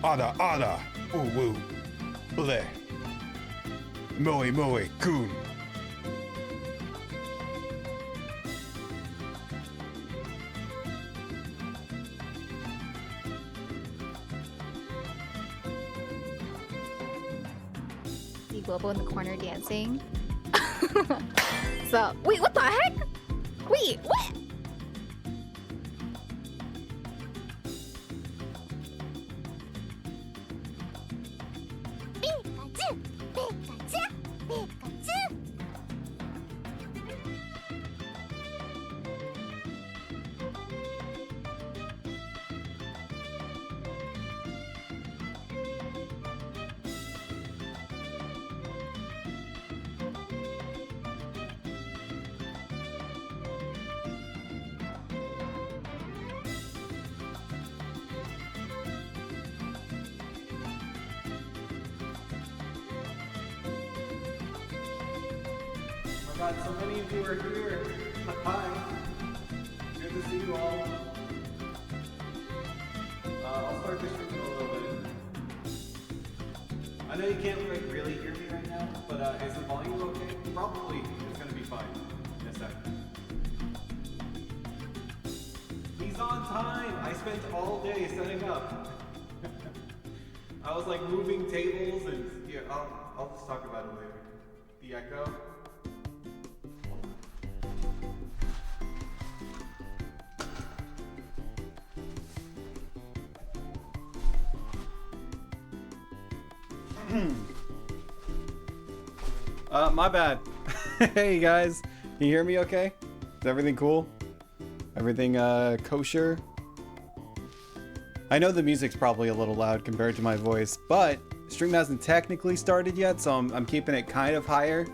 Ada, ada, uwu, le, moe, moe, kun. See Wilbo in the corner dancing. So, wait, what the heck? Wait, what? God, so many of you are here. Hi. Good to see you all. I'll start this stream in a little bit. I know you can't really hear me right now, but is the volume okay? Probably. It's going to be fine in a second. He's on time. I spent all day setting up. I was like moving tables and yeah, I'll just talk about it later. The echo. My bad. Hey guys, can you hear me okay? Is everything cool? Everything kosher? I know the music's probably a little loud compared to my voice, but stream hasn't technically started yet, so I'm keeping it kind of higher.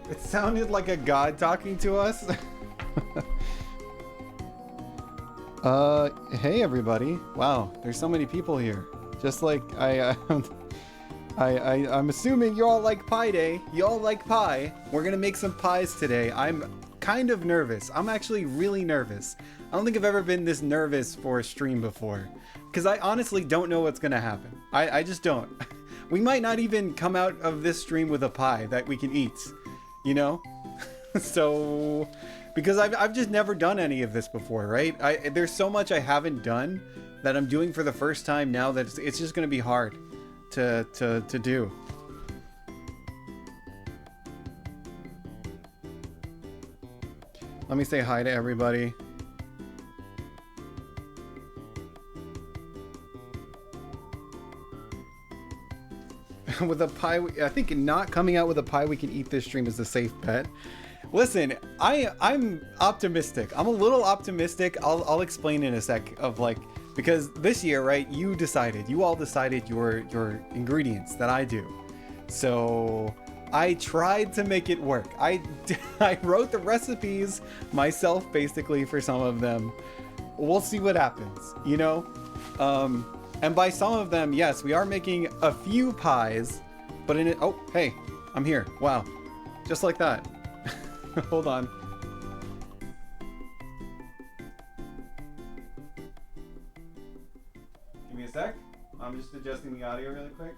It sounded like a god talking to us. Hey everybody. Wow, there's so many people here. Just like I'm assuming you all like Pie Day. You all like pie. We're gonna make some pies today. I'm kind of nervous. I'm actually really nervous. I don't think I've ever been this nervous for a stream before. Because I honestly don't know what's gonna happen. I just don't. We might not even come out of this stream with a pie that we can eat. You know? So... Because I've just never done any of this before, right? There's so much I haven't done that I'm doing for the first time now that it's just gonna be hard to do. Let me say hi to everybody. With a pie, I think not coming out with a pie we can eat this stream is a safe bet. Listen, I'm optimistic. I'm a little optimistic. I'll explain in a sec of like, because this year, right, you all decided your ingredients that I do. So I tried to make it work. I wrote the recipes myself basically for some of them. We'll see what happens, you know? And by some of them, yes, we are making a few pies, but in it, oh, hey, I'm here. Wow. Just like that. Hold on. Give me a sec. I'm just adjusting the audio really quick.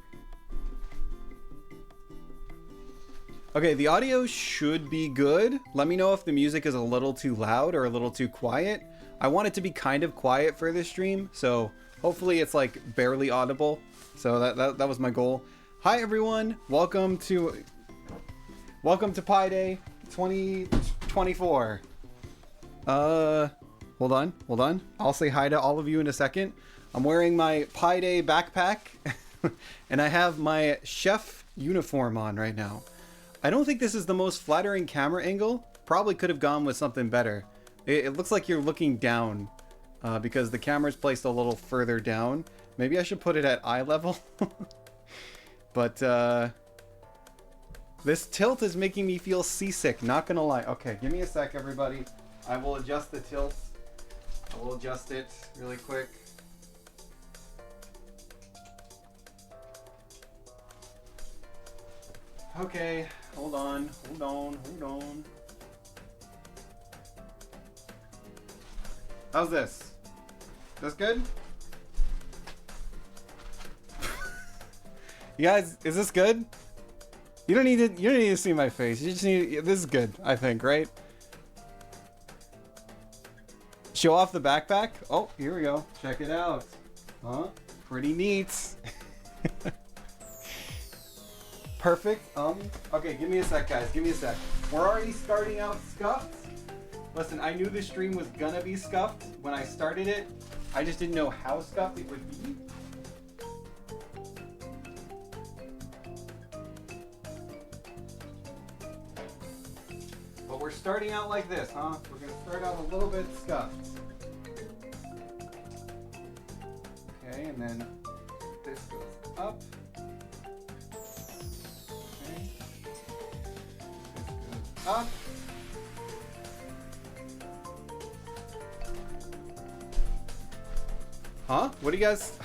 Okay, the audio should be good. Let me know if the music is a little too loud or a little too quiet. I want it to be kind of quiet for this stream, so hopefully it's like barely audible. So that was my goal. Hi everyone, welcome to Pie Day 2024. Hold on. I'll say hi to all of you in a second. I'm wearing my Pie Day backpack and I have my chef uniform on right now. I don't think this is the most flattering camera angle. Probably could have gone with something better. It looks like you're looking down because the camera's placed a little further down. Maybe I should put it at eye level. But this tilt is making me feel seasick, not gonna lie. Okay, give me a sec, everybody. I will adjust the tilt. I will adjust it really quick. Okay, hold on. How's this? This good? You guys, is this good? You don't need to see my face. You just need, this is good, I think, right? Show off the backpack. Oh, here we go. Check it out. Huh? Pretty neat. Perfect. Okay, give me a sec, guys. Give me a sec. We're already starting out scuffed. Listen, I knew this stream was gonna be scuffed when I started it. I just didn't know how scuffed it would be. But we're starting out like this, huh? We're gonna start out a little bit scuffed. Okay, and then this goes up. Okay. This goes up. Huh? What do you guys?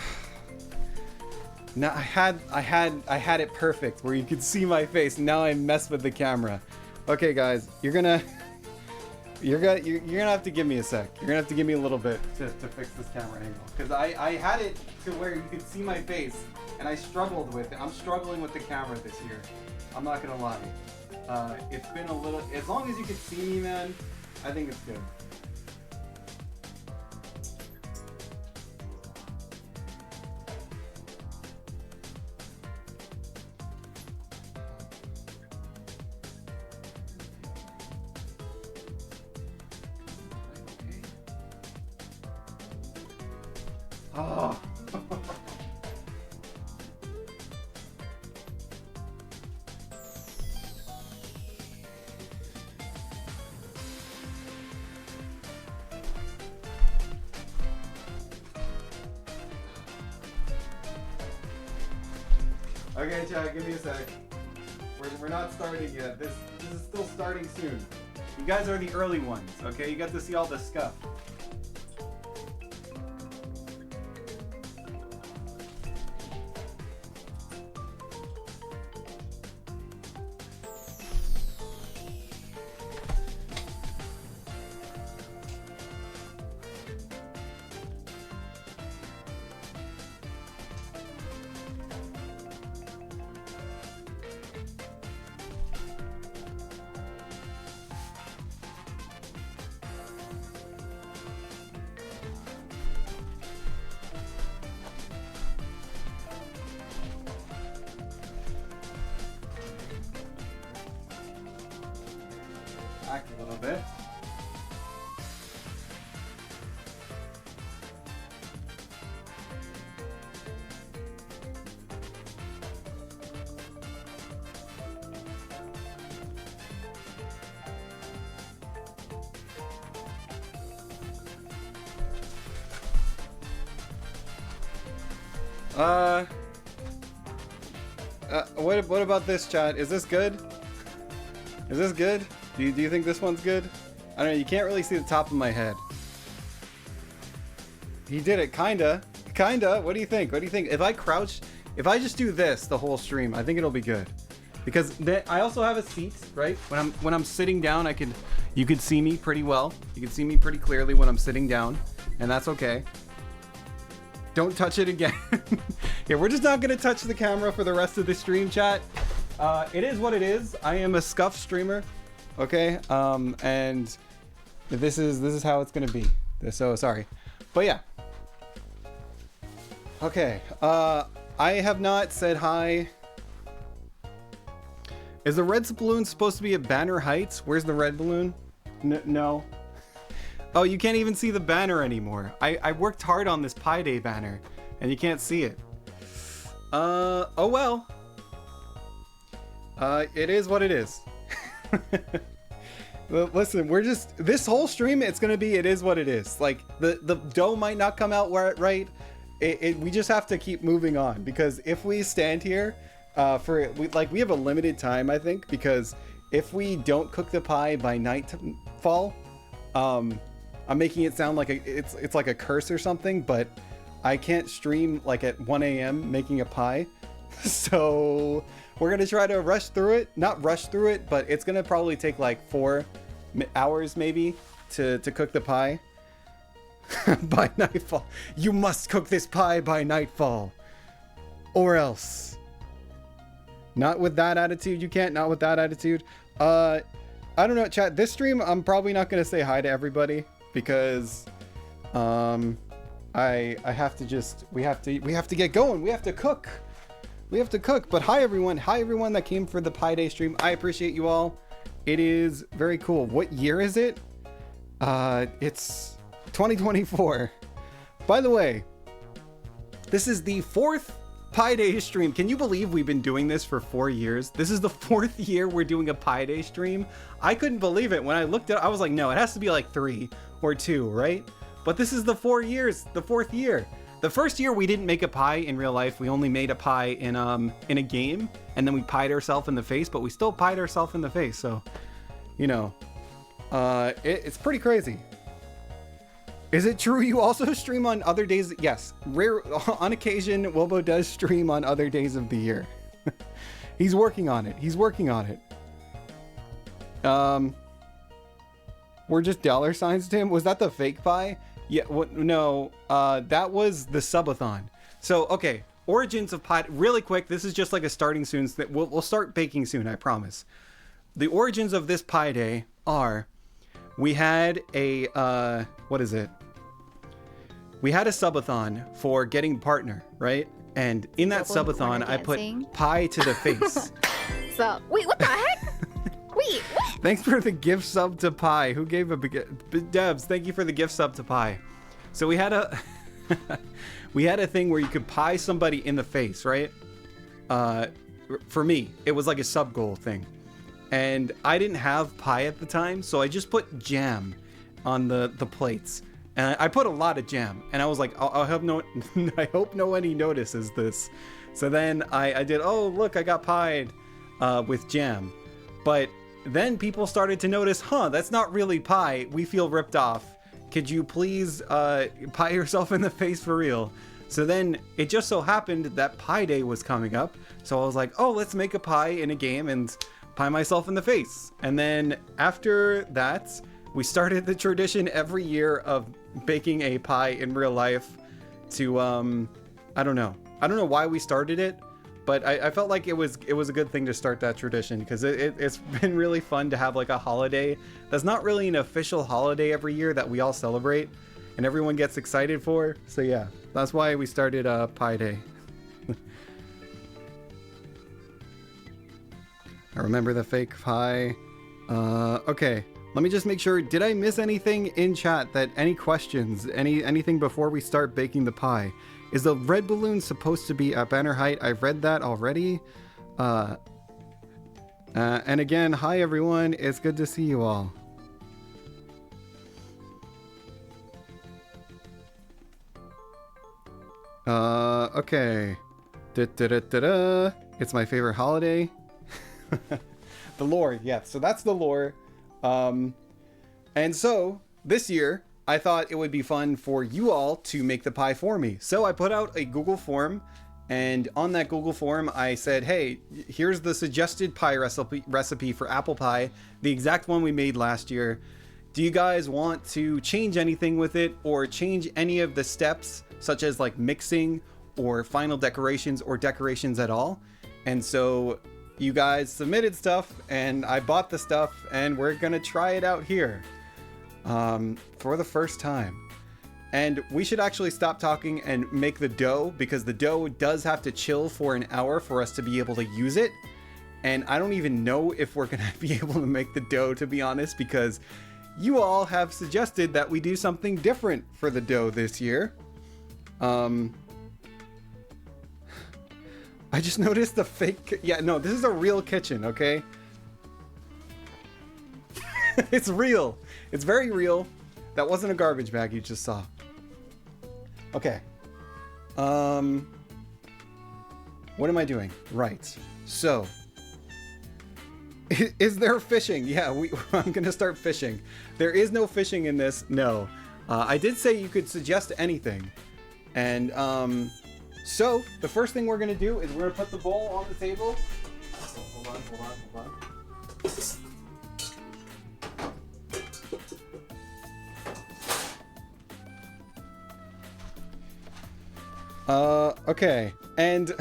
No, I had it perfect where you could see my face. Now I messed with the camera. Okay, guys, you're gonna have to give me a sec. You're gonna have to give me a little bit to fix this camera angle, because I had it to where you could see my face, and I struggled with it. I'm struggling with the camera this year. I'm not gonna lie. It's been a little. As long as you can see me, man, I think it's good. Oh. Okay, chat, give me a sec. We're not starting yet. This is still starting soon. You guys are the early ones, okay? You got to see all the scuff. Back a little bit. What about this, chat? Is this good? Is this good? Do you think this one's good? I don't know, you can't really see the top of my head. He did it, kinda. What do you think? What do you think? If I crouch, if I just do this the whole stream, I think it'll be good. Because I also have a seat, right? When I'm sitting down, you could see me pretty well. You can see me pretty clearly when I'm sitting down, and that's okay. Don't touch it again. Yeah, we're just not gonna touch the camera for the rest of the stream, chat. It is what it is. I am a scuff streamer. Okay, and this is how it's gonna be. So sorry, but yeah. Okay, I have not said hi. Is the red balloon supposed to be at banner heights? Where's the red balloon? No. Oh, you can't even see the banner anymore. I worked hard on this Pi Day banner, and you can't see it. Oh well. It is what it is. Well, listen, this whole stream, it's gonna be, it is what it is. Like, the dough might not come out right. We just have to keep moving on, because if we stand here, we have a limited time, I think, because if we don't cook the pie by nightfall, I'm making it sound like it's like a curse or something, but I can't stream like at 1 a.m. making a pie. So we're gonna try to rush through it. Not rush through it, but it's gonna probably take like 4 hours maybe to cook the pie. By nightfall. You must cook this pie by nightfall. Or else. Not with that attitude. You can't. Not with that attitude. I don't know, chat. This stream, I'm probably not going to say hi to everybody. Because, I have to just, we have to get going. We have to cook. We have to cook. But hi, everyone. Hi, everyone that came for the Pi Day stream. I appreciate you all. It is very cool. What year is it? It's 2024. By the way, this is the 4th Pi Day stream. Can you believe we've been doing this for 4 years? This is the 4th year we're doing a Pi Day stream. I couldn't believe it. When I looked at it, I was like, no, it has to be like 3 or 2, right? But this is the 4 years, the 4th year. The first year we didn't make a pie in real life. We only made a pie in a game, and then we pied ourselves in the face, but we still pied ourselves in the face. So, you know, it's pretty crazy. Is it true you also stream on other days? Yes, on occasion, Wilbo does stream on other days of the year. He's working on it. He's working on it. We're just dollar signs to him. Was that the fake pie? Yeah, no, that was the subathon. So, okay, origins of pie, really quick. This is just like a starting soon. We'll start baking soon, I promise. The origins of this Pi Day are, we had a, what is it? We had a subathon for getting partner, right? And in that subathon, I put pie to the face. So, wait, what the heck? Wait, what? Thanks for the gift sub to Pi. Who gave a Debs? Thank you for the gift sub to Pi. So we had a we had a thing where you could pie somebody in the face, right? For me, it was like a sub goal thing, and I didn't have pie at the time, so I just put jam on the plates, and I put a lot of jam, and I was like, I hope nobody notices this. So then I did. Oh, look, I got pied with jam, but then people started to notice, that's not really pie. We feel ripped off. Could you please pie yourself in the face for real? So then it just so happened that Pi Day was coming up. So I was like, oh, let's make a pie in a game and pie myself in the face. And then after that, we started the tradition every year of baking a pie in real life to, I don't know why we started it. But I felt like it was a good thing to start that tradition, because it's been really fun to have like a holiday that's not really an official holiday every year that we all celebrate and everyone gets excited for. So yeah, that's why we started Pi Day. I remember the fake pie. Okay, let me just make sure. Did I miss anything in chat? That any questions? Anything before we start baking the pie? Is the red balloon supposed to be at banner height? I've read that already. And again, hi everyone. It's good to see you all. Okay. It's my favorite holiday. The lore, yeah. So that's the lore. And so this year, I thought it would be fun for you all to make the pie for me. So I put out a Google form, and on that Google form, I said, hey, here's the suggested pie recipe for apple pie, the exact one we made last year. Do you guys want to change anything with it, or change any of the steps, such as like mixing or final decorations or decorations at all? And so you guys submitted stuff, and I bought the stuff, and we're gonna try it out here. For the first time. And we should actually stop talking and make the dough, because the dough does have to chill for an hour for us to be able to use it. And I don't even know if we're gonna be able to make the dough, to be honest, because you all have suggested that we do something different for the dough this year. I just noticed the fake, yeah, no, this is a real kitchen, okay? It's real. It's very real. That wasn't a garbage bag you just saw. Okay. What am I doing? Right. So, is there fishing? Yeah, I'm gonna start fishing. There is no fishing in this. No. I did say you could suggest anything. And so the first thing we're gonna do is we're gonna put the bowl on the table. Hold on. Okay. And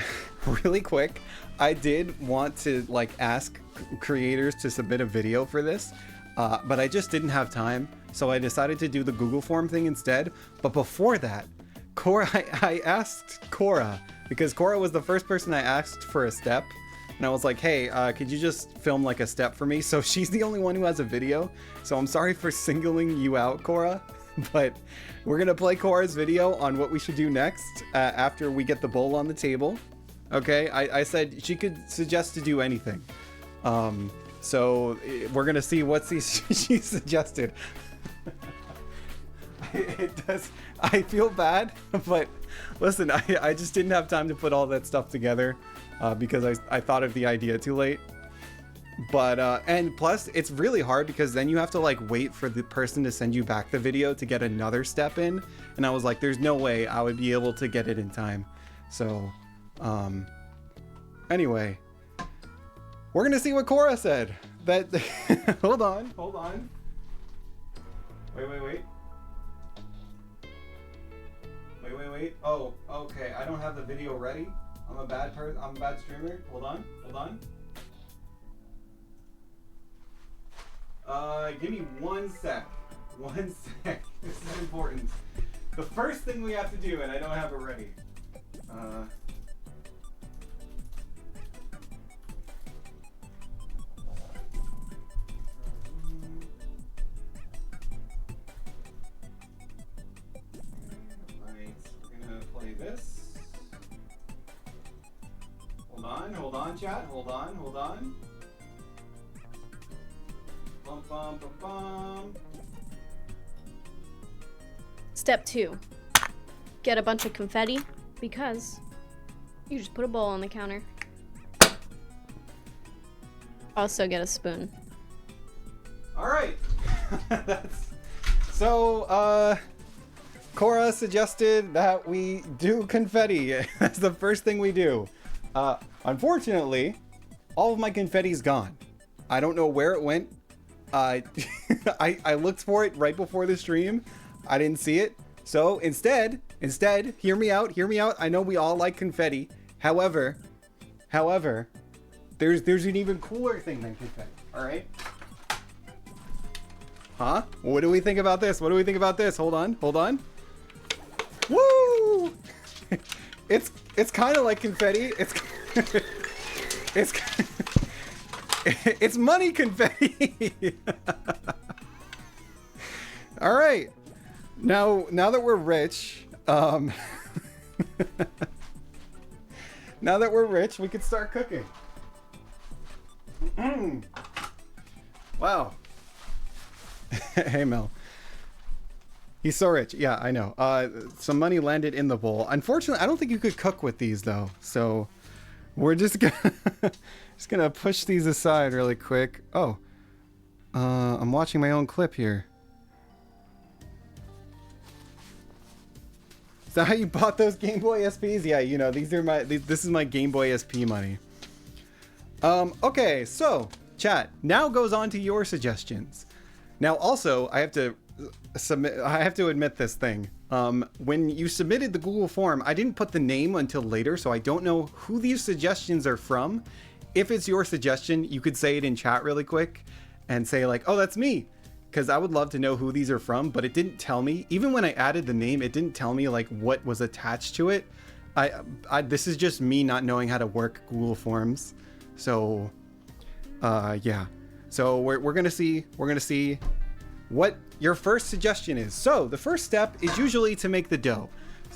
really quick, I did want to like ask creators to submit a video for this, but I just didn't have time. So I decided to do the Google form thing instead. But before that, Cora, I asked Cora, because Cora was the first person I asked for a step. And I was like, hey, could you just film like a step for me? So she's the only one who has a video. So I'm sorry for singling you out, Cora. But we're going to play Cora's video on what we should do next after we get the bowl on the table. Okay, I said she could suggest to do anything. So we're going to see what she suggested. It does. I feel bad, but listen, I just didn't have time to put all that stuff together because I thought of the idea too late. But and plus it's really hard because then you have to like wait for the person to send you back the video to get another step in, and I was like, there's no way I would be able to get it in time. So anyway, we're gonna see what Cora said. That hold on wait. Oh, okay, I don't have the video ready. I'm a bad streamer. Hold on. Give me 1 sec. 1 sec. This is important. The first thing we have to do, and I don't have it ready. Right, we're gonna play this. Hold on, chat. Hold on. Bum, bum, bum. Step 2. Get a bunch of confetti because you just put a bowl on the counter. Also get a spoon. All right. So, Cora suggested that we do confetti. That's the first thing we do. Unfortunately, all of my confetti's gone. I don't know where it went. I looked for it right before the stream. I didn't see it. So instead, hear me out. I know we all like confetti. However, there's an even cooler thing than confetti. All right. Huh? What do we think about this? Hold on. Woo! It's kind of like confetti. It's money confetti. All right. Now that we're rich, now that we're rich, we could start cooking. Wow. Hey, Mel. He's so rich. Yeah, I know. Some money landed in the bowl. Unfortunately, I don't think you could cook with these though. So we're just gonna push these aside really quick. Oh, I'm watching my own clip here. Is that how you bought those Game Boy SPs? Yeah, you know, this is my Game Boy SP money. Okay, so chat now goes on to your suggestions. Now also, I have to admit this thing. When you submitted the Google form, I didn't put the name until later, so I don't know who these suggestions are from. If it's your suggestion, you could say it in chat really quick and say like, oh, that's me. Because I would love to know who these are from, but it didn't tell me. Even when I added the name, it didn't tell me like what was attached to it. This is just me not knowing how to work Google Forms. So, yeah. So we're gonna see what your first suggestion is. So the first step is usually to make the dough,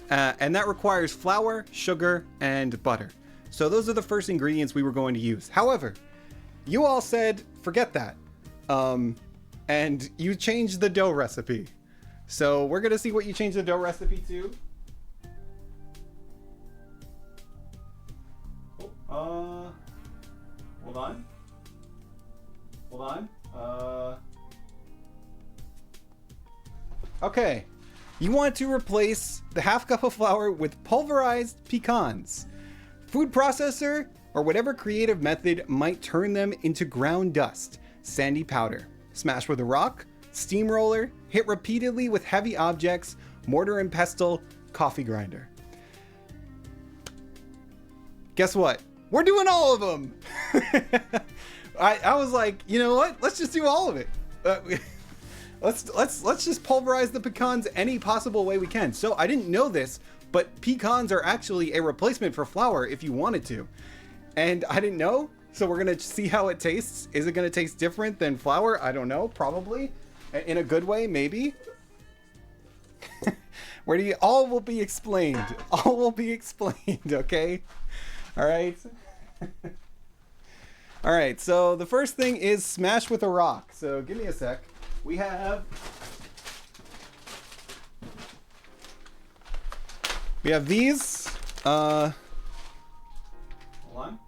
and that requires flour, sugar, and butter. So those are the first ingredients we were going to use. However, you all said forget that. And you changed the dough recipe. So we're gonna see what you changed the dough recipe to. Hold on. Okay. You want to replace the half cup of flour with pulverized pecans. Food processor or whatever creative method might turn them into ground dust, sandy powder. Smash with a rock, steamroller, hit repeatedly with heavy objects, mortar and pestle, coffee grinder. guess what? We're doing all of them. I was like, you know what? Let's just do all of it. Let's just pulverize the pecans any possible way we can. So I didn't know this, but pecans are actually a replacement for flour if you wanted to. And I didn't know, so we're gonna see how it tastes. Is it gonna taste different than flour? I don't know, probably. In a good way, maybe. All will be explained. All will be explained, okay? All right. All right, so the first thing is smash with a rock. So give me a sec. We have these. Hold on.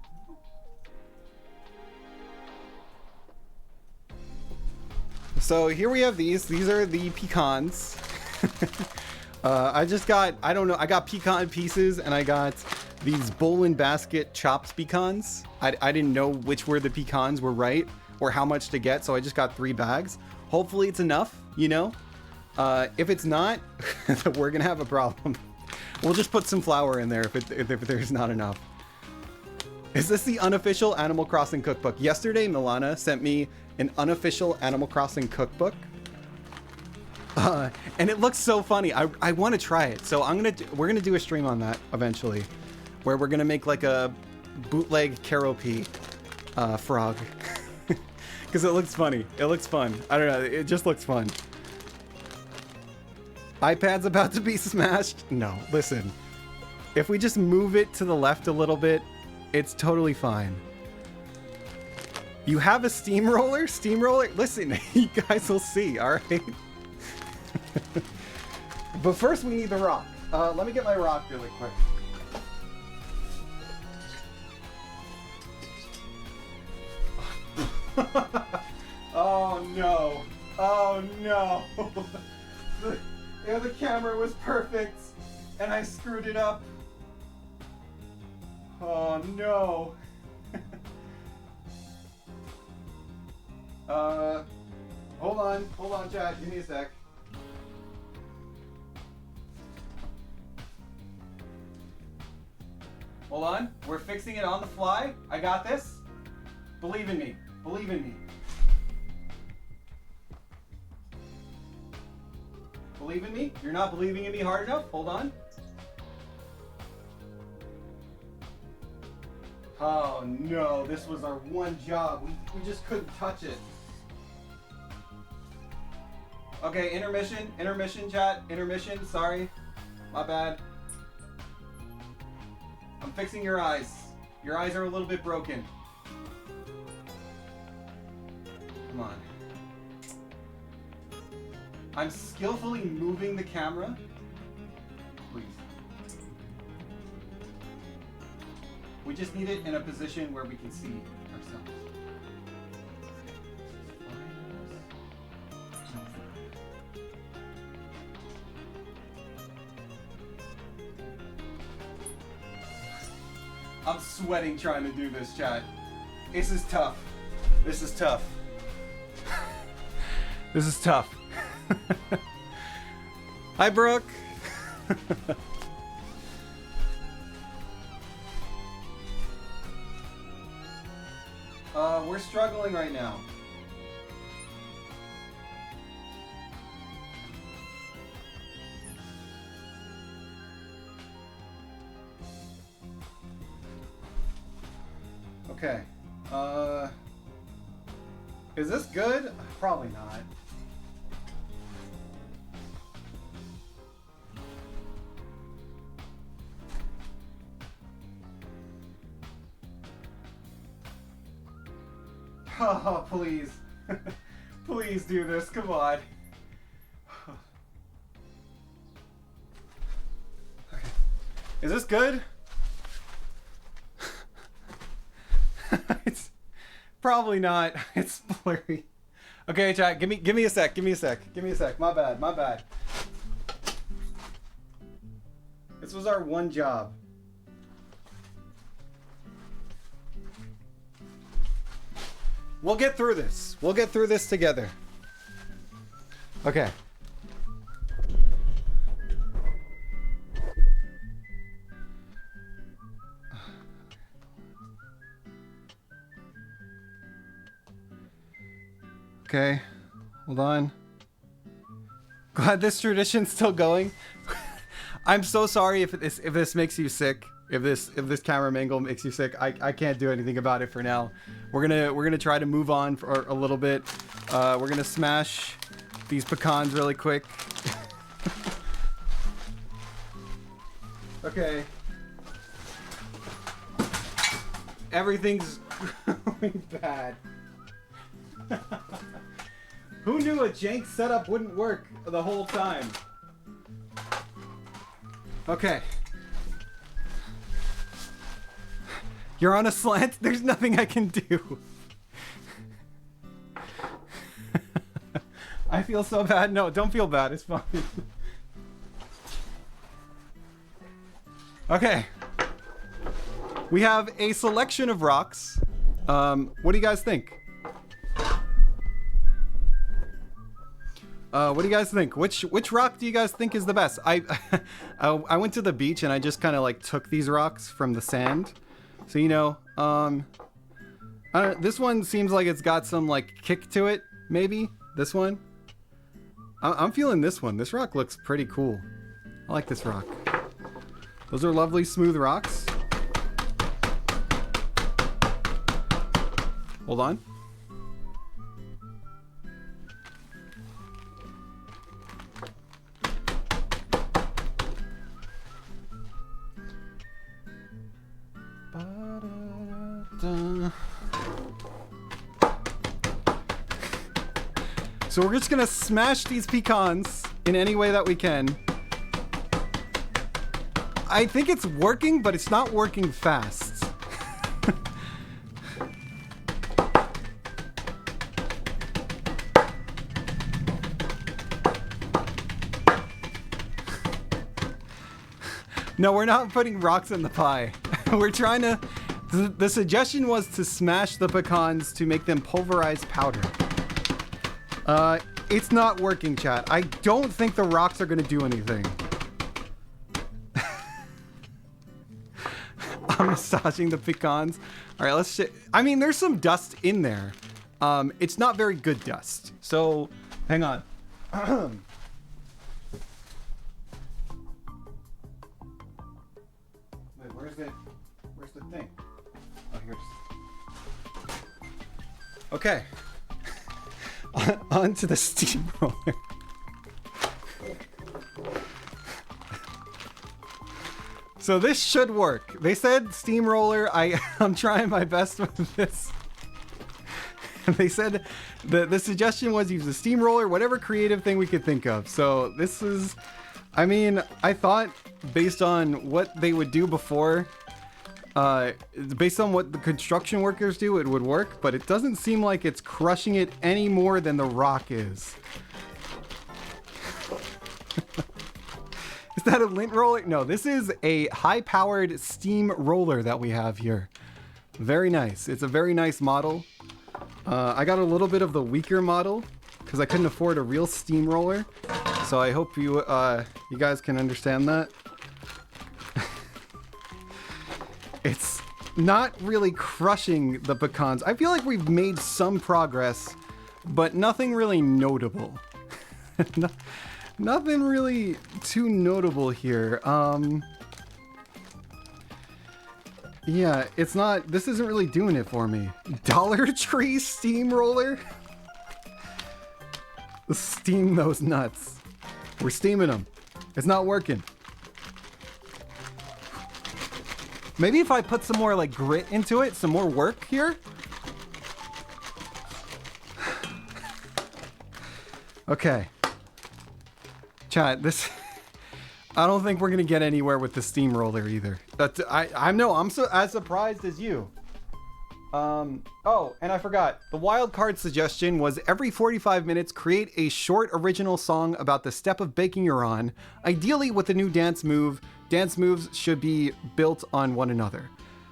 So here we have these. These are the pecans. I got pecan pieces, and I got these bowl and basket chopped pecans. I didn't know which were the pecans were right or how much to get, so I just got 3 bags. Hopefully it's enough, you know? If it's not, we're gonna have a problem. We'll just put some flour in there if there's not enough. Is this the unofficial Animal Crossing cookbook? Yesterday, Milana sent me an unofficial Animal Crossing cookbook. And it looks so funny. I want to try it. So we're gonna do a stream on that eventually, where we're gonna make like a bootleg Caro P frog, because it looks funny. It looks fun. I don't know. It just looks fun. iPad's about to be smashed. No, listen. If we just move it to the left a little bit, it's totally fine. You have a steamroller? Steamroller? Listen, you guys will see. All right. But first we need the rock. Let me get my rock really quick. Oh no. Oh no. The camera was perfect and I screwed it up. Oh no. Hold on, chat. Give me a sec. Hold on. We're fixing it on the fly. I got this. Believe in me. Believe in me. Believe in me? You're not believing in me hard enough? Hold on. Oh no, this was our one job. We just couldn't touch it. Okay, intermission, chat, intermission, sorry. My bad. I'm fixing your eyes. Your eyes are a little bit broken. Come on. I'm skillfully moving the camera. Please. We just need it in a position where we can see ourselves. I'm sweating trying to do this, chat. This is tough. This is tough. This is tough. Hi, Brooke. We're struggling right now. Okay. Is this good? Probably not. Oh, please. Please do this. Come on. Okay. Is this good? It's probably not. It's blurry. Okay, chat, give me a sec. Give me a sec. My bad. This was our one job. We'll get through this. We'll get through this together. Okay. Okay, hold on. Glad this tradition's still going. I'm so sorry if this makes you sick. If this camera angle makes you sick, I can't do anything about it for now. We're gonna try to move on for a little bit. We're gonna smash these pecans really quick. Okay. Everything's going bad. Who knew a jank setup wouldn't work the whole time? Okay. You're on a slant? There's nothing I can do. I feel so bad. No, don't feel bad. It's fine. Okay. We have a selection of rocks. What do you guys think? What do you guys think? Which rock do you guys think is the best? I went to the beach and I just kind of like took these rocks from the sand. So, you know, this one seems like it's got some like kick to it. Maybe this one. I'm feeling this one. This rock looks pretty cool. I like this rock. Those are lovely smooth rocks. Hold on. So we're just gonna smash these pecans in any way that we can. I think it's working, but it's not working fast. No, we're not putting rocks in the pie. We're trying to... The suggestion was to smash the pecans to make them pulverized powder. It's not working, chat. I don't think the rocks are going to do anything. I'm massaging the pecans. All right, let's... I mean, there's some dust in there. It's not very good dust. So, hang on. Wait, where's the thing? Oh, here's... Okay. Onto the steamroller. So this should work. They said steamroller. I'm trying my best with this. They said the suggestion was use a steamroller, whatever creative thing we could think of. So this is, I mean, I thought based on what they would do before, based on what the construction workers do, it would work, but it doesn't seem like it's crushing it any more than the rock is. Is that a lint roller? No, this is a high-powered steam roller that we have here. Very nice. It's a very nice model. I got a little bit of the weaker model because I couldn't afford a real steam roller. So I hope you guys can understand that. It's not really crushing the pecans. I feel like we've made some progress, but nothing really notable. Nothing really too notable here. Yeah, it's not, this isn't really doing it for me. Dollar Tree steamroller? Steam those nuts. We're steaming them. It's not working. Maybe if I put some more like grit into it, some more work here. Okay. Chat, this... I don't think we're gonna get anywhere with the steamroller either. I'm so as surprised as you. Oh, and I forgot. The wild card suggestion was every 45 minutes create a short original song about the step of baking you're on, ideally with a new dance move. Dance moves should be built on one another.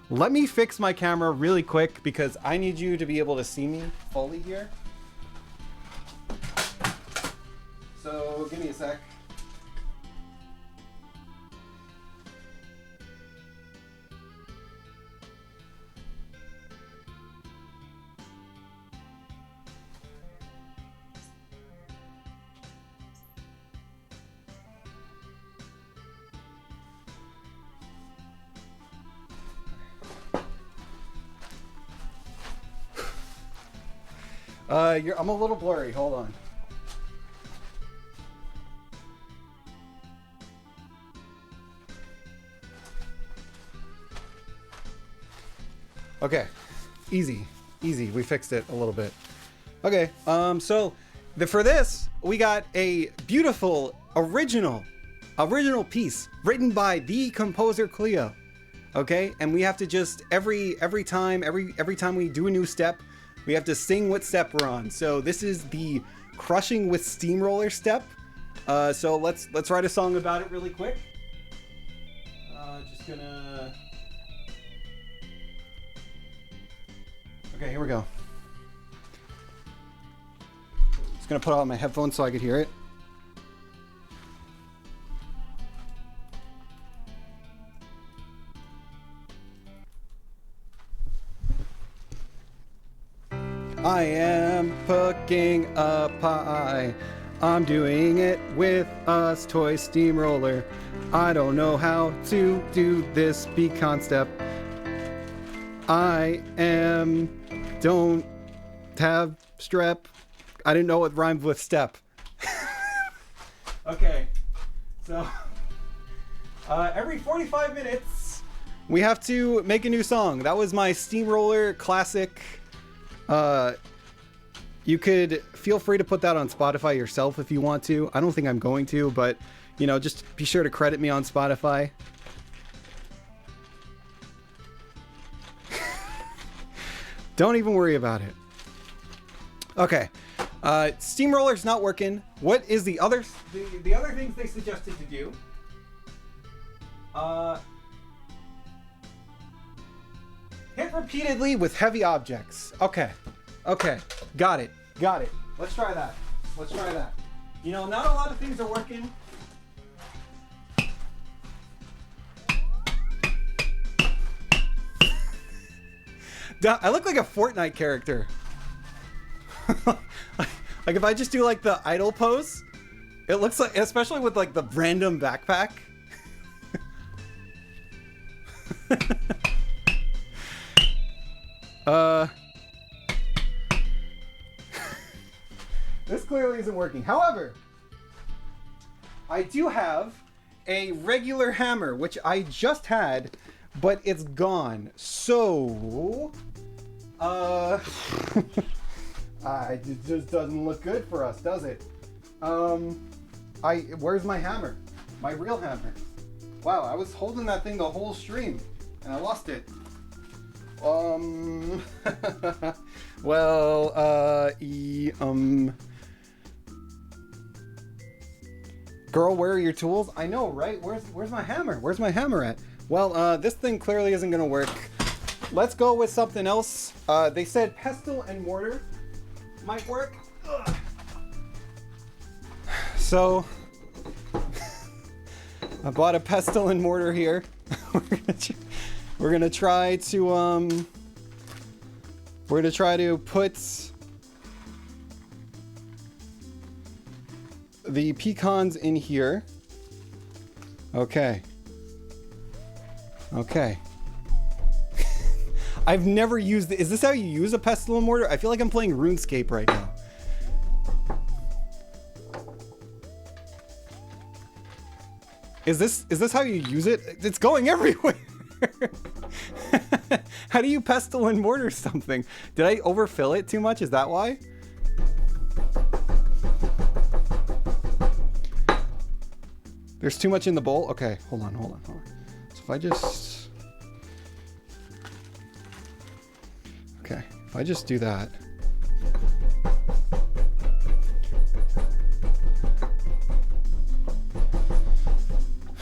Let me fix my camera really quick because I need you to be able to see me fully here. So give me a sec. I'm a little blurry. Hold on. Okay, easy. We fixed it a little bit. Okay, so for this, we got a beautiful original piece written by the composer Cleo. Okay, and we have to just every time we do a new step, we have to sing what step we're on. So this is the crushing with steamroller step. So let's write a song about it really quick. Just gonna. Okay, here we go. Just gonna put on my headphones so I could hear it. I am cooking a pie. I'm doing it with a toy steamroller. I don't know how to do this pecan step. Don't have strep. I didn't know what rhymed with step. Okay, so every 45 minutes we have to make a new song. That was my steamroller classic. You could feel free to put that on Spotify yourself if you want to. I don't think I'm going to, but you know, just be sure to credit me on Spotify. Don't even worry about it. Okay. Steamroller's not working. What is the other things they suggested to do? Hit repeatedly with heavy objects. Okay. Got it. Let's try that. You know, not a lot of things are working. I look like a Fortnite character. Like if I just do like the idle pose, it looks like, especially with like the random backpack. This clearly isn't working. However, I do have a regular hammer, which I just had, but it's gone. So, it just doesn't look good for us, does it? Where's my hammer? My real hammer. Wow, I was holding that thing the whole stream, and I lost it. Girl, where are your tools? I know, right? Where's my hammer? Where's my hammer at? Well, this thing clearly isn't gonna work. Let's go with something else. They said pestle and mortar might work. Ugh. So, I bought a pestle and mortar here. We're gonna try to put the pecans in here. Okay. I've never used it. Is this how you use a pestle and mortar? I feel like I'm playing RuneScape right now. Is this how you use it? It's going everywhere. How do you pestle and mortar something? Did I overfill it too much? Is that why? There's too much in the bowl? Okay, hold on. So if I just... Okay, if I just do that...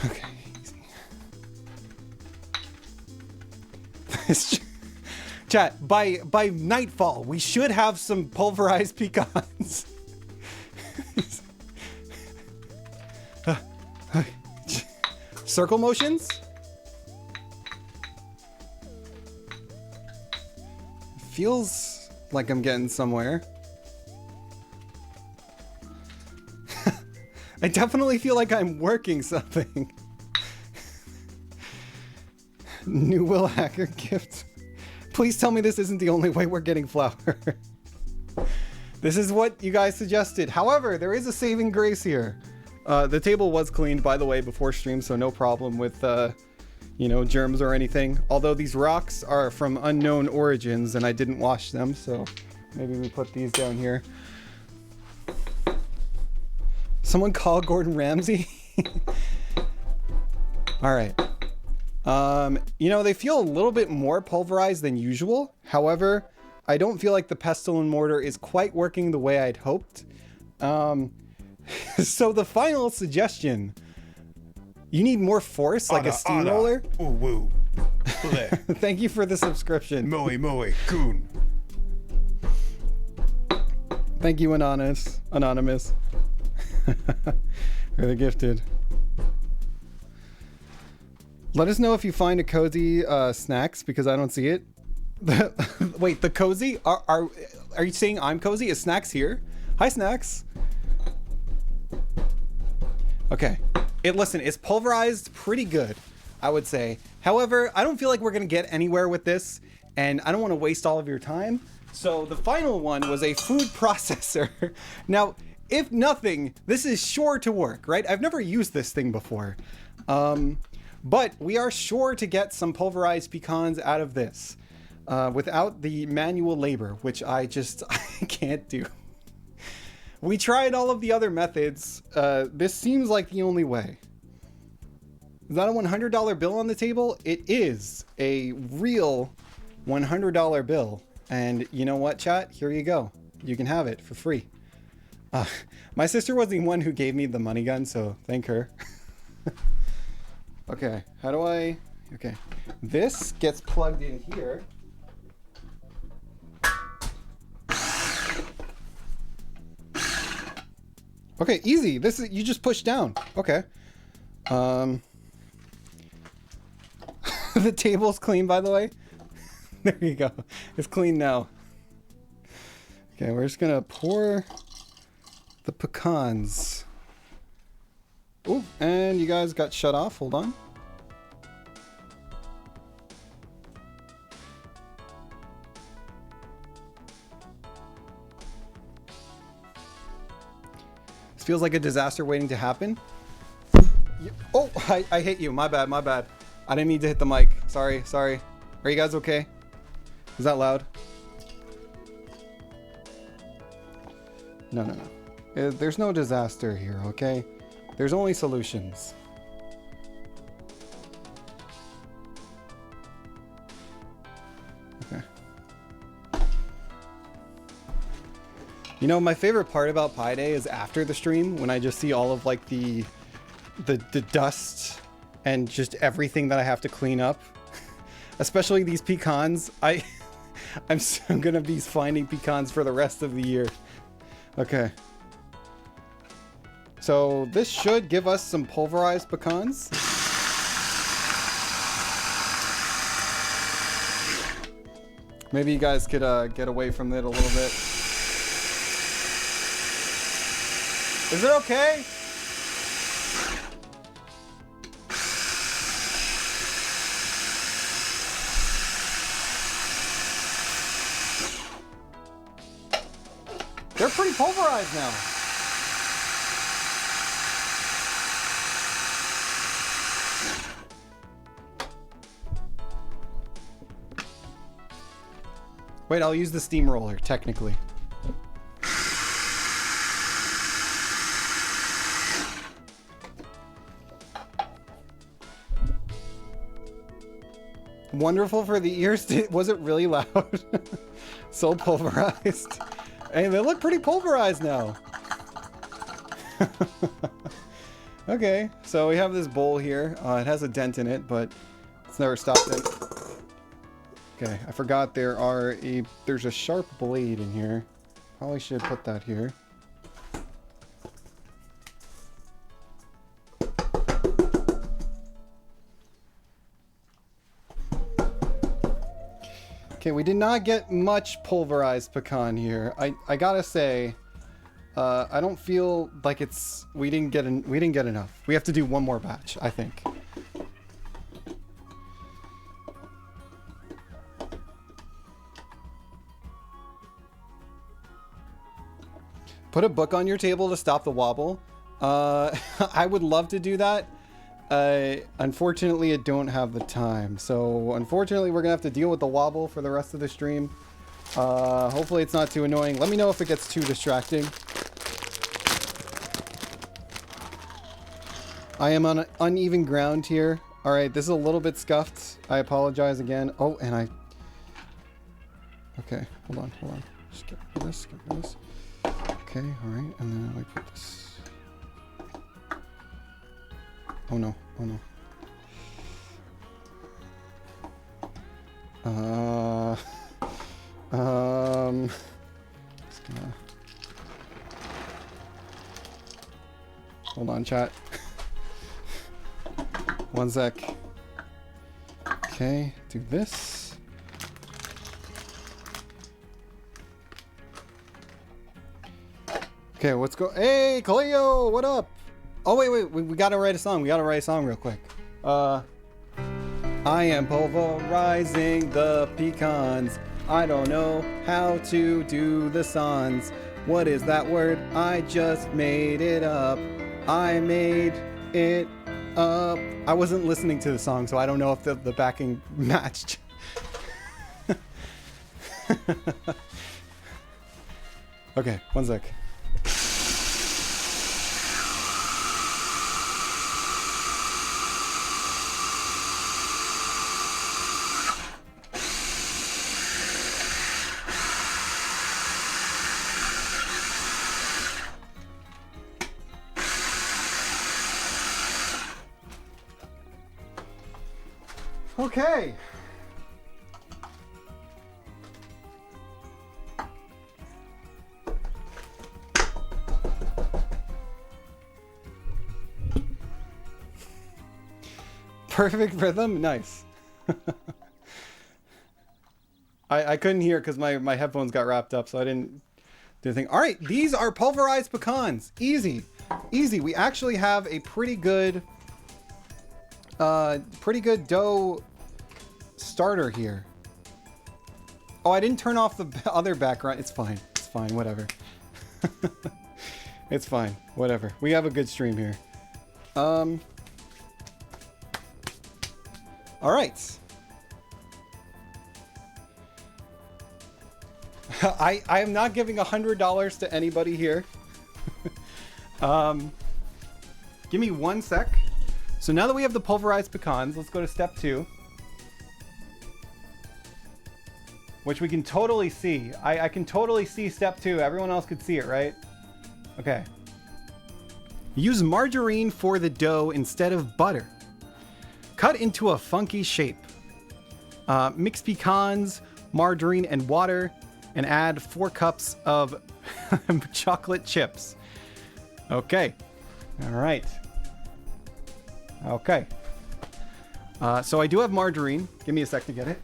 Okay, easy. Chat, by nightfall, we should have some pulverized pecans. Circle motions? Feels like I'm getting somewhere. I definitely feel like I'm working something. New Will Hacker gift. Please tell me this isn't the only way we're getting flour. This is what you guys suggested. However, there is a saving grace here. The table was cleaned, by the way, before stream, so no problem with, you know, germs or anything. Although these rocks are from unknown origins and I didn't wash them, so maybe we put these down here. Someone call Gordon Ramsay? All right. You know, they feel a little bit more pulverized than usual. However, I don't feel like the pestle and mortar is quite working the way I'd hoped. So the final suggestion, you need more force, like a steamroller. Ooh, woo. Thank you for the subscription. Moe, coon. Thank you, Anonymous. For the gifted. Let us know if you find a cozy snacks, because I don't see it. Wait, the cozy? Are you saying I'm cozy? Is Snacks here? Hi, Snacks. Okay. Listen, it's pulverized pretty good, I would say. However, I don't feel like we're going to get anywhere with this, and I don't want to waste all of your time. So the final one was a food processor. Now, if nothing, this is sure to work, right? I've never used this thing before. But we are sure to get some pulverized pecans out of this without the manual labor, which I can't do. We tried all of the other methods. This seems like the only way. Is that a $100 bill on the table? It is a real $100 bill. And you know what, chat? Here you go. You can have it for free. My sister was the one who gave me the money gun, so thank her. Okay, how do I... Okay, this gets plugged in here. Okay, easy. This is, you just push down. Okay. The table's clean, by the way. There you go. It's clean now. Okay, we're just gonna pour the pecans. Oh, and you guys got shut off. Hold on. This feels like a disaster waiting to happen. Oh, I hit you. My bad. I didn't mean to hit the mic. Sorry. Are you guys okay? Is that loud? No. There's no disaster here, okay? There's only solutions. Okay. You know, my favorite part about Pi Day is after the stream, when I just see all of like the dust and just everything that I have to clean up. Especially these pecans. I'm gonna be finding pecans for the rest of the year. Okay. So this should give us some pulverized pecans. Maybe you guys could get away from it a little bit. Is it okay? They're pretty pulverized now. Wait, I'll use the steamroller, technically. Wonderful for the ears. Was it really loud? So pulverized. Hey, they look pretty pulverized now. Okay, so we have this bowl here. It has a dent in it, but it's never stopped it. Okay, I forgot there's a sharp blade in here. Probably should put that here. Okay, we did not get much pulverized pecan here. I gotta say, I don't feel like we didn't get enough. We have to do one more batch, I think. Put a book on your table to stop the wobble. I would love to do that. Unfortunately, I don't have the time. So, unfortunately, we're gonna have to deal with the wobble for the rest of the stream. Hopefully it's not too annoying. Let me know if it gets too distracting. I am on uneven ground here. Alright, this is a little bit scuffed. I apologize again. Oh, and I... Okay, hold on. Just get rid of this, Okay, alright, and then I put this... Oh no. Just gonna... Hold on, chat. One sec. Okay, do this. Okay, let's go. Hey, Cleo, what up? Oh, wait, we gotta write a song. We gotta write a song real quick. I am pulverizing the pecans. I don't know how to do the sons. What is that word? I just made it up. I made it up. I wasn't listening to the song, so I don't know if the backing matched. Okay, one sec. Okay. Perfect rhythm? Nice. I couldn't hear because my headphones got wrapped up, so I didn't do the thing. All right, these are pulverized pecans. Easy. We actually have a pretty good dough starter here. Oh, I didn't turn off the other background. It's fine, whatever. It's fine, whatever. We have a good stream here. All right. I am not giving $100 to anybody here. Give me one sec. So now that we have the pulverized pecans, let's go to step 2. Which we can totally see. I can totally see step 2. Everyone else could see it, right? Okay. Use margarine for the dough instead of butter. Cut into a funky shape. Mix pecans, margarine, and water, and add 4 cups of chocolate chips. Okay. All right. Okay. So I do have margarine. Give me a sec to get it.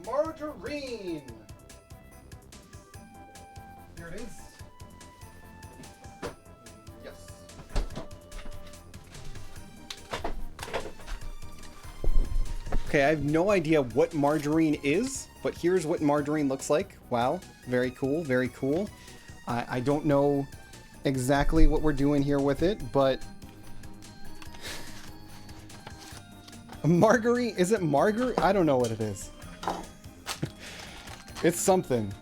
Margarine. Here it is. Yes. Okay, I have no idea what margarine is, but here's what margarine looks like. Wow, very cool, very cool. I don't know exactly what we're doing here with it, but margarine, is it margarine? I don't know what it is. It's something.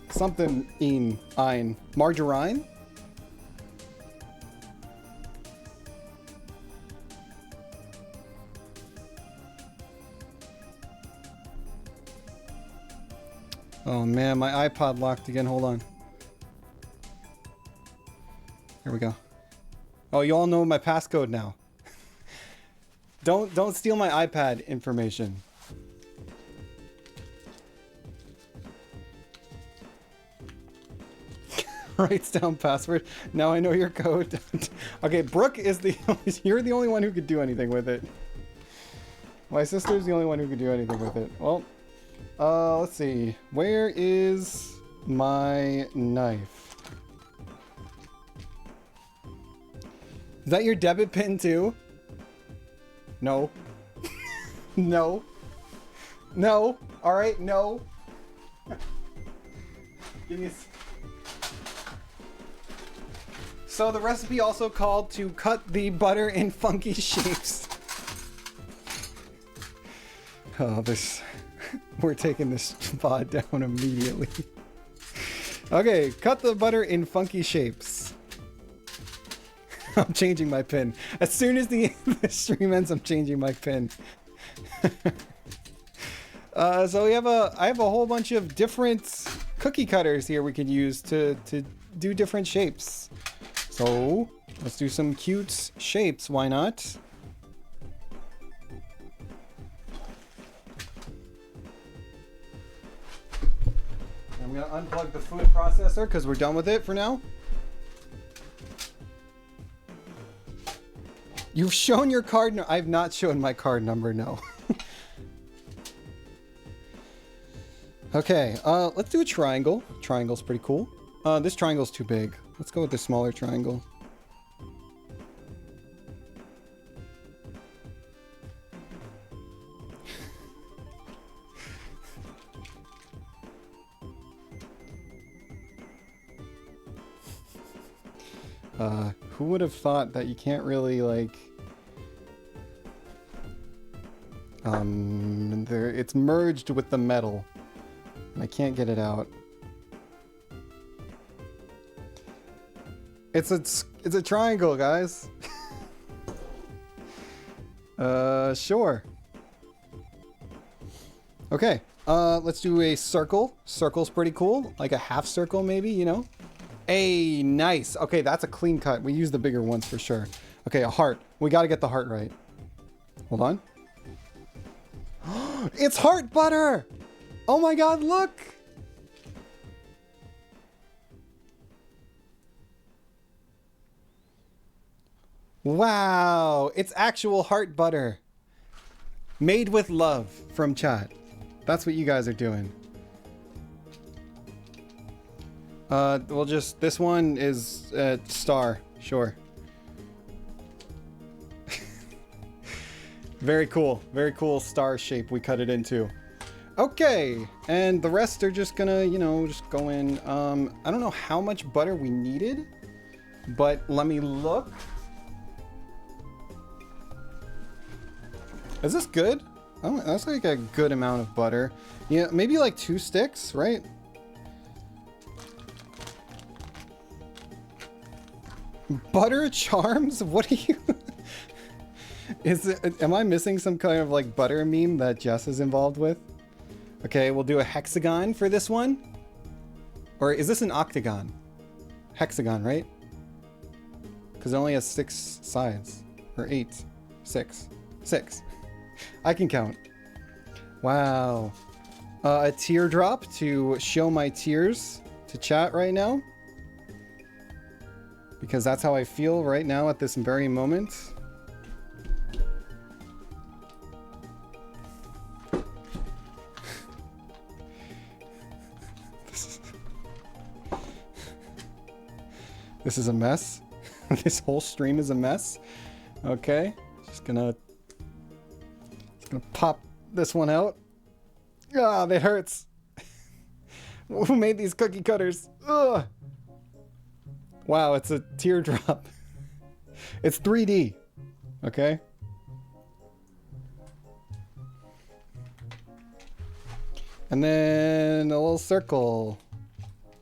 Something in ein. Margarine? Oh man, my iPod locked again. Hold on. Here we go. Oh, you all know my passcode now. Don't steal my iPad information. Writes down password. Now I know your code. Okay, Brooke is you're the only one who could do anything with it. My sister's the only one who could do anything with it. Well, let's see. Where is my knife? Is that your debit pin too? No. No. No. All right, no. Give me a... So the recipe also called to cut the butter in funky shapes. Oh, this... We're taking this VOD down immediately. Okay, cut the butter in funky shapes. I'm changing my pin. As soon as the stream ends, I'm changing my pin. So I have a whole bunch of different cookie cutters here we could use to do different shapes. So let's do some cute shapes. Why not? I'm gonna unplug the food processor because we're done with it for now. You've shown your card. No, I've not shown my card number. No. Okay, let's do a triangle. Triangle's pretty cool. This triangle's too big. Let's go with the smaller triangle. Who would have thought that you can't really, like... it's merged with the metal. I can't get it out. It's a triangle, guys. Sure. Okay. Let's do a circle. Circle's pretty cool. Like a half circle, maybe, you know? Hey, nice. Okay, that's a clean cut. We use the bigger ones for sure. Okay, a heart. We got to get the heart right. Hold on. It's heart butter! Oh my god, look! Wow, it's actual heart butter. Made with love from chat. That's what you guys are doing. We'll just, this one is star, sure. Very cool star shape we cut it into. Okay, and the rest are just gonna, you know, just go in. I don't know how much butter we needed, but let me look. Is this good? Oh, that's like a good amount of butter. Yeah, maybe like 2 sticks, right? Butter charms? What are you... Am I missing some kind of like butter meme that Jess is involved with? Okay, we'll do a hexagon for this one. Or is this an octagon? Hexagon, right? Because it only has 6 sides. Or 8. 6. 6. I can count. Wow. A teardrop to show my tears to chat right now. Because that's how I feel right now at this very moment. This is a mess. This whole stream is a mess. Okay, just gonna pop this one out. Ah, that hurts. Who made these cookie cutters? Ugh. Wow, it's a teardrop. It's 3D. Okay. And then a little circle.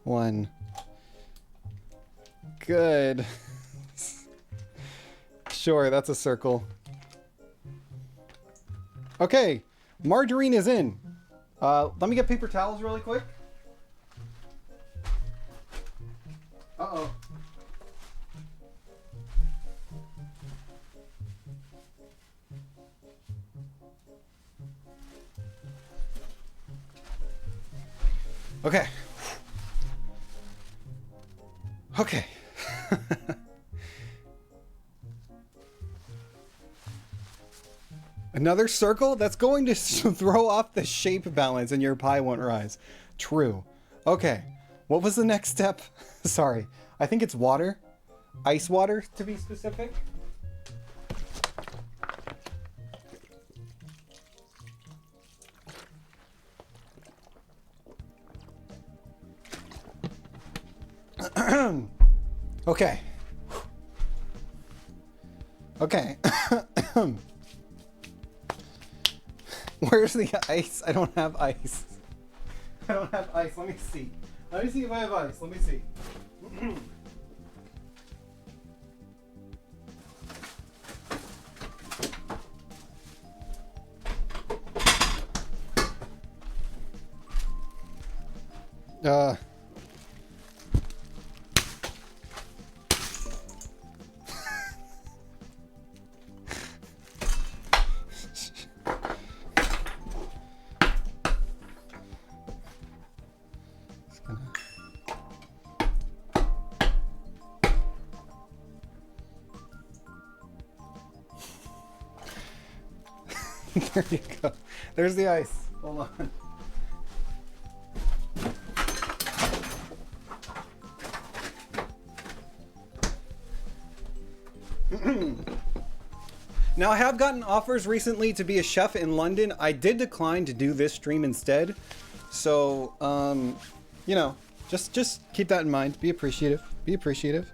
One. Good. Sure, that's a circle. Okay, margarine is in. Let me get paper towels really quick. Uh-oh. Okay. Okay. Another circle? That's going to throw off the shape balance and your pie won't rise. True. Okay. What was the next step? Sorry. I think it's water. Ice water, to be specific. Okay. Okay. Where's the ice? I don't have ice. I don't have ice. Let me see. Let me see if I have ice. Let me see. There you go. There's the ice. Hold on. Now, I have gotten offers recently to be a chef in London. I did decline to do this stream instead. So, you know, just keep that in mind. Be appreciative. Be appreciative.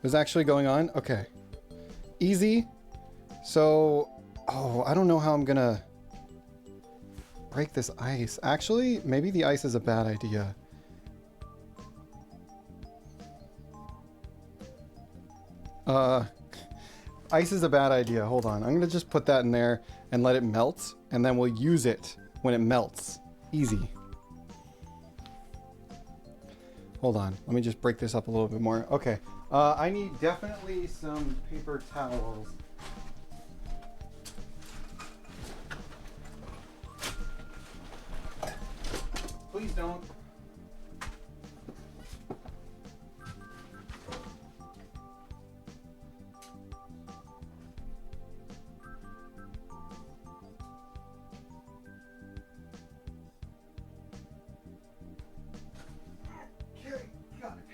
What's actually going on? Okay. Easy. So, oh, I don't know how I'm gonna break this ice. Actually, maybe the ice is a bad idea. Ice is a bad idea. Hold on. I'm gonna just put that in there and let it melt, and then we'll use it when it melts. Easy. Hold on. Let me just break this up a little bit more. Okay. I need definitely some paper towels. Please don't. Okay, got it.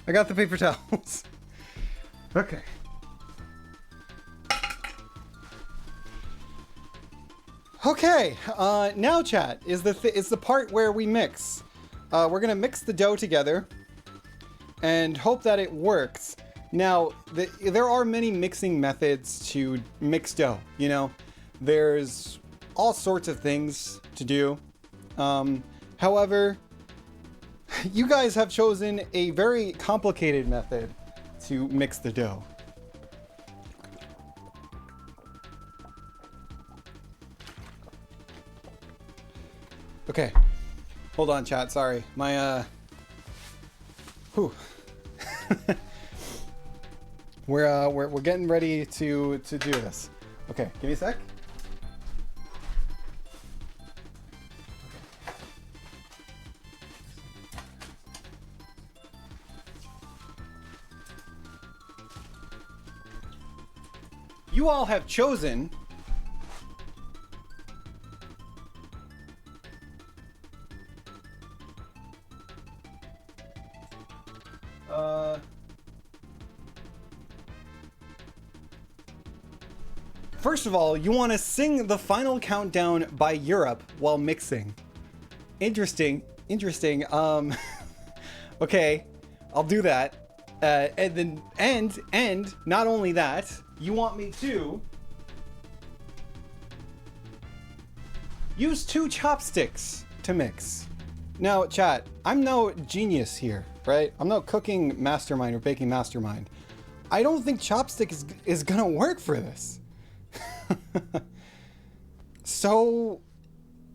I got the paper towels. Okay. Okay. Now, chat is the part where we mix. We're gonna mix the dough together and hope that it works. Now, there are many mixing methods to mix dough. You know, there's all sorts of things to do. However, you guys have chosen a very complicated method to mix the dough. Okay. Hold on, chat. Sorry. My, whew. We're getting ready to do this. Okay, give me a sec. You all have chosen first of all, you want to sing the final countdown by Europe while mixing. Interesting. Okay, I'll do that. And not only that, you want me to use 2 chopsticks to mix. Now, chat, I'm no genius here, right? I'm no cooking mastermind or baking mastermind. I don't think chopstick is gonna work for this. So,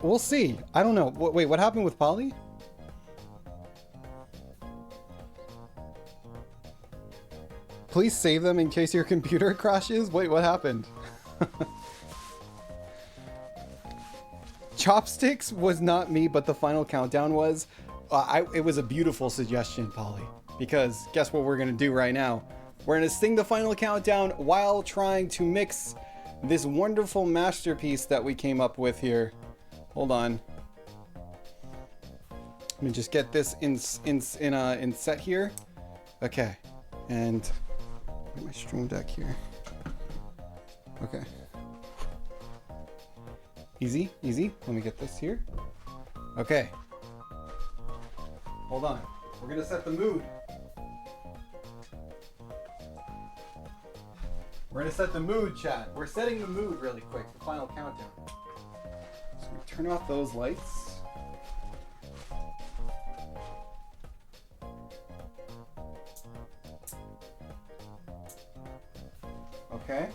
we'll see. I don't know. Wait, what happened with Polly? Please save them in case your computer crashes? Wait, what happened? Chopsticks was not me, but the final countdown was. It was a beautiful suggestion, Polly. Because guess what we're going to do right now? We're going to sing the final countdown while trying to mix this wonderful masterpiece that we came up with here. Hold on. Let me just get this in set here. Okay, and get my stream deck here. Okay. Easy, easy. Let me get this here. Okay. Hold on. We're gonna set the mood. We're gonna set the mood, chat. We're setting the mood really quick. The final countdown. So we turn off those lights. Okay.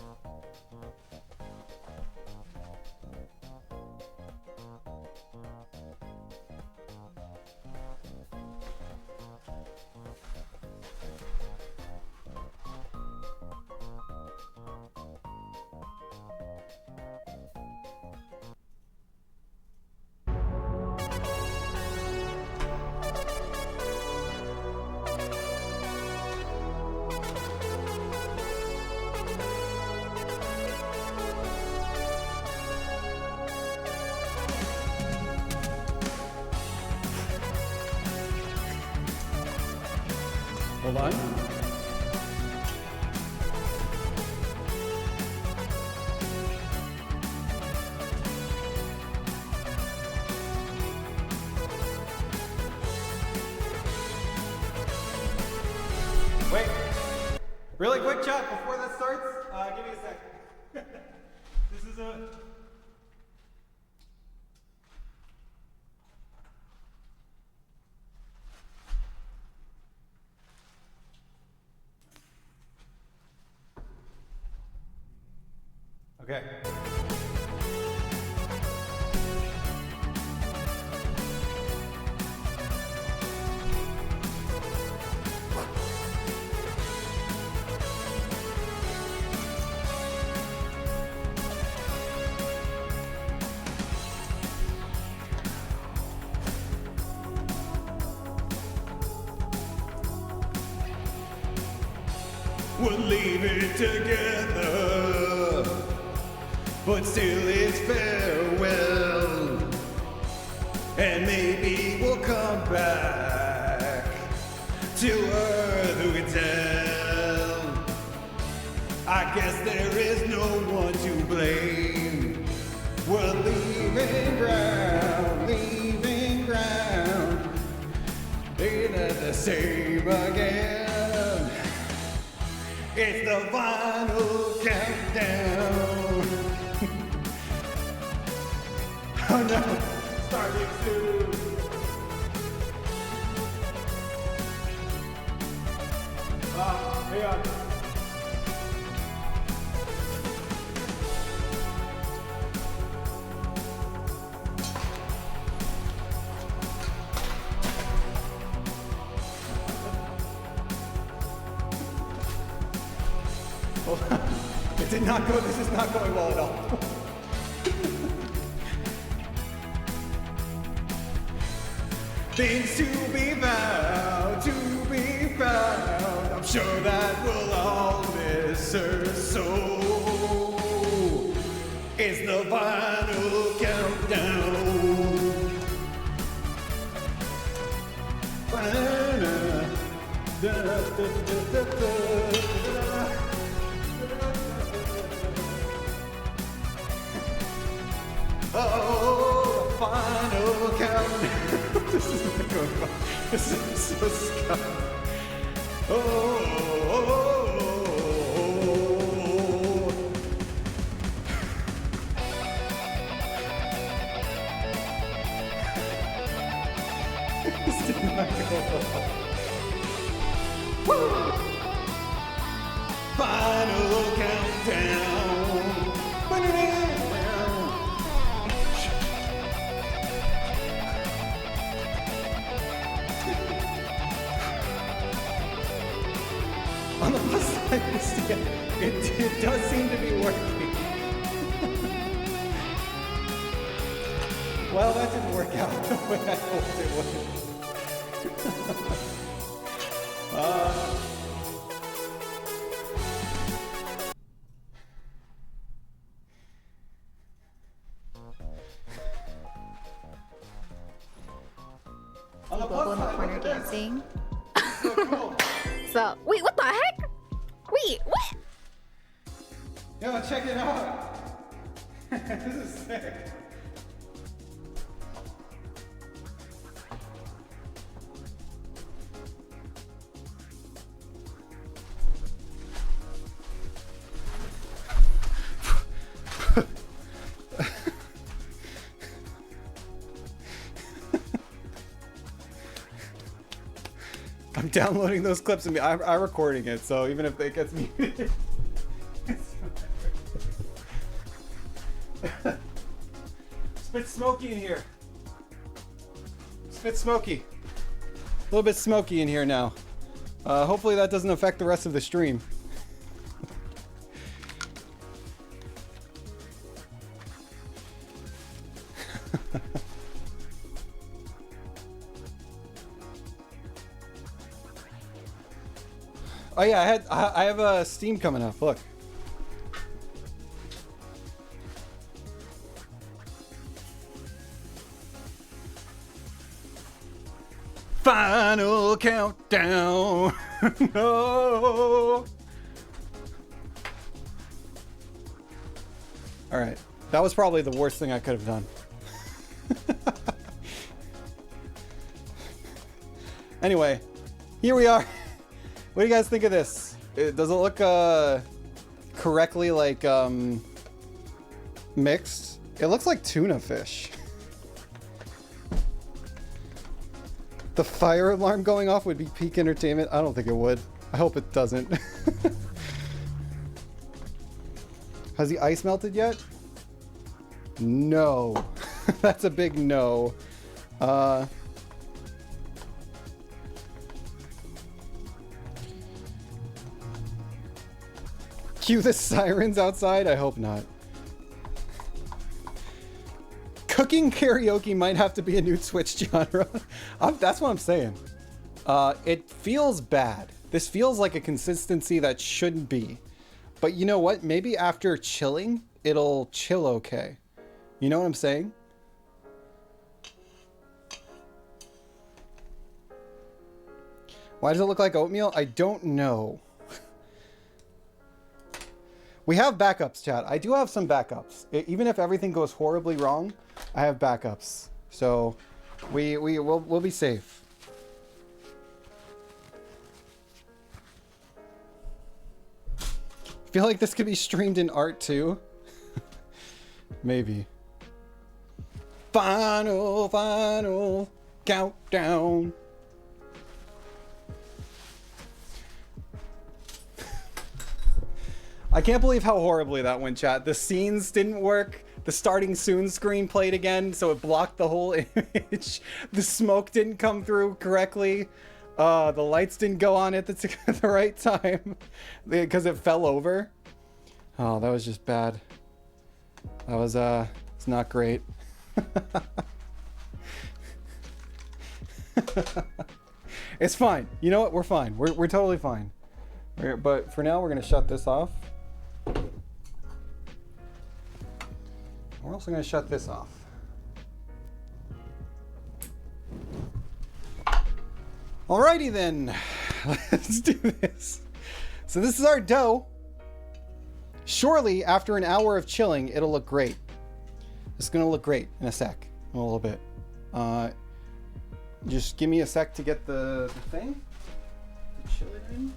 Hold on. Wait. Really quick, chat, before that starts, give me a sec. This is a... Okay. We're leaving together, but still it's farewell. And maybe we'll come back to earth, who can tell? I guess there is no one to blame. We're leaving ground, ain't it the same again? It's the final countdown. Oh no, starting soon. Hang on. It did not go, this is not going well at all. Things to be found, I'm sure that we'll all miss her so. It's the final countdown. Oh, the final countdown. This is not going well. This is so scary. This did not go well. Woo! Final countdown. On the plus side, it does seem to be working. Well, that didn't work out the way I hoped it would. corner dancing. So cool. So, wait, what the heck? Wait, what? Yo, check it out. This is sick. I'm downloading those clips and I'm recording it, so even if it gets muted. It's a bit smoky in here. It's a bit smoky. A little bit smoky in here now. Hopefully that doesn't affect the rest of the stream. Oh yeah, I have a Steam coming up. Look. Final countdown. No. All right, that was probably the worst thing I could have done. Anyway, here we are. What do you guys think of this? Does it look correctly like mixed? It looks like tuna fish. The fire alarm going off would be peak entertainment. I don't think it would. I hope it doesn't. Has the ice melted yet? No. That's a big no. Cue the sirens outside? I hope not. Cooking karaoke might have to be a new Twitch genre. That's what I'm saying. It feels bad. This feels like a consistency that shouldn't be. But you know what? Maybe after chilling, it'll chill okay. You know what I'm saying? Why does it look like oatmeal? I don't know. We have backups, chat. I do have some backups. Even if everything goes horribly wrong, I have backups. So we'll be safe. I feel like this could be streamed in art too. Maybe. Final countdown. I can't believe how horribly that went, chat. The scenes didn't work. The starting soon screen played again, so it blocked the whole image. The smoke didn't come through correctly. The lights didn't go on at the right time because it fell over. Oh, that was just bad. That was, it's not great. It's fine. You know what? We're fine. We're totally fine. But for now, we're going to shut this off. We're also going to shut this off. Alrighty then. Let's do this. So this is our dough. Surely, after an hour of chilling, it'll look great. It's going to look great in a sec. In a little bit. Just give me a sec to get the thing. To chill it in.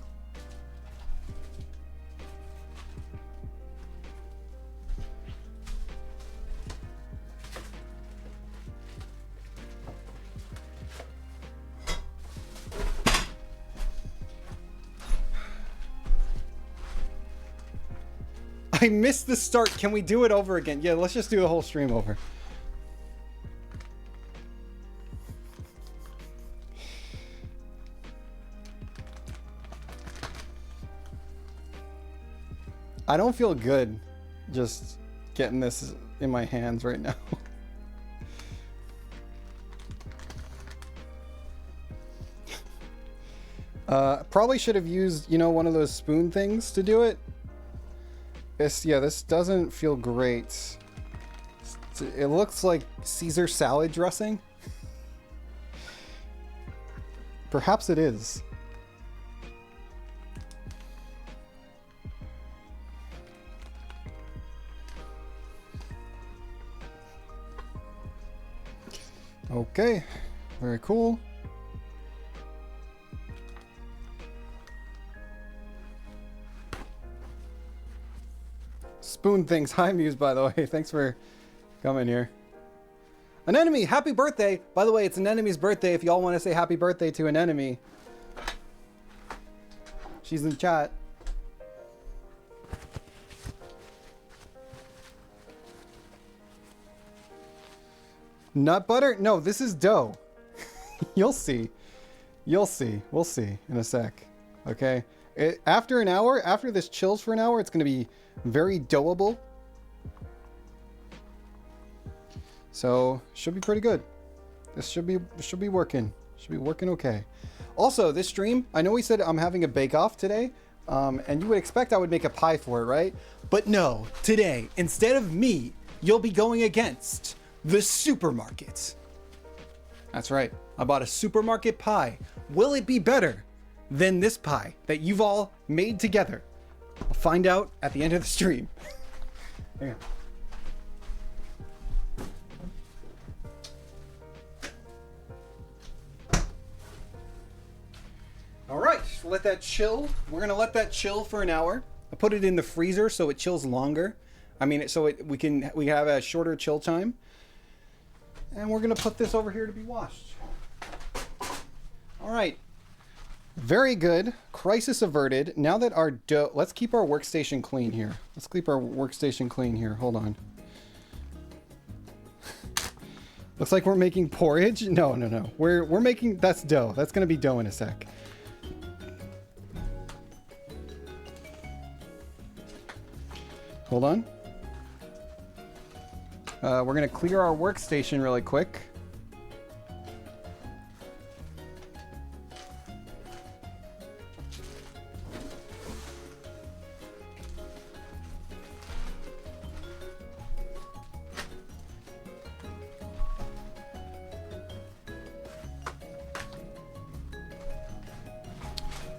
I missed the start. Can we do it over again? Yeah, let's just do the whole stream over. I don't feel good just getting this in my hands right now. Probably should have used, you know, one of those spoon things to do it. This doesn't feel great. It looks like Caesar salad dressing. Perhaps it is. Okay, very cool. Spoon thinks hi, Muse, by the way. Thanks for coming here. An enemy, happy birthday. By the way, it's an enemy's birthday if y'all want to say happy birthday to an enemy. She's in the chat. Nut butter? No, this is dough. You'll see. You'll see. We'll see in a sec. Okay? After an hour, after this chills for an hour, it's going to be very doughable. So, should be pretty good. This should be working. Should be working okay. Also, this stream, I know we said I'm having a bake-off today, and you would expect I would make a pie for it, right? But no, today, instead of me, you'll be going against the supermarket. That's right. I bought a supermarket pie. Will it be better than this pie that you've all made together? I'll find out at the end of the stream. Hang on. All right, let that chill. We're gonna let that chill for an hour. I put it in the freezer so it chills longer. I mean, so we have a shorter chill time. And we're gonna put this over here to be washed. All right, very good. Crisis averted. Now that our dough, let's keep our workstation clean here. Let's keep our workstation clean here. Hold on. Looks like we're making porridge. No. We're making, that's dough. That's gonna be dough in a sec. Hold on. We're going to clear our workstation really quick.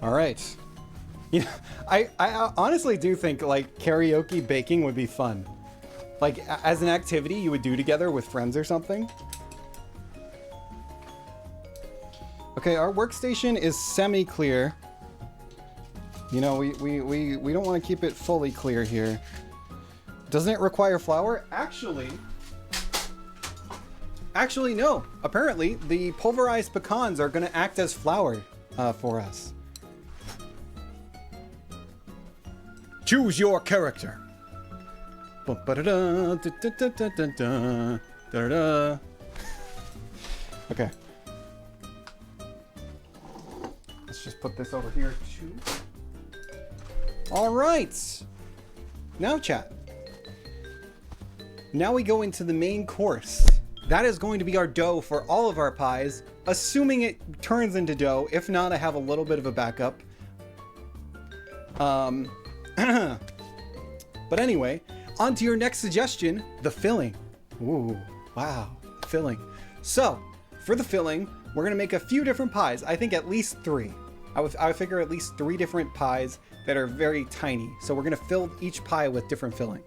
All right. You know, I honestly do think like karaoke baking would be fun. Like, as an activity you would do together with friends or something. Okay, our workstation is semi-clear. You know, we don't want to keep it fully clear here. Doesn't it require flour? Actually, no. Apparently, the pulverized pecans are going to act as flour for us. Choose your character. Okay. Let's just put this over here too. All right. Now, chat. Now we go into the main course. That is going to be our dough for all of our pies, assuming it turns into dough. If not, I have a little bit of a backup. But anyway, on to your next suggestion, the filling. Ooh, wow, filling. So, for the filling, we're gonna make a few different pies. I think at least 3. I would figure at least 3 different pies that are very tiny. So we're gonna fill each pie with different filling.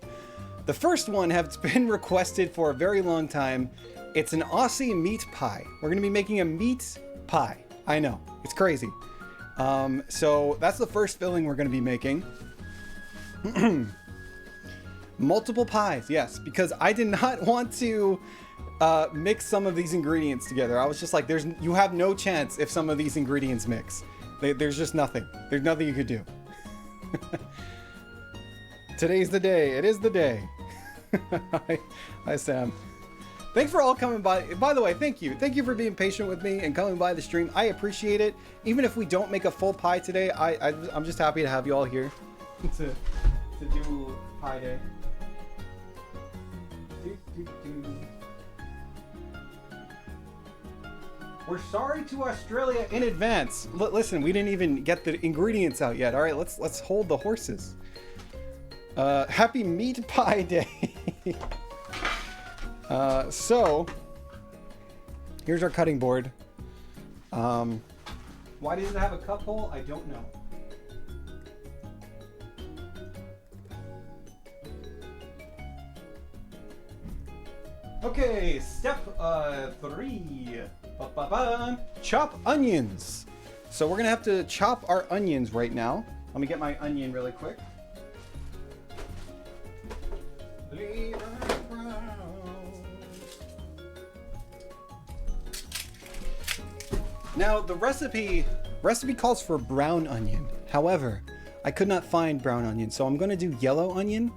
The first one has been requested for a very long time. It's an Aussie meat pie. We're gonna be making a meat pie. I know, it's crazy. So that's the first filling we're gonna be making. Multiple pies, yes, because I did not want to mix some of these ingredients together. I was just like, you have no chance if some of these ingredients mix. There's just nothing. There's nothing you could do. Today's the day. It is the day. Hi, Sam. Thanks for all coming by. By the way, thank you. Thank you for being patient with me and coming by the stream. I appreciate it. Even if we don't make a full pie today, I'm just happy to have you all here to do pie day. We're sorry to Australia in advance. Listen, we didn't even get the ingredients out yet. All right, let's hold the horses. Happy meat pie day. So here's our cutting board. Why does it have a cup hole? I don't know. Okay, step 3. Ba-ba-ba. Chop onions. So we're gonna have to chop our onions right now. Let me get my onion really quick. Now the recipe calls for brown onion. However, I could not find brown onion, so I'm gonna do yellow onion.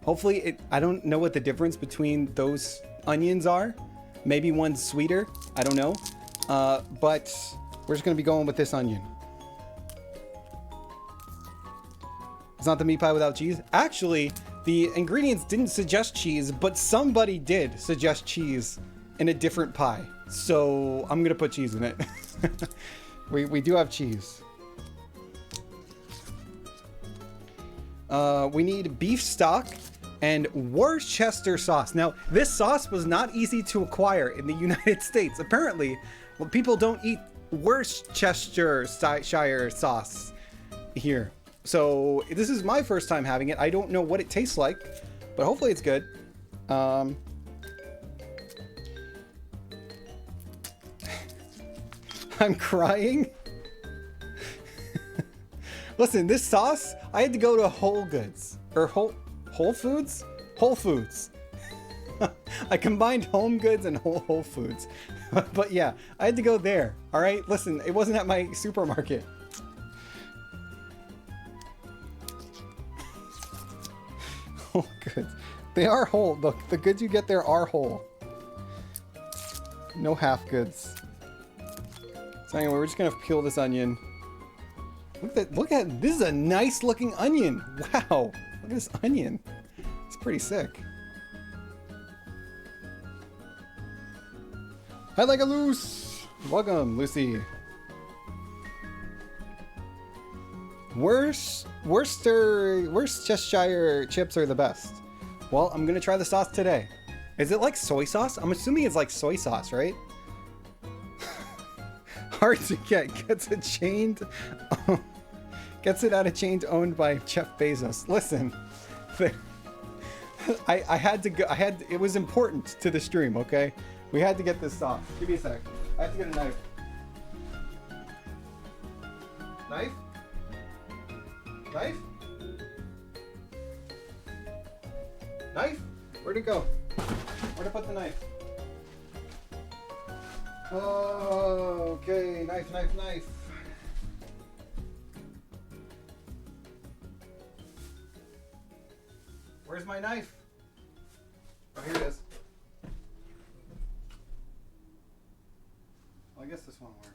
Hopefully I don't know what the difference between those onions are. Maybe one's sweeter, I don't know. But we're just gonna be going with this onion. It's not the meat pie without cheese. Actually, the ingredients didn't suggest cheese, but somebody did suggest cheese in a different pie. So I'm gonna put cheese in it. we do have cheese. We need beef stock and Worcester sauce. Now, this sauce was not easy to acquire in the United States. Apparently, well, people don't eat Worcestershire sauce here. So this is my first time having it. I don't know what it tastes like, but hopefully it's good. I'm crying. Listen, this sauce, I had to go to Whole Goods or Whole Foods? Whole Foods. I combined Home Goods and Whole Foods. But yeah, I had to go there. All right, listen, it wasn't at my supermarket. Whole Goods. They are whole. The goods you get there are whole. No half goods. So anyway, we're just gonna peel this onion. Look at this is a nice looking onion. Wow, look at this onion. It's pretty sick. I like a loose. Welcome, Lucy. Worcestershire chips are the best. Well, I'm gonna try the sauce today. Is it like soy sauce? I'm assuming it's like soy sauce, right? Hard to get. Gets it chained. Gets it out of chains owned by Jeff Bezos. Listen, I had to go. It was important to the stream. Okay, we had to get this sauce. Give me a sec. I have to get a knife. Knife. Knife? Knife? Where'd it go? Where'd I put the knife? Oh, okay. Knife, knife, knife. Where's my knife? Oh, here it is. Well, I guess this one works.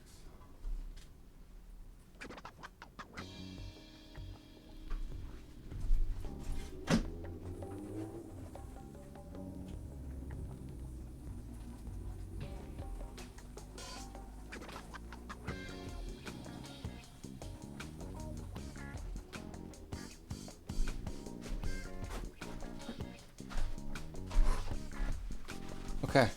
Okay.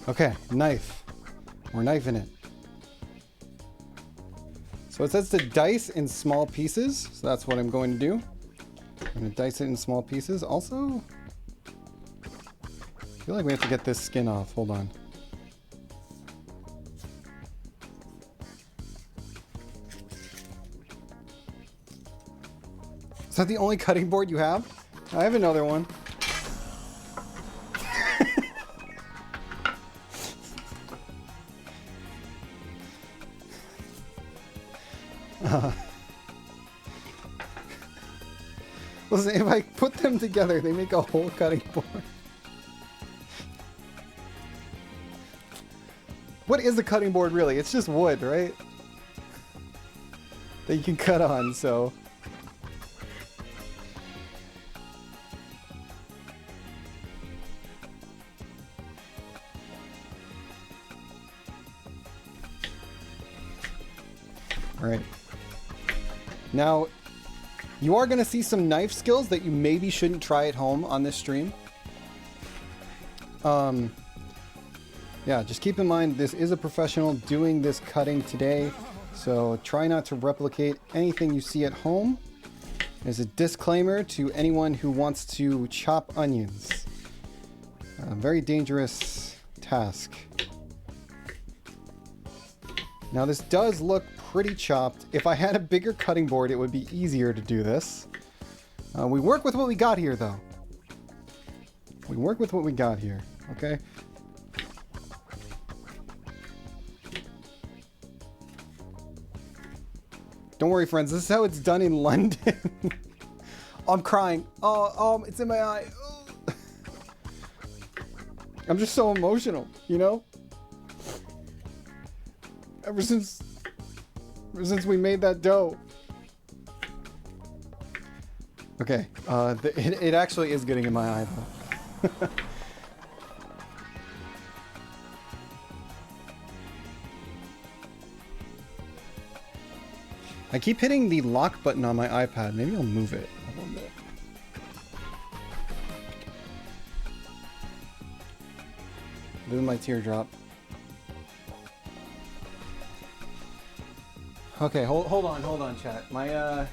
Okay, knife. We're knifing it. So it says to dice in small pieces, so that's what I'm going to do. I'm going to dice it in small pieces. Also, I feel like we have to get this skin off. Hold on. Is that the only cutting board you have? I have another one. Listen, if I put them together, they make a whole cutting board. What is a cutting board really? It's just wood, right? That you can cut on, so... Alright. Now, You are going to see some knife skills that you maybe shouldn't try at home on this stream. Yeah, just keep in mind this is a professional doing this cutting today, so try not to replicate anything you see at home. There's a disclaimer to anyone who wants to chop onions. A very dangerous task. Now this does look pretty chopped. If I had a bigger cutting board, it would be easier to do this. We work with what we got here, though. We work with what we got here, okay? Don't worry, friends. This is how it's done in London. I'm crying. Oh, it's in my eye. Oh. I'm just so emotional, you know? Ever since we made that dough. Okay, it actually is getting in my eye, though. I keep hitting the lock button on my iPad. Maybe I'll move it a little bit. This is my teardrop. Okay, hold on, chat. My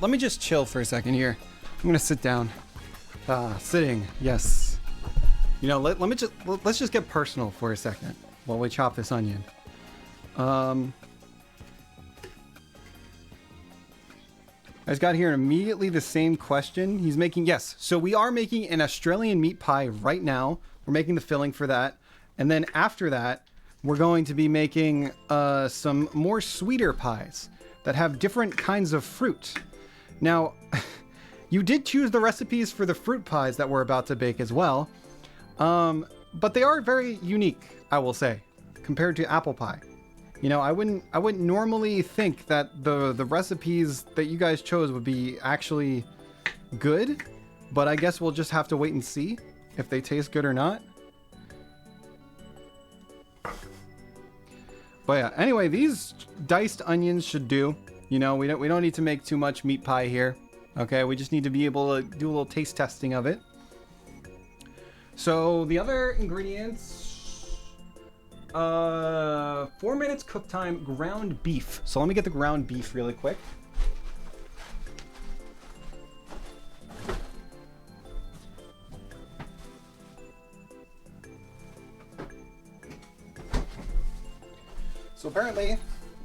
let me just chill for a second here. I'm gonna sit down. Sitting, yes. You know, let's just get personal for a second while we chop this onion. I just got here immediately the same question. He's making, yes. So we are making an Australian meat pie right now. We're making the filling for that. And then after that, we're going to be making some more sweeter pies that have different kinds of fruit. Now, you did choose the recipes for the fruit pies that we're about to bake as well. But they are very unique, I will say, compared to apple pie. You know, I wouldn't normally think that the recipes that you guys chose would be actually good, but I guess we'll just have to wait and see if they taste good or not. But yeah, anyway, these diced onions should do. You know, we don't need to make too much meat pie here. Okay, we just need to be able to do a little taste testing of it. So the other ingredients, 4 minutes cook time, ground beef. So let me get the ground beef really quick. So apparently,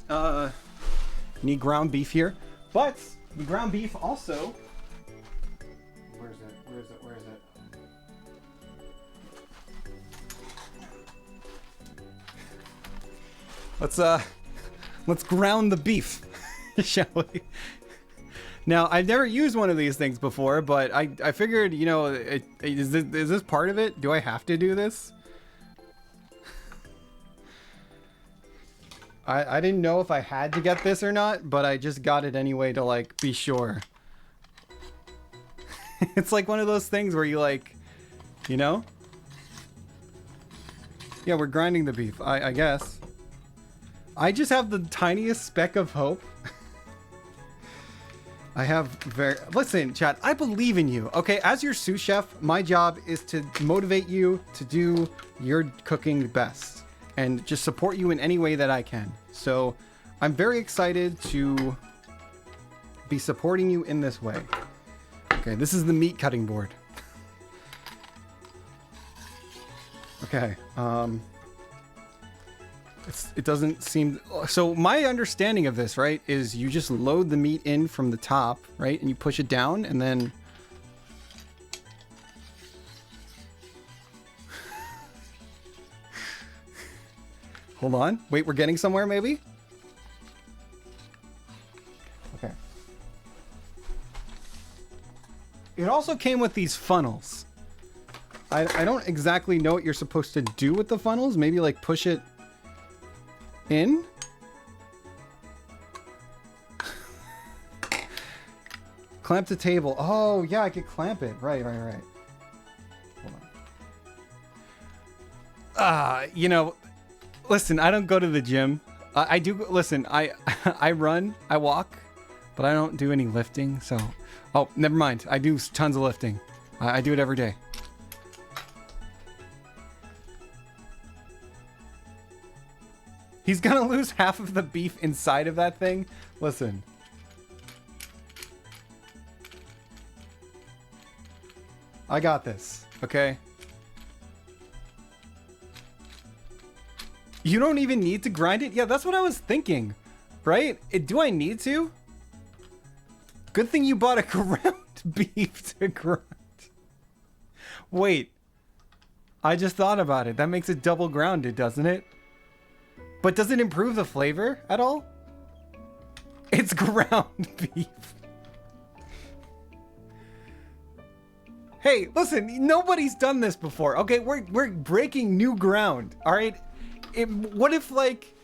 you need ground beef here, but the ground beef also, where is it? Let's ground the beef, shall we? Now, I've never used one of these things before, but I figured, you know, is this part of it? Do I have to do this? I didn't know if I had to get this or not, but I just got it anyway to, like, be sure. It's like one of those things where you, like, you know? Yeah, we're grinding the beef, I guess. I just have the tiniest speck of hope. Listen, chat, I believe in you. Okay, as your sous chef, my job is to motivate you to do your cooking best and just support you in any way that I can. So I'm very excited to be supporting you in this way. Okay, this is the meat cutting board. Okay, it doesn't seem... So my understanding of this, right, is you just load the meat in from the top, right, and you push it down, and then... Hold on. Wait, we're getting somewhere, maybe? Okay. It also came with these funnels. I don't exactly know what you're supposed to do with the funnels. Maybe, like, push it in? Clamp the table. Oh, yeah, I could clamp it. Right. Hold on. You know, listen, I don't go to the gym. I do, listen, I I run, I walk, but I don't do any lifting, so... Oh, never mind. I do tons of lifting. I do it every day. He's gonna lose half of the beef inside of that thing. Listen. I got this, okay? You don't even need to grind it? Yeah, that's what I was thinking, right? Do I need to? Good thing you bought a ground beef to grind. Wait. I just thought about it. That makes it double grounded, doesn't it? But does it improve the flavor at all? It's ground beef. Hey, listen, nobody's done this before. Okay, we're breaking new ground, all right? What if, like,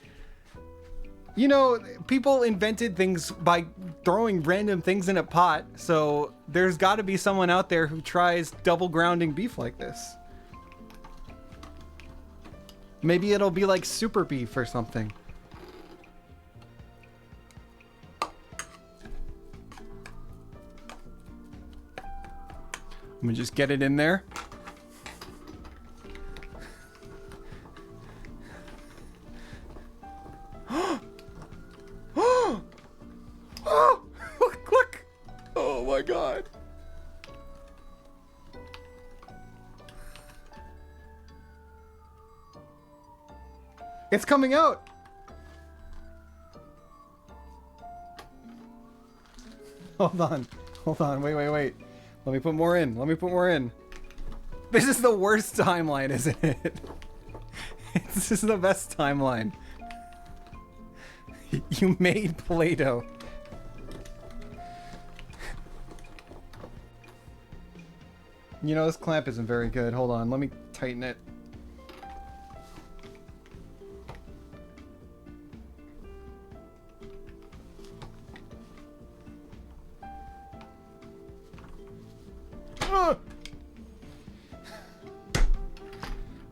you know, people invented things by throwing random things in a pot, so there's got to be someone out there who tries double grounding beef like this. Maybe it'll be like super beef or something. I'm gonna just get it in there. Oh, look! Oh my god. It's coming out. Hold on. Wait. Let me put more in. This is the worst timeline, isn't it? This is the best timeline. You made Play-Doh. You know, this clamp isn't very good. Hold on, let me tighten it.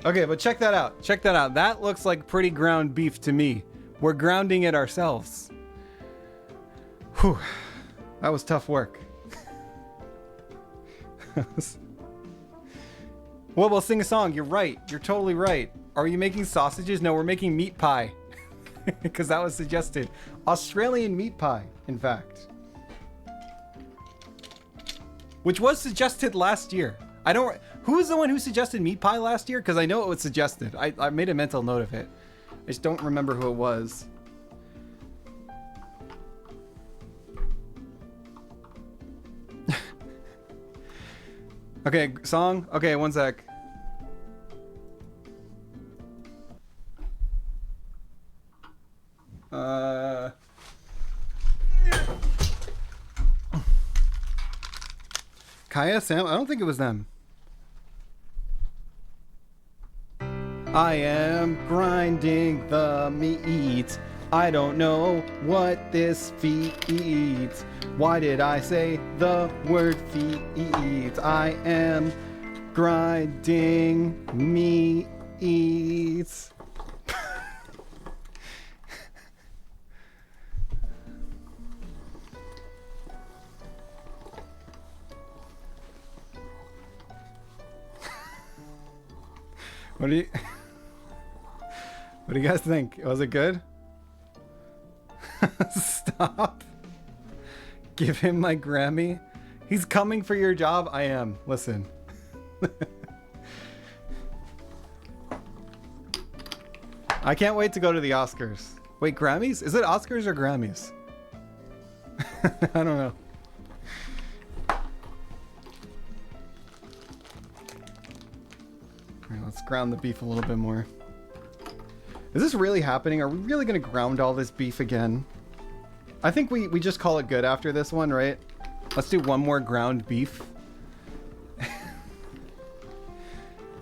Okay, but check that out. That looks like pretty ground beef to me. We're grounding it ourselves. Whew. That was tough work. Well, we'll sing a song. You're right. You're totally right. Are you making sausages? No, we're making meat pie. Because that was suggested. Australian meat pie, in fact. Which was suggested last year. Who was the one who suggested meat pie last year? Because I know it was suggested. I made a mental note of it. I just don't remember who it was. Okay, song? Okay, one sec. Kaya, Sam? I don't think it was them. I am grinding the meat. I don't know what this feeds. Why did I say the word feed? I am grinding meat. What do you guys think? Was it good? Stop. Give him my Grammy. He's coming for your job. I am. Listen. I can't wait to go to the Oscars. Wait, Grammys? Is it Oscars or Grammys? I don't know. All right, let's ground the beef a little bit more. Is this really happening? Are we really going to ground all this beef again? I think we just call it good after this one, right? Let's do one more ground beef.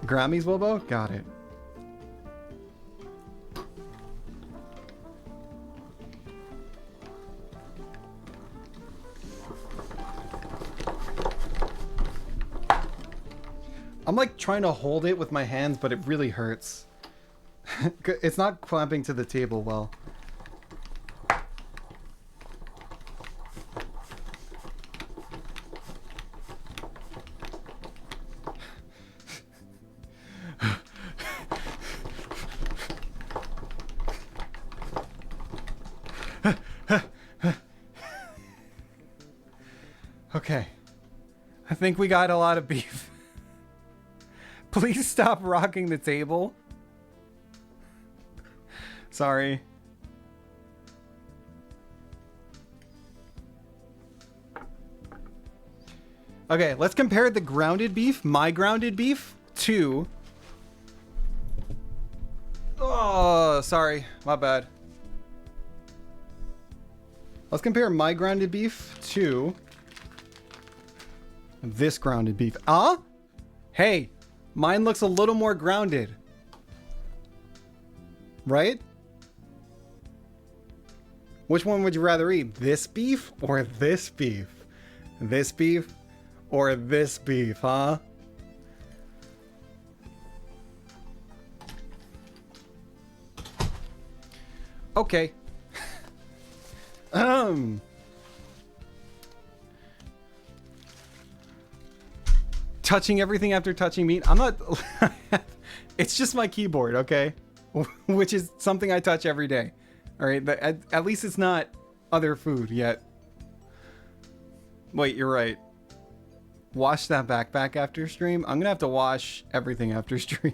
Grammys, Wilbo? Got it. I'm like trying to hold it with my hands, but it really hurts. It's not clamping to the table well. Okay. I think we got a lot of beef. Please stop rocking the table. Sorry. Okay, let's compare the grounded beef, my grounded beef, to... Oh, sorry. My bad. Let's compare my grounded beef to this grounded beef. Hey, mine looks a little more grounded. Right? Which one would you rather eat? This beef or this beef? This beef or this beef, huh? Okay. Touching everything after touching meat. I'm not... It's just my keyboard, okay? Which is something I touch every day. Alright, but at least it's not other food yet. Wait, you're right. Wash that backpack after stream? I'm gonna have to wash everything after stream.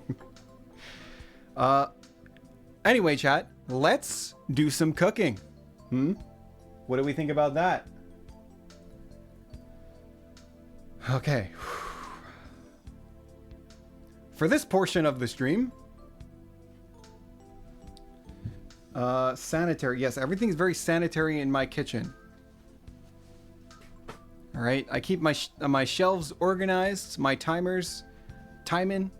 Anyway, chat. Let's do some cooking. What do we think about that? Okay. For this portion of the stream, sanitary. Yes, everything's very sanitary in my kitchen. All right, I keep my shelves organized, my timers, timing.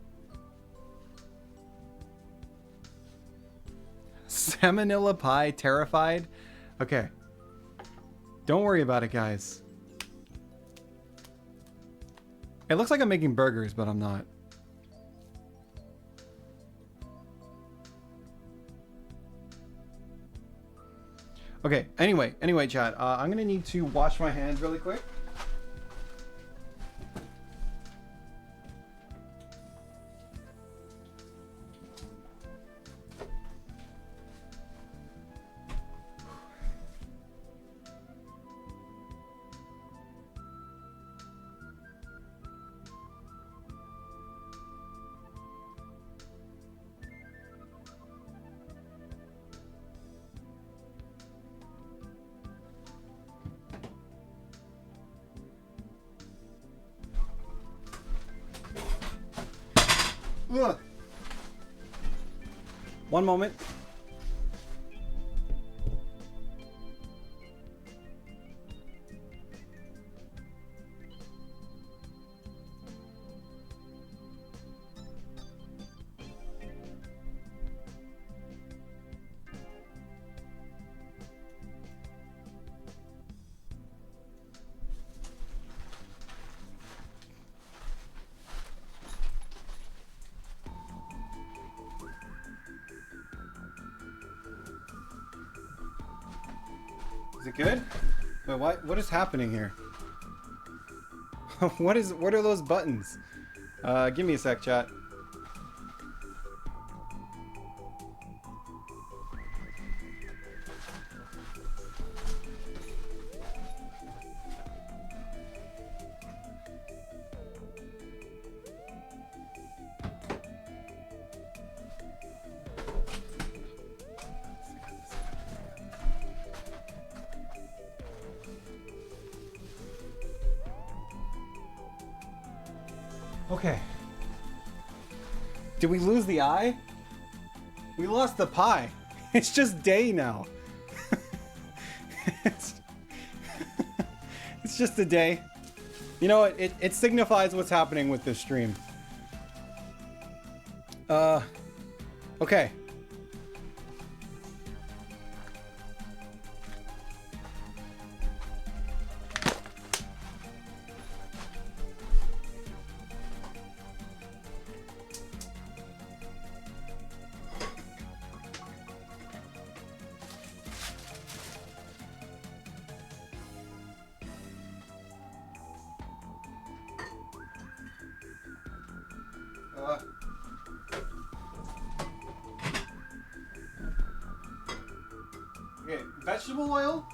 Salmonella pie, terrified. Okay. Don't worry about it, guys. It looks like I'm making burgers, but I'm not. Okay, anyway, chat. I'm gonna need to wash my hands really quick. Ugh. One moment. Is it good? Wait, what is happening here? What are those buttons? Give me a sec, chat. Okay. Did we lose the eye? We lost the pie. It's just day now. it's just a day. You know what? It signifies what's happening with this stream. Okay. Vegetable oil?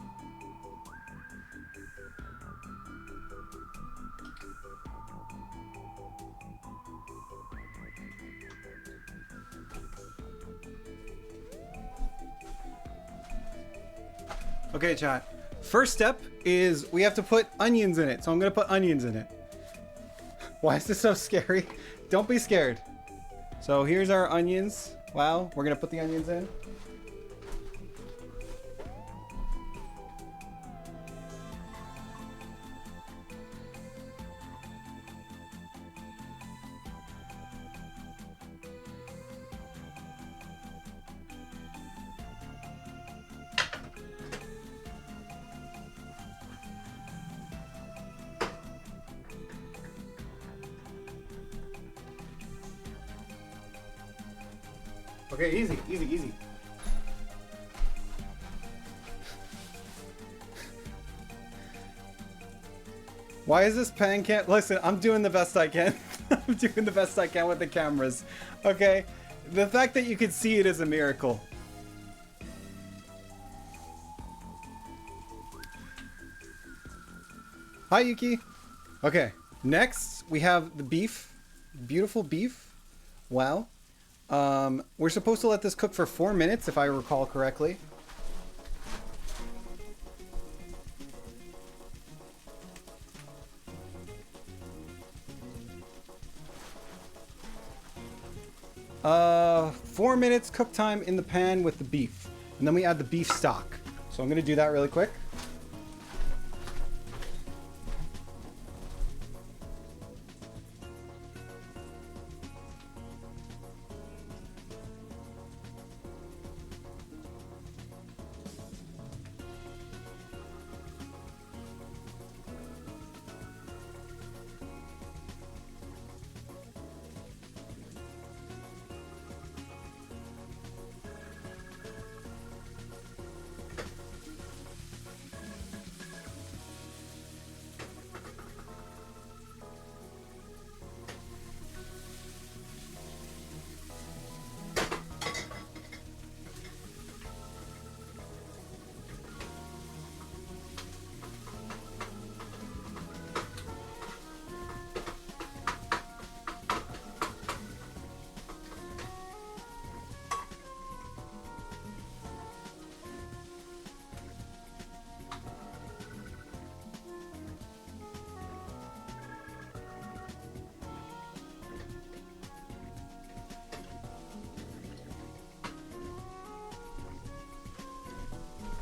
Okay, chat. First step is we have to put onions in it. So I'm going to put onions in it. Why is this so scary? Don't be scared. So here's our onions. Wow, we're going to put the onions in. Okay, easy, easy, easy. Why is this pan can't listen? I'm doing the best I can. I'm doing the best I can with the cameras. Okay, the fact that you can see it is a miracle. Hi, Yuki. Okay, next we have the beef. Beautiful beef. Wow. We're supposed to let this cook for 4 minutes, if I recall correctly. Uh, 4 minutes cook time in the pan with the beef. And then we add the beef stock. So I'm going to do that really quick.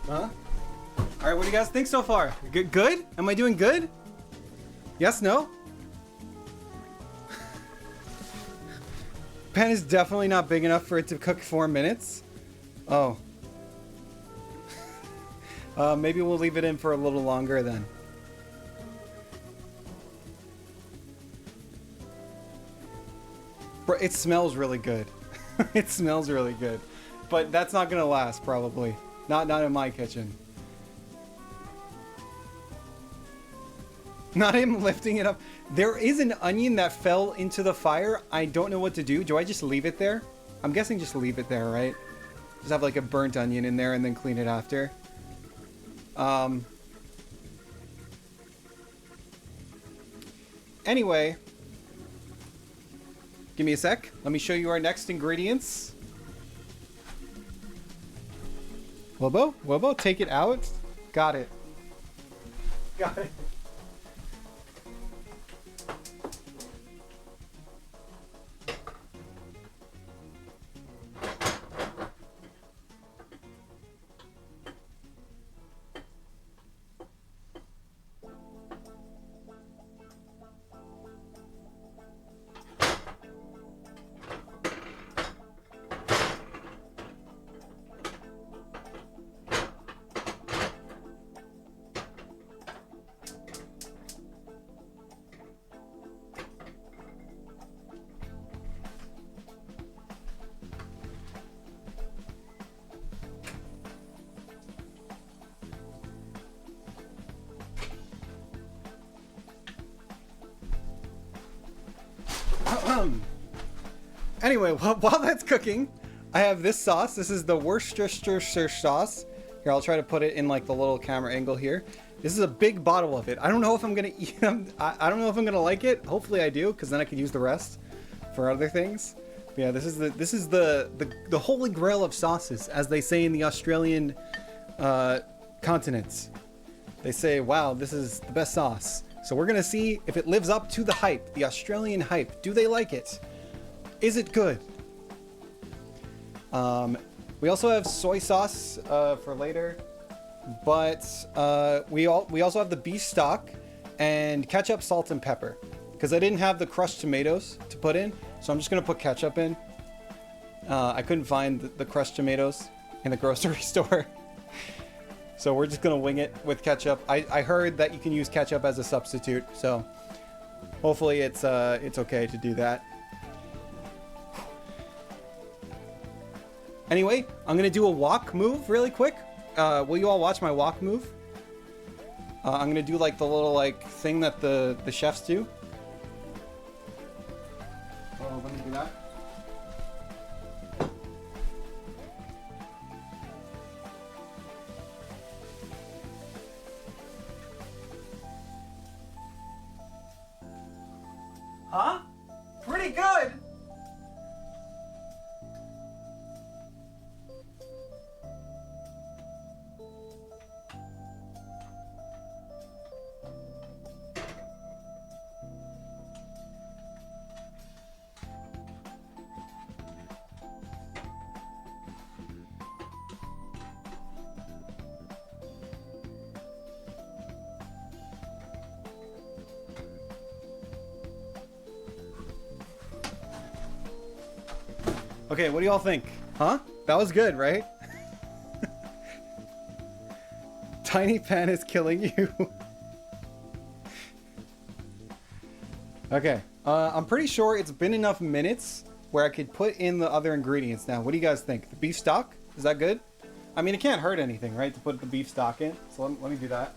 Huh? Alright, what do you guys think so far? Good? Am I doing good? Yes, no? Pan is definitely not big enough for it to cook 4 minutes. Oh. Maybe we'll leave it in for a little longer then. Bro, it smells really good. It smells really good. But that's not gonna last, probably. Not in my kitchen. Not him lifting it up. There is an onion that fell into the fire. I don't know what to do. Do I just leave it there? I'm guessing just leave it there, right? Just have like a burnt onion in there and then clean it after. Anyway. Give me a sec. Let me show you our next ingredients. Wilbo, take it out. Got it. Got it. Anyway, while that's cooking, I have this sauce. This is the Worcestershire sauce. Here, Here, I'll try to put it in like the little camera angle here. This is a big bottle of it. I don't know if I'm gonna eat them. I don't know if I'm gonna like it. Hopefully I do, because then I can use the rest for other things. But yeah, this is the holy grail of sauces, as they say in the Australian continents. They say, wow, this is the best sauce. So we're gonna see if it lives up to the hype, the Australian hype. Do they like it? Is it good? We also have soy sauce for later, but we also have the beef stock and ketchup, salt, and pepper. Because I didn't have the crushed tomatoes to put in, so I'm just gonna put ketchup in. I couldn't find the crushed tomatoes in the grocery store. So we're just gonna wing it with ketchup. I heard that you can use ketchup as a substitute, so hopefully it's okay to do that. Anyway, I'm gonna do a walk move really quick. Will you all watch my walk move? I'm gonna do like the little like thing that the chefs do. Oh, let me do that. Huh? Pretty good! Okay, what do y'all think? Huh? That was good, right? Tiny pan is killing you. Okay, I'm pretty sure it's been enough minutes where I could put in the other ingredients now. What do you guys think? The beef stock? Is that good? I mean, it can't hurt anything, right? To put the beef stock in. So let me do that.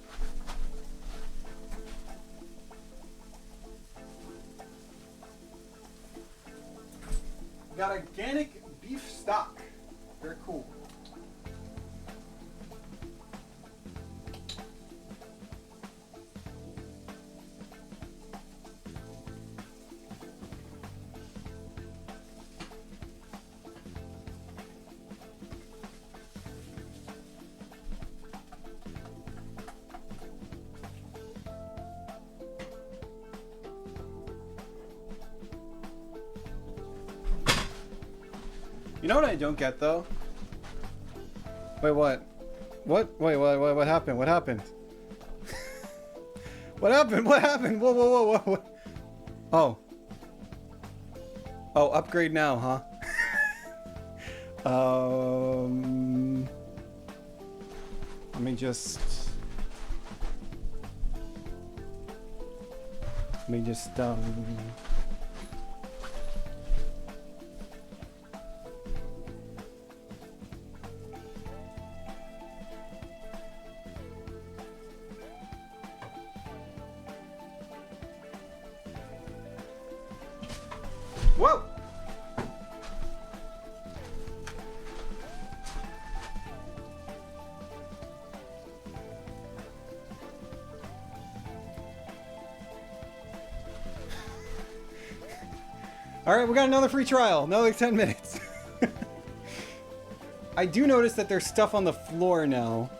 Got organic beef stock. Very cool. You know what I don't get though? Wait, what? What happened? What happened? What happened? What happened? Whoa. Oh. Oh, upgrade now, huh? Let me just Whoa! Alright, we got another free trial. Another 10 minutes. I do notice that there's stuff on the floor now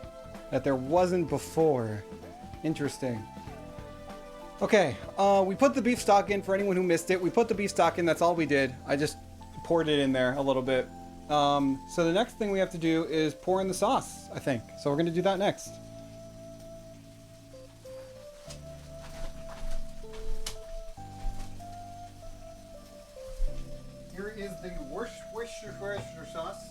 that there wasn't before. Interesting. Okay, we put the beef stock in for anyone who missed it. We put the beef stock in, that's all we did. I just poured it in there a little bit. So the next thing we have to do is pour in the sauce, I think. So we're gonna do that next. Here is the Worcestershire sauce.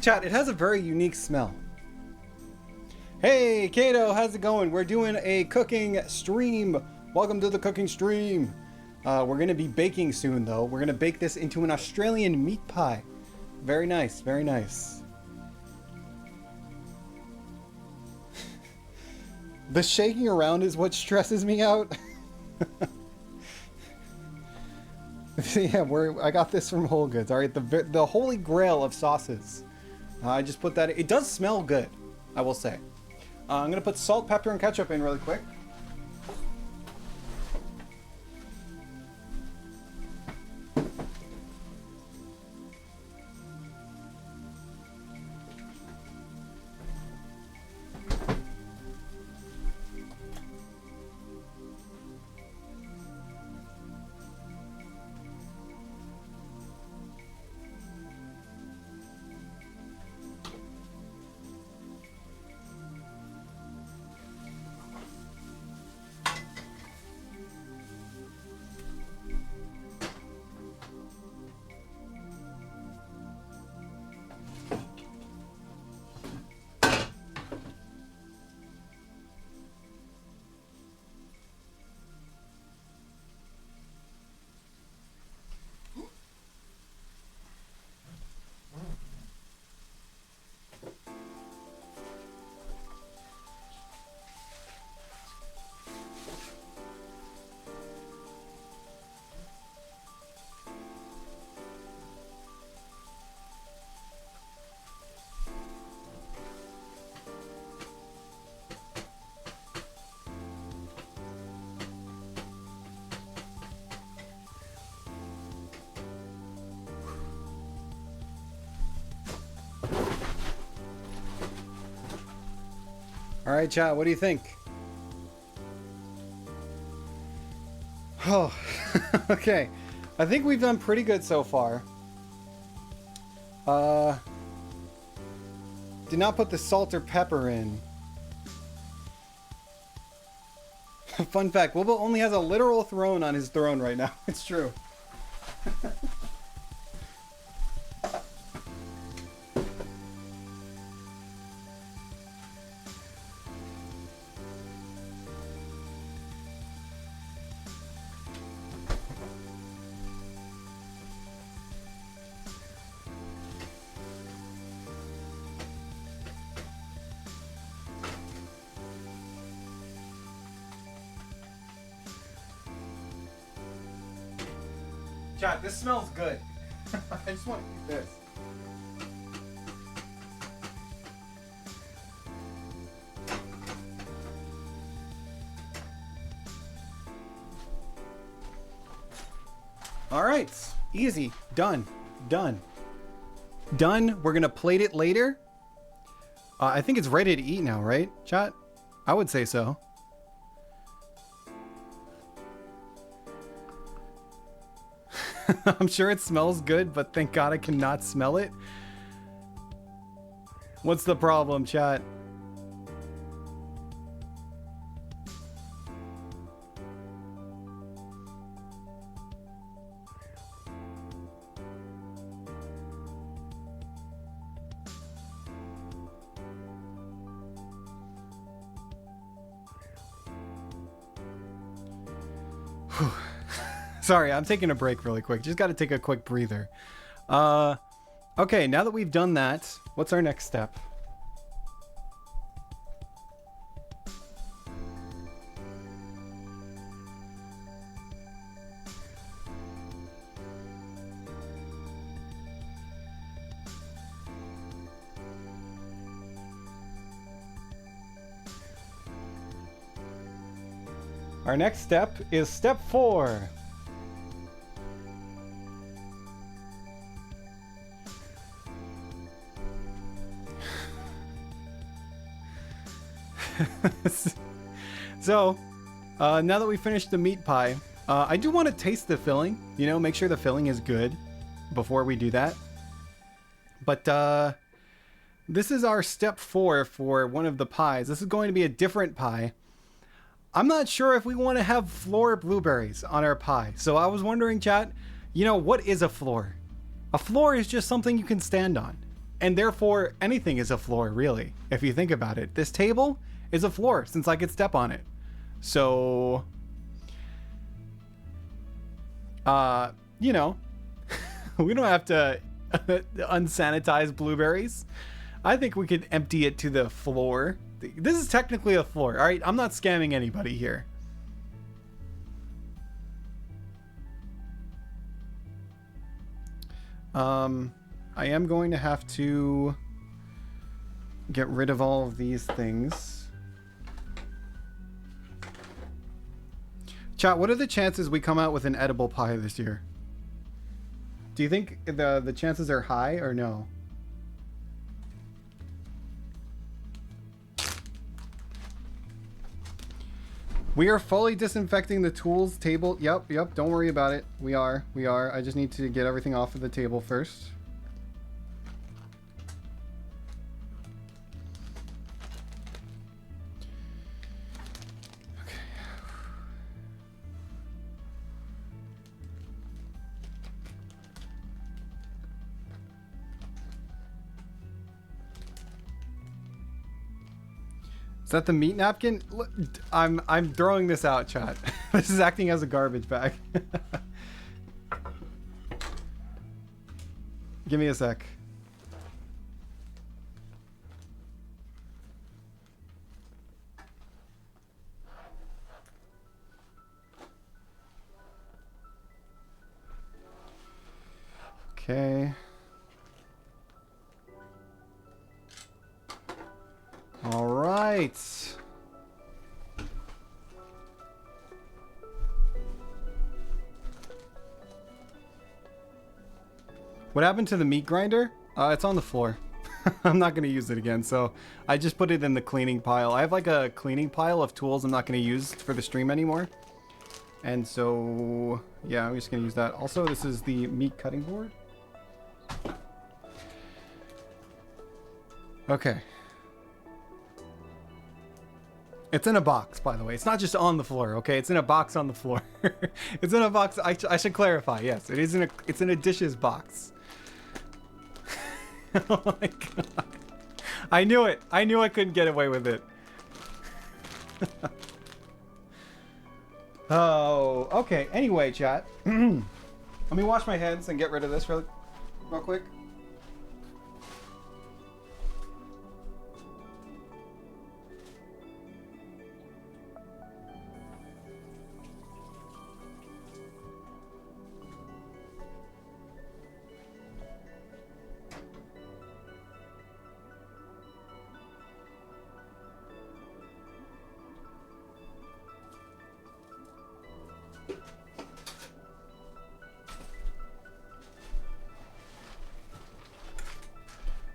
Chat, it has a very unique smell. Hey, Kato, how's it going? We're doing a cooking stream. Welcome to the cooking stream. We're going to be baking soon, though. We're going to bake this into an Australian meat pie. Very nice, very nice. The shaking around is what stresses me out. Yeah, I got this from Whole Goods. All right, the holy grail of sauces. I just put that. It does smell good, I will say. I'm gonna put salt, pepper, and ketchup in really quick. All right, chat, what do you think? Oh, okay. I think we've done pretty good so far. Did not put the salt or pepper in. Fun fact, Wilbo only has a literal throne on his throne right now. It's true. Chat, this smells good. I just want to eat this. All right, easy, done. We're gonna plate it later. I think it's ready to eat now, right, chat? I would say so. I'm sure it smells good, but thank God I cannot smell it. What's the problem, chat? Sorry, I'm taking a break really quick. Just got to take a quick breather. Okay, now that we've done that, what's our next step? Our next step is step 4. So, now that we finished the meat pie, I do want to taste the filling, you know, make sure the filling is good before we do that. But this is our step 4 for one of the pies. This is going to be a different pie. I'm not sure if we want to have floor blueberries on our pie. So I was wondering, chat, you know, what is a floor? A floor is just something you can stand on. And therefore, anything is a floor, really, if you think about it. This table is a floor since I could step on it. So, you know, we don't have to unsanitize blueberries. I think we could empty it to the floor. This is technically a floor, all right? I'm not scamming anybody here. I am going to have to get rid of all of these things. Chat, what are the chances we come out with an edible pie this year? Do you think the chances are high or no? We are fully disinfecting the tools table. Yep, don't worry about it. We are. I just need to get everything off of the table first. Okay. Is that the meat napkin? I'm throwing this out, chat. This is acting as a garbage bag. Give me a sec. Okay. All right. What happened to the meat grinder? It's on the floor. I'm not going to use it again, so I just put it in the cleaning pile. I have like a cleaning pile of tools I'm not going to use for the stream anymore. And so, yeah, I'm just going to use that. Also, this is the meat cutting board. Okay. It's in a box, by the way. It's not just on the floor, okay? It's in a box on the floor. It's in a box. I should clarify. Yes, it is it's in a dishes box. Oh my god. I knew it. I knew I couldn't get away with it. Oh, okay. Anyway, chat. Let me wash my hands and get rid of this real quick.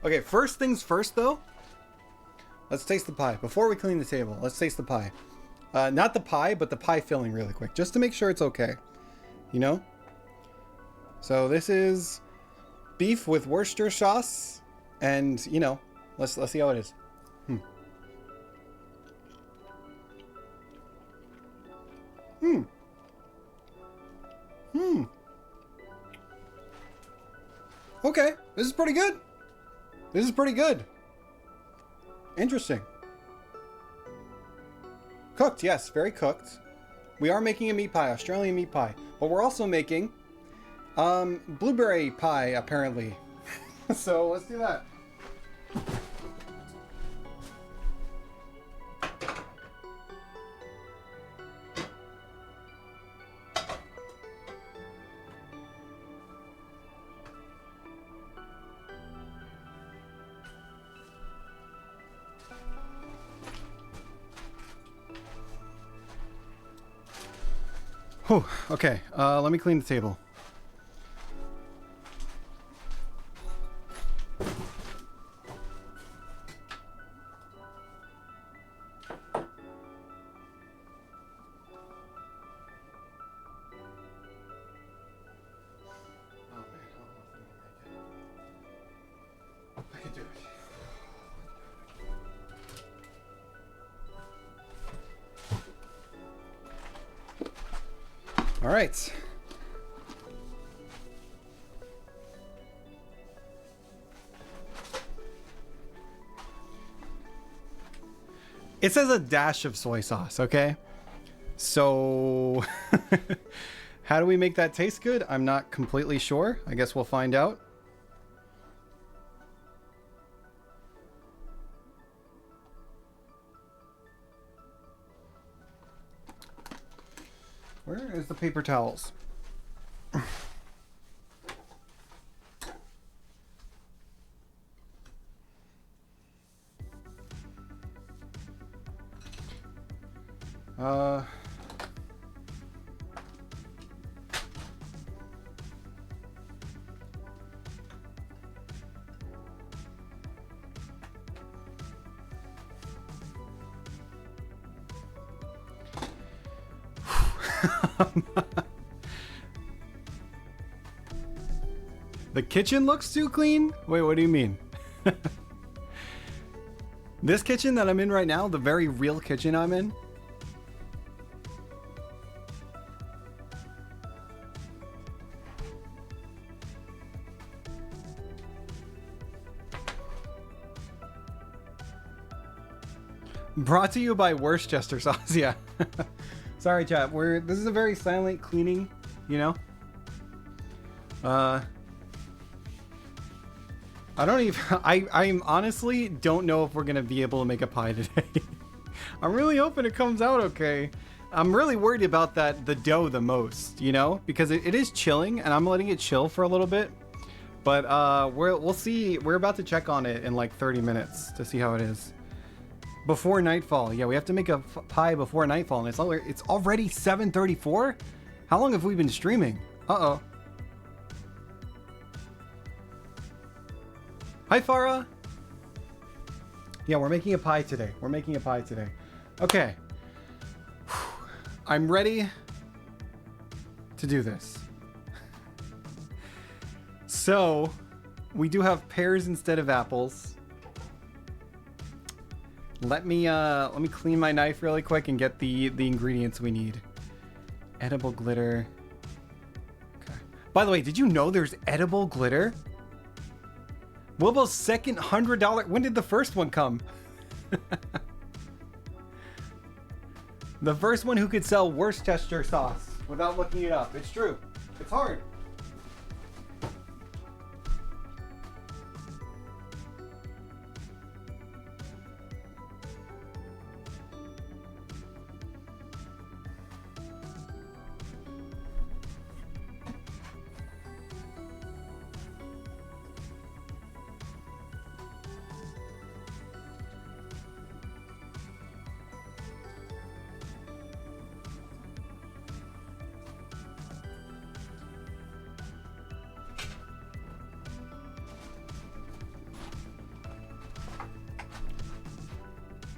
Okay, first things first, though. Let's taste the pie. Before we clean the table, let's taste the pie. Not the pie, but the pie filling really quick. Just to make sure it's okay. You know? So this is beef with Worcester sauce. And, you know, let's see how it is. Okay, this is pretty good. This is pretty good. Interesting. Cooked, yes, very cooked. We are making a meat pie, Australian meat pie. But we're also making blueberry pie, apparently. So let's do that. Whew, okay, let me clean the table. I can do it. All right. It says a dash of soy sauce, okay? So, how do we make that taste good? I'm not completely sure. I guess we'll find out. Where is the paper towels? The kitchen looks too clean? Wait, what do you mean? This kitchen that I'm in right now, the very real kitchen I'm in? Brought to you by Worcester sauce, yeah. Sorry, chat. This is a very silent cleaning, you know? I don't even... I honestly don't know if we're going to be able to make a pie today. I'm really hoping it comes out okay. I'm really worried about the dough the most, you know? Because it is chilling, and I'm letting it chill for a little bit. But we'll see. We're about to check on it in like 30 minutes to see how it is. Before nightfall. Yeah, we have to make a pie before nightfall, and it's already 7:34? How long have we been streaming? Uh-oh. Hi, Farah. Yeah, we're making a pie today. Okay. I'm ready to do this. So, we do have pears instead of apples. Let me clean my knife really quick and get the ingredients we need. Edible glitter. Okay. By the way, did you know there's edible glitter? Wilbo's second $100. When did the first one come? The first one who could sell Worcestershire sauce without looking it up. It's true. It's hard.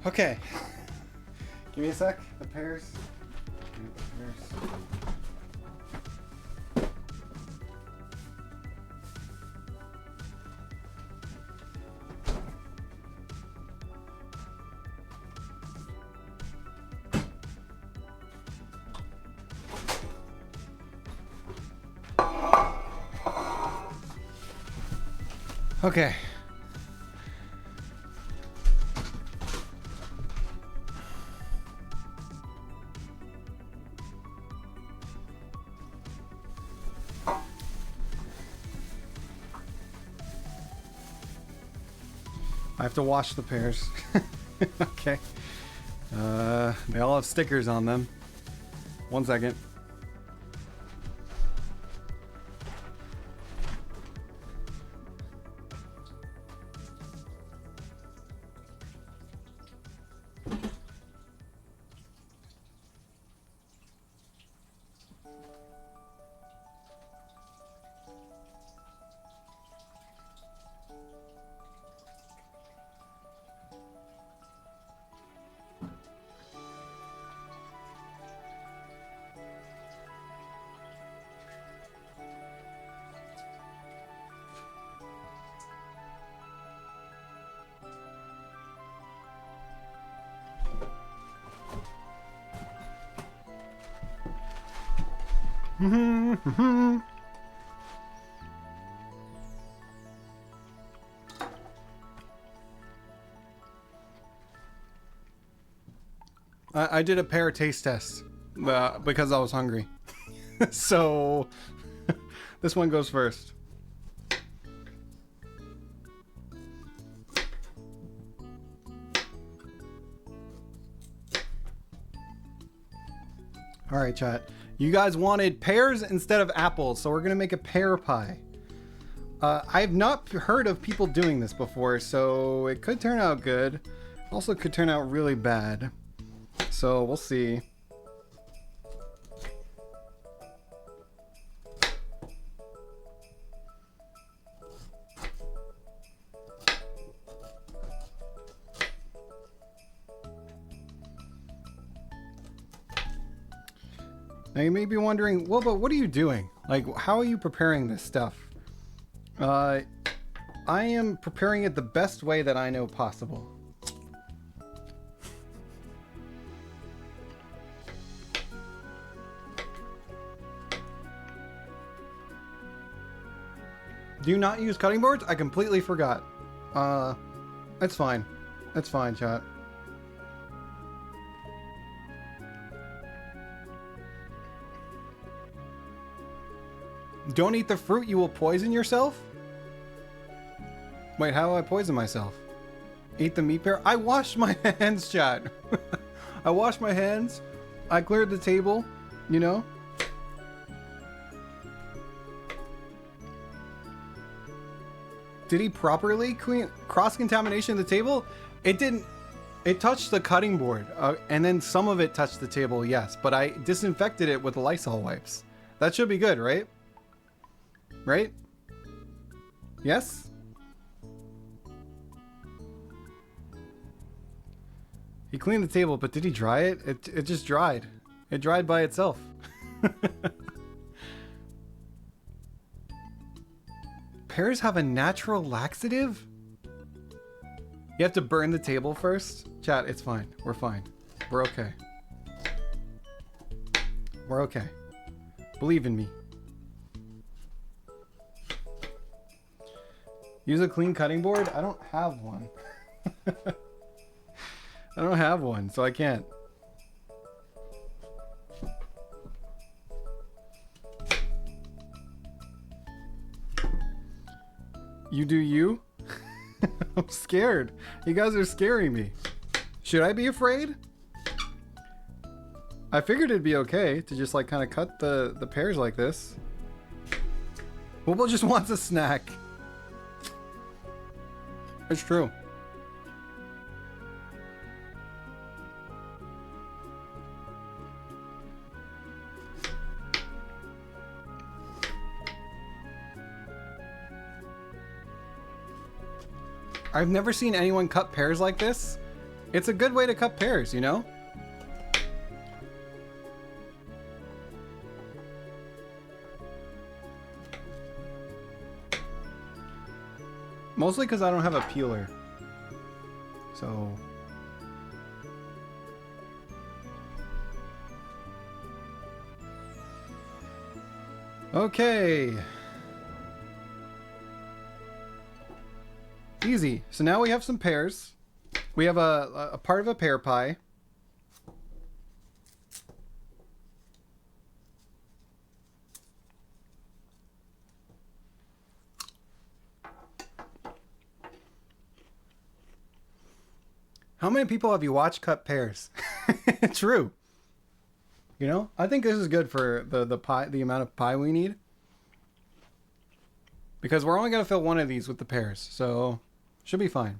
Okay. Give me a sec. The pears. Okay. I have to wash the pears. Okay. They all have stickers on them. 1 second. I did a pear taste test because I was hungry. So this one goes first. All right, chat. You guys wanted pears instead of apples, so we're gonna make a pear pie. I've not heard of people doing this before, so it could turn out good. Also could turn out really bad. So we'll see. Now you may be wondering, well, but what are you doing? Like, how are you preparing this stuff? I am preparing it the best way that I know possible. Do you not use cutting boards? I completely forgot. That's fine. That's fine, chat. Don't eat the fruit, you will poison yourself? Wait, how do I poison myself? Eat the meat pear? I washed my hands, chat. I washed my hands. I cleared the table, you know? Did he properly clean cross-contamination of the table? It didn't. It touched the cutting board, and then some of it touched the table, yes. But I disinfected it with Lysol wipes. That should be good, right? Right? Yes? He cleaned the table, but did he dry it? It just dried. It dried by itself. Pears have a natural laxative? You have to burn the table first? Chat, it's fine. We're fine. We're okay. We're okay. Believe in me. Use a clean cutting board? I don't have one. I don't have one, so I can't. You do you? I'm scared. You guys are scaring me. Should I be afraid? I figured it'd be okay to just like kind of cut the pears like this. Wilbo just wants a snack. It's true. I've never seen anyone cut pears like this. It's a good way to cut pears, you know? Mostly because I don't have a peeler. So... Okay. Easy. So now we have some pears. We have a part of a pear pie. How many people have you watched cut pears? True. You know, I think this is good for the pie, the amount of pie we need. Because we're only going to fill one of these with the pears, so should be fine.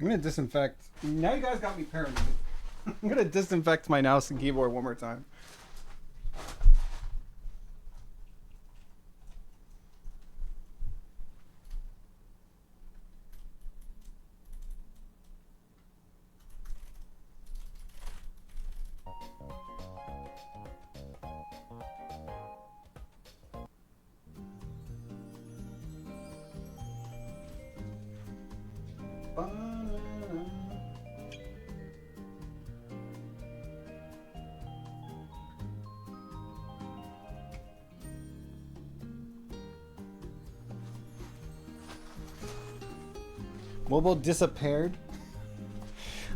I'm going to disinfect. Now you guys got me paranoid. I'm going to disinfect my mouse and keyboard one more time. Wilbo disappeared.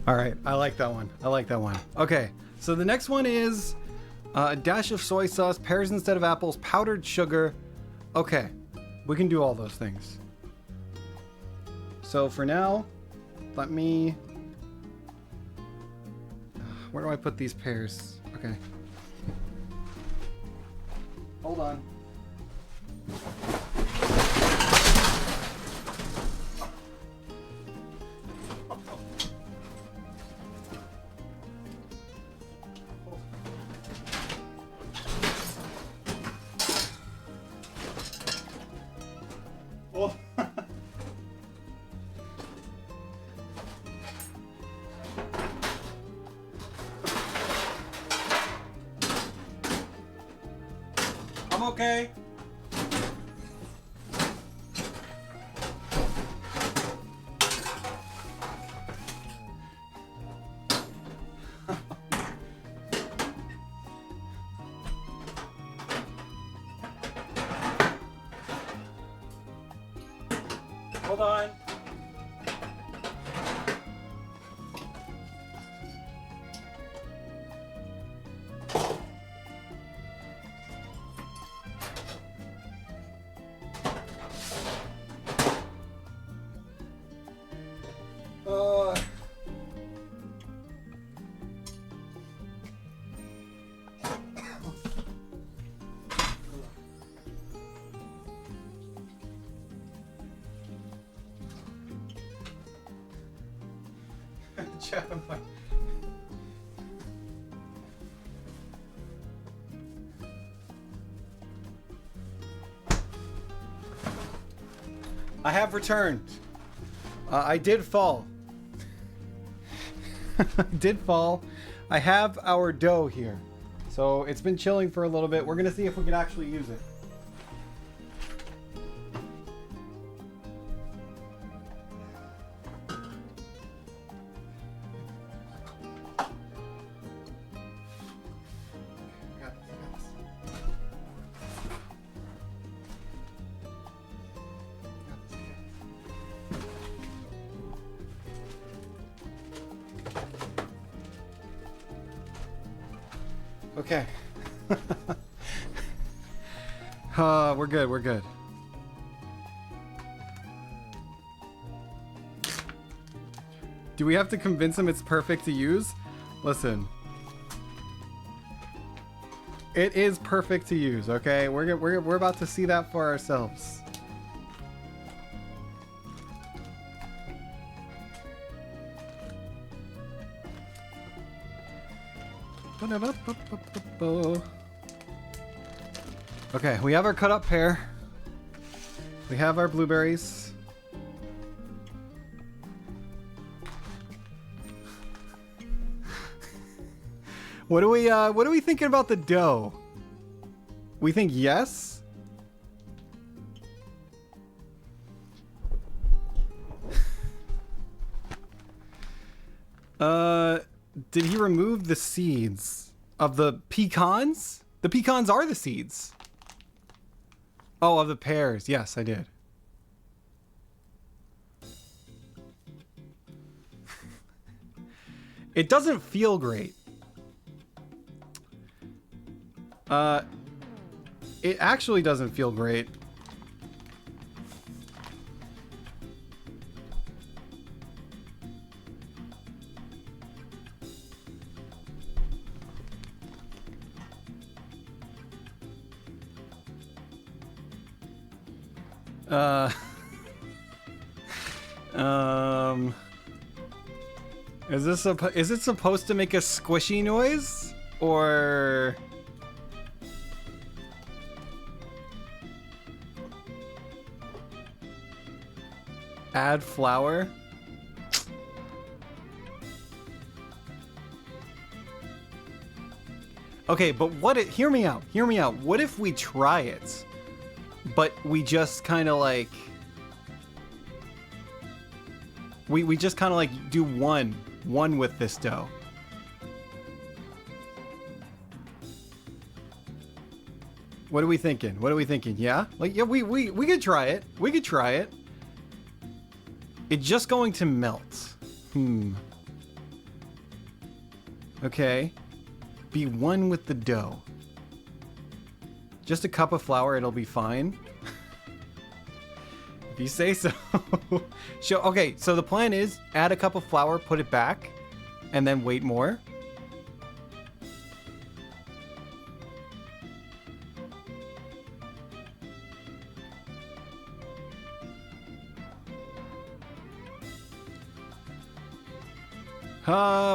All right, I like that one. I like that one. Okay, so the next one is a dash of soy sauce, pears instead of apples, powdered sugar. Okay, we can do all those things. So for now, let me... Where do I put these pears? Okay. Hold on. Oh. I'm okay. Hold on. Jeff, I'm like... I have returned. I did fall. I did fall. I have our dough here. So it's been chilling for a little bit. We're gonna see if we can actually use it. Okay. We're good, we're good. Do we have to convince him it's perfect to use? Listen. It is perfect to use, okay? We're about to see that for ourselves. Okay, we have our cut up pear. We have our blueberries. What are we thinking about the dough? We think yes? Did he remove the seeds of the pecans? The pecans are the seeds. Oh, of the pears. Yes, I did. It doesn't feel great. It actually doesn't feel great. Is it supposed to make a squishy noise? Or... add flour? Okay, but what if... hear me out. Hear me out. What if we try it, but we just kind of like... We just kind of like do one with this dough. What are we thinking? What are we thinking? Yeah? Like, yeah, we could try it. We could try it. It's just going to melt. Okay. Be one with the dough. Just a cup of flour, it'll be fine. If you say so. Okay, so the plan is add a cup of flour, put it back, and then wait more.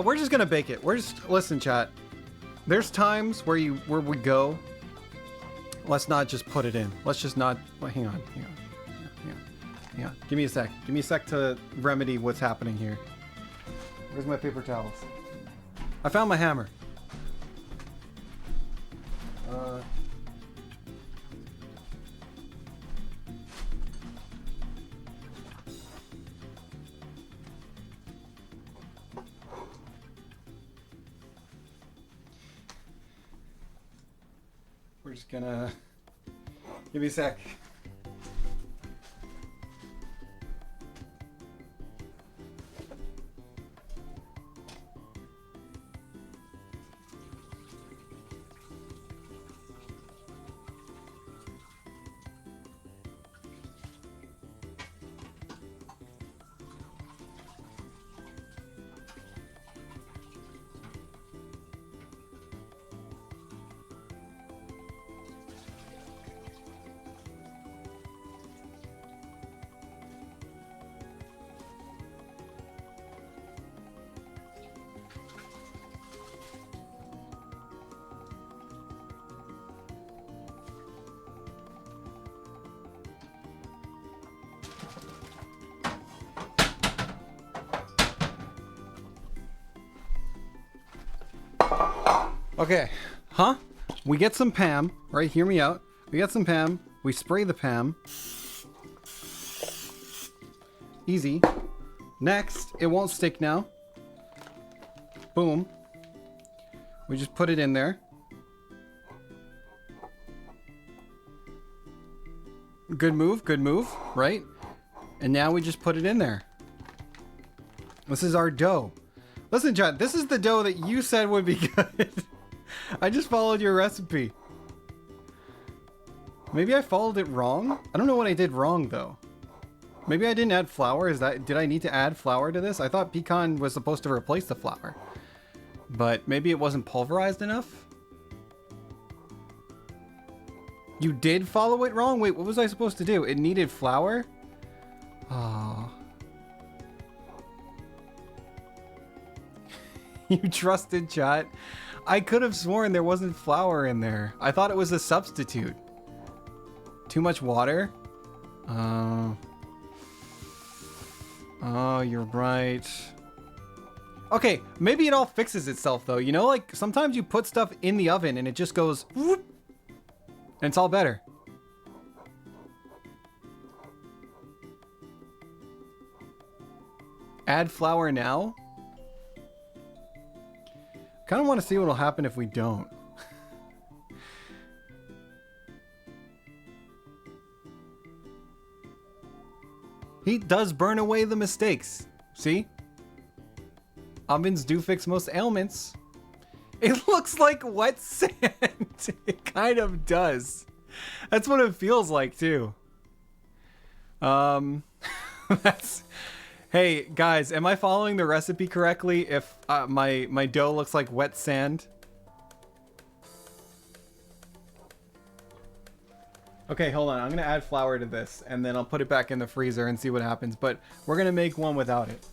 We're just gonna bake it. Listen, chat. There's times where we go. Let's not just put it in. Let's just not. Well, hang on. Give me a sec. Give me a sec to remedy what's happening here. Where's my paper towels? I found my hammer. We're just gonna... Give me a sec. Okay, huh? We get some Pam, right? Hear me out. We get some Pam. We spray the Pam. Easy. Next, it won't stick now. Boom. We just put it in there. Good move, right? And now we just put it in there. This is our dough. Listen, John, this is the dough that you said would be good. I just followed your recipe. Maybe I followed it wrong? I don't know what I did wrong, though. Maybe I didn't add flour. Did I need to add flour to this? I thought pecan was supposed to replace the flour. But maybe it wasn't pulverized enough? You did follow it wrong? Wait, what was I supposed to do? It needed flour? Oh. You trusted, chat. I could have sworn there wasn't flour in there. I thought it was a substitute. Too much water? Oh, you're right. Okay, maybe it all fixes itself though. You know, like sometimes you put stuff in the oven and it just goes whoop, and it's all better. Add flour now? Kind of want to see what will happen if we don't. Heat does burn away the mistakes. See? Ovens do fix most ailments. It looks like wet sand. It kind of does. That's what it feels like too. That's... Hey, guys, am I following the recipe correctly if my dough looks like wet sand? Okay, hold on. I'm going to add flour to this, and then I'll put it back in the freezer and see what happens. But we're going to make one without it.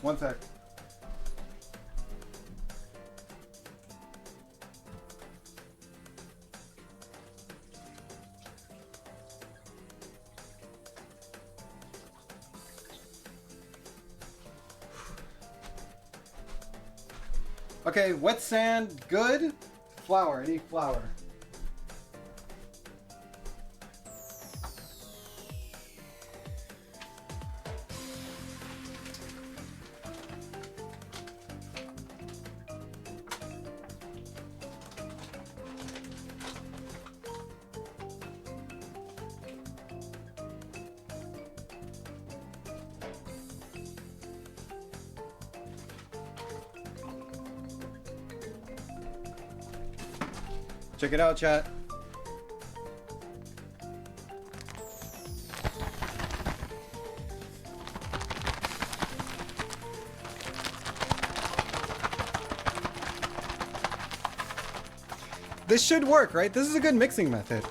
One sec. Okay, wet sand, good. Flour, I need flour. Check it out, chat. This should work, right? This is a good mixing method.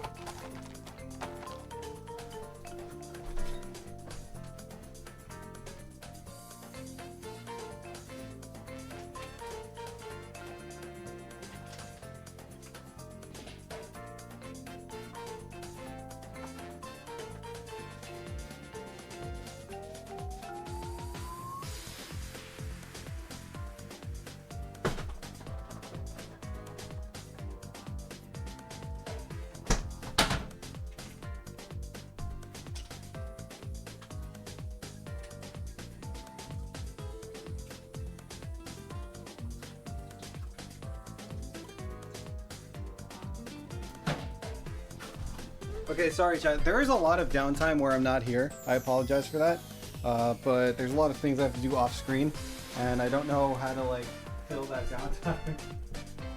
Okay, sorry, chat. There is a lot of downtime where I'm not here. I apologize for that. But there's a lot of things I have to do off screen, and I don't know how to like fill that downtime.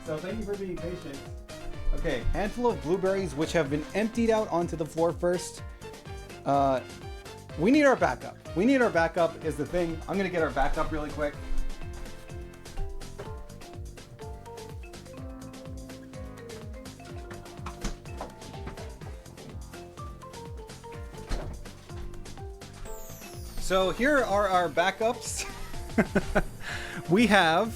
So thank you for being patient. Okay, handful of blueberries which have been emptied out onto the floor first. We need our backup. We need our backup is the thing. I'm gonna get our backup really quick. So here are our backups. We have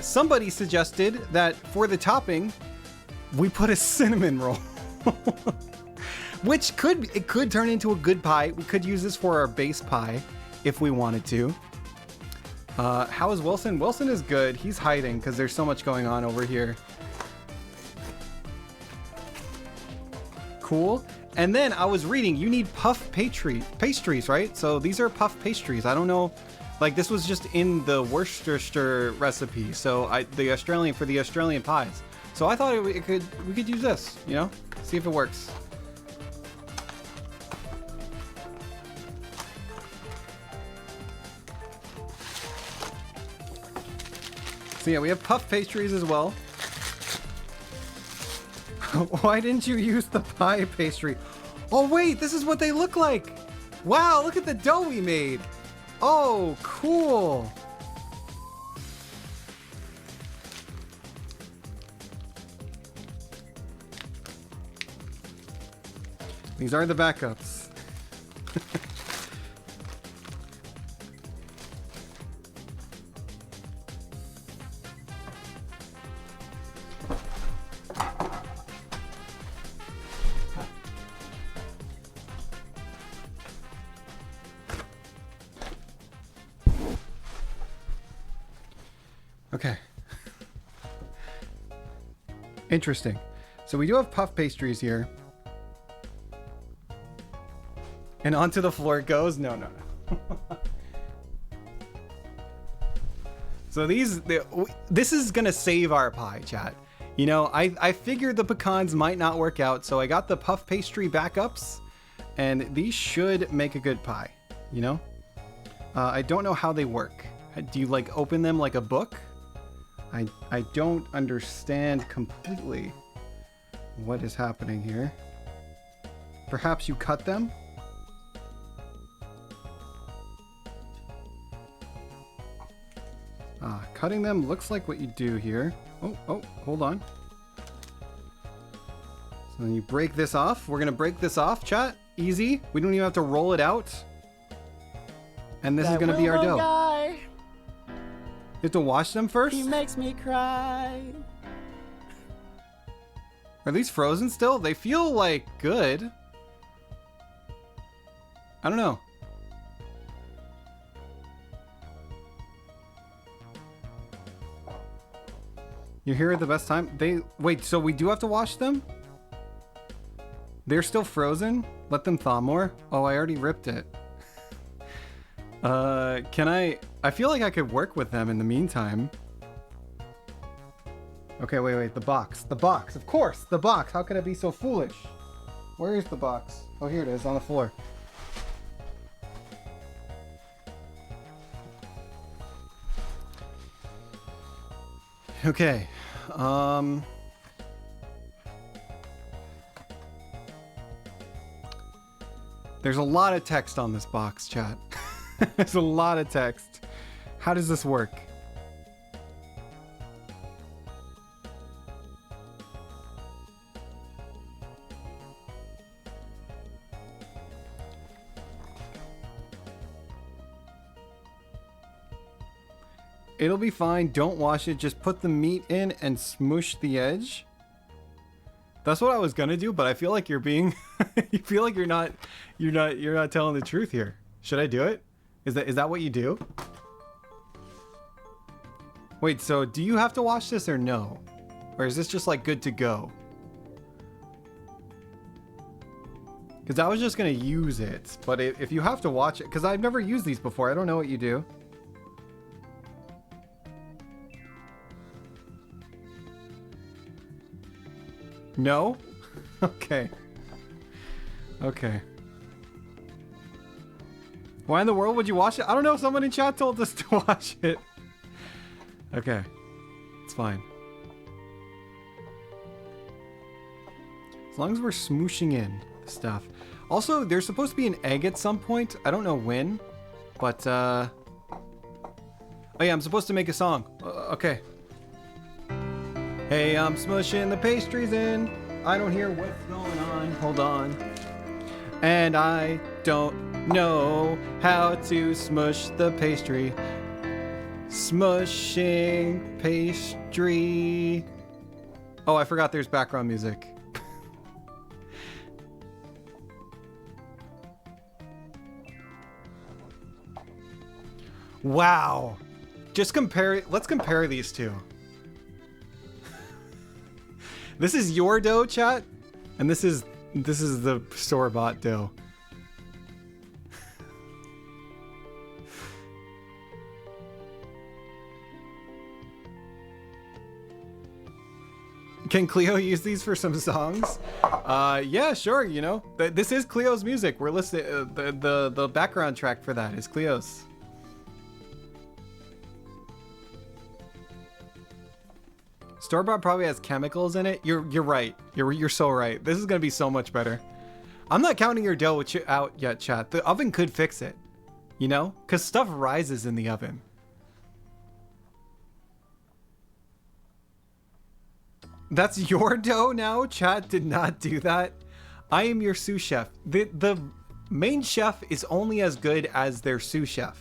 somebody suggested that for the topping we put a cinnamon roll. Which could turn into a good pie. We could use this for our base pie if we wanted to. How is Wilson? Wilson is good. He's hiding because there's so much going on over here. Cool. And then I was reading, you need puff pastries, right? So these are puff pastries. I don't know, like this was just in the Worcestershire recipe. So the Australian pies. So I thought we could use this, you know, see if it works. So yeah, we have puff pastries as well. Why didn't you use the pie pastry? Oh wait, this is what they look like. Wow, look at the dough we made. Oh, cool. These are the backups. Okay. Interesting. So we do have puff pastries here. And onto the floor it goes? No. So this is gonna save our pie, chat. You know, I figured the pecans might not work out, so I got the puff pastry backups, and these should make a good pie, you know? I don't know how they work. Do you like open them like a book? I don't understand completely what is happening here. Perhaps you cut them? Cutting them looks like what you do here. Oh, hold on. So then you break this off. We're gonna break this off, chat. Easy. We don't even have to roll it out. And this is gonna be our dough. Guy, You have to wash them first? he makes me cry. Are these frozen still? They feel like good. I don't know. You're here at the best time? Wait, so we do have to wash them? They're still frozen? Let them thaw more? Oh, I already ripped it. I feel like I could work with them in the meantime. Okay, wait, the box, of course, the box. How could I be so foolish? Where is the box? Oh, here it is, on the floor. Okay, There's a lot of text on this box, chat. There's a lot of text. How does this work? It'll be fine. Don't wash it. Just put the meat in and smoosh the edge. That's what I was gonna do, but I feel like you're being you feel like you're not telling the truth here. Should I do it? Is that what you do? Wait, so do you have to wash this or no? Or is this just like good to go? Because I was just gonna use it, but if you have to watch it, because I've never used these before, I don't know what you do. No? Okay. Okay. Why in the world would you wash it? I don't know. Someone in chat told us to wash it. Okay. It's fine. As long as we're smooshing in the stuff. Also, there's supposed to be an egg at some point. I don't know when. But, oh yeah, I'm supposed to make a song. Okay. Hey, I'm smushing the pastries in. I don't hear what's going on. Hold on. And I don't know how to smush the pastry. Smushing pastry. Oh, I forgot there's background music. Wow. Just compare, let's compare these two. This is your dough, chat, and this is the store-bought dough. Can Cleo use these for some songs? Yeah, sure. You know, this is Cleo's music. We're listening. The background track for that is Cleo's. Store-bought probably has chemicals in it. You're right. You're so right. This is gonna be so much better. I'm not counting your dough out yet, chat. The oven could fix it, you know, because stuff rises in the oven. That's your dough now. Chat did not do that. I am your sous chef. The main chef is only as good as their sous chef,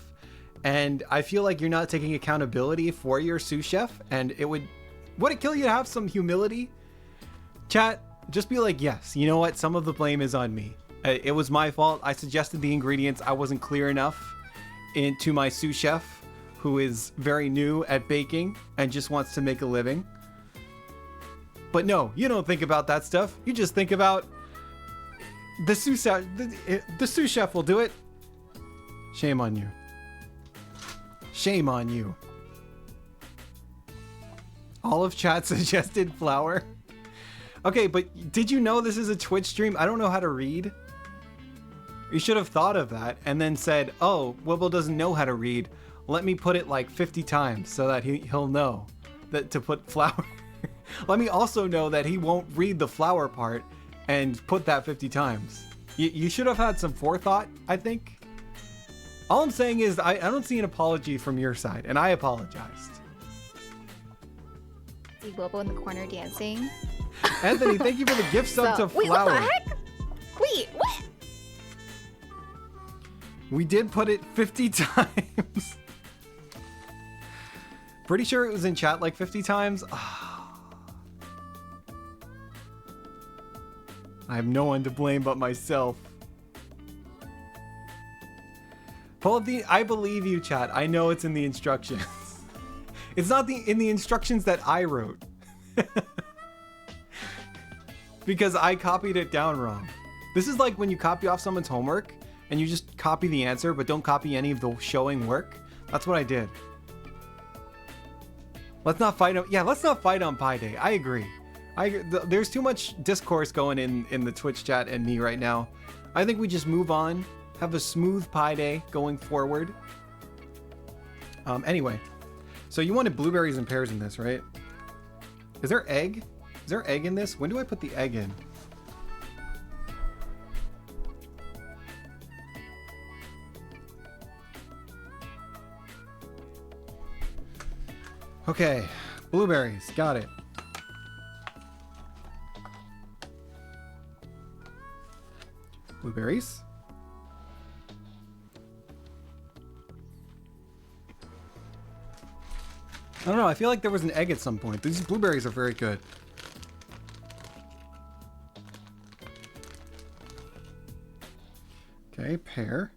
and I feel like you're not taking accountability for your sous chef, and would it kill you to have some humility? Chat, just be like, yes, you know what? Some of the blame is on me. It was my fault. I suggested the ingredients. I wasn't clear enough to my sous chef, who is very new at baking and just wants to make a living. But no, you don't think about that stuff. You just think about the sous chef. The sous chef will do it. Shame on you. Shame on you. All of chat suggested flour. Okay, but did you know this is a Twitch stream? I don't know how to read. You should have thought of that and then said, oh, Wilbo doesn't know how to read. Let me put it like 50 times so that he'll know that to put flour. Let me also know that he won't read the flour part and put that 50 times. You should have had some forethought, I think. All I'm saying is I don't see an apology from your side, and I apologized. See Wilbo in the corner dancing. Anthony, thank you for the gift sub to wait, flour. what the heck? Wait, what? We did put it 50 times. Pretty sure it was in chat like 50 times. I have no one to blame but myself. Pull up I believe you, chat. I know it's in the instructions. It's not in the instructions that I wrote. Because I copied it down wrong. This is like when you copy off someone's homework and you just copy the answer but don't copy any of the showing work. That's what I did. Let's not fight on, yeah, let's not fight on Pi Day. I agree. There's too much discourse going in the Twitch chat and me right now. I think we just move on, have a smooth Pi Day going forward. Anyway, so you wanted blueberries and pears in this, right? Is there egg? Is there egg in this? When do I put the egg in? Okay, blueberries, got it. Blueberries. I don't know, I feel like there was an egg at some point. These blueberries are very good. Okay, pear.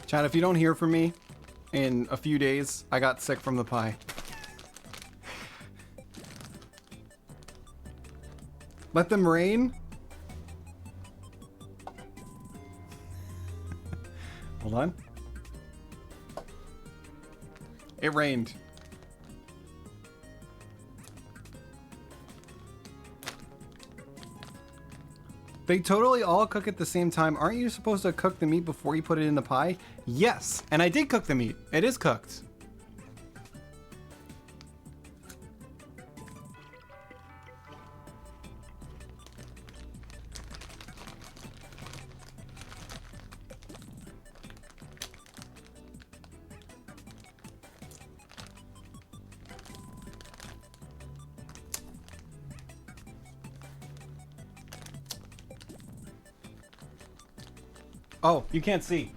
Chad, if you don't hear from me in a few days, I got sick from the pie. Let them rain. Hold on. It rained. They totally all cook at the same time. Aren't you supposed to cook the meat before you put it in the pie? Yes, and I did cook the meat. It is cooked. Oh, you can't see.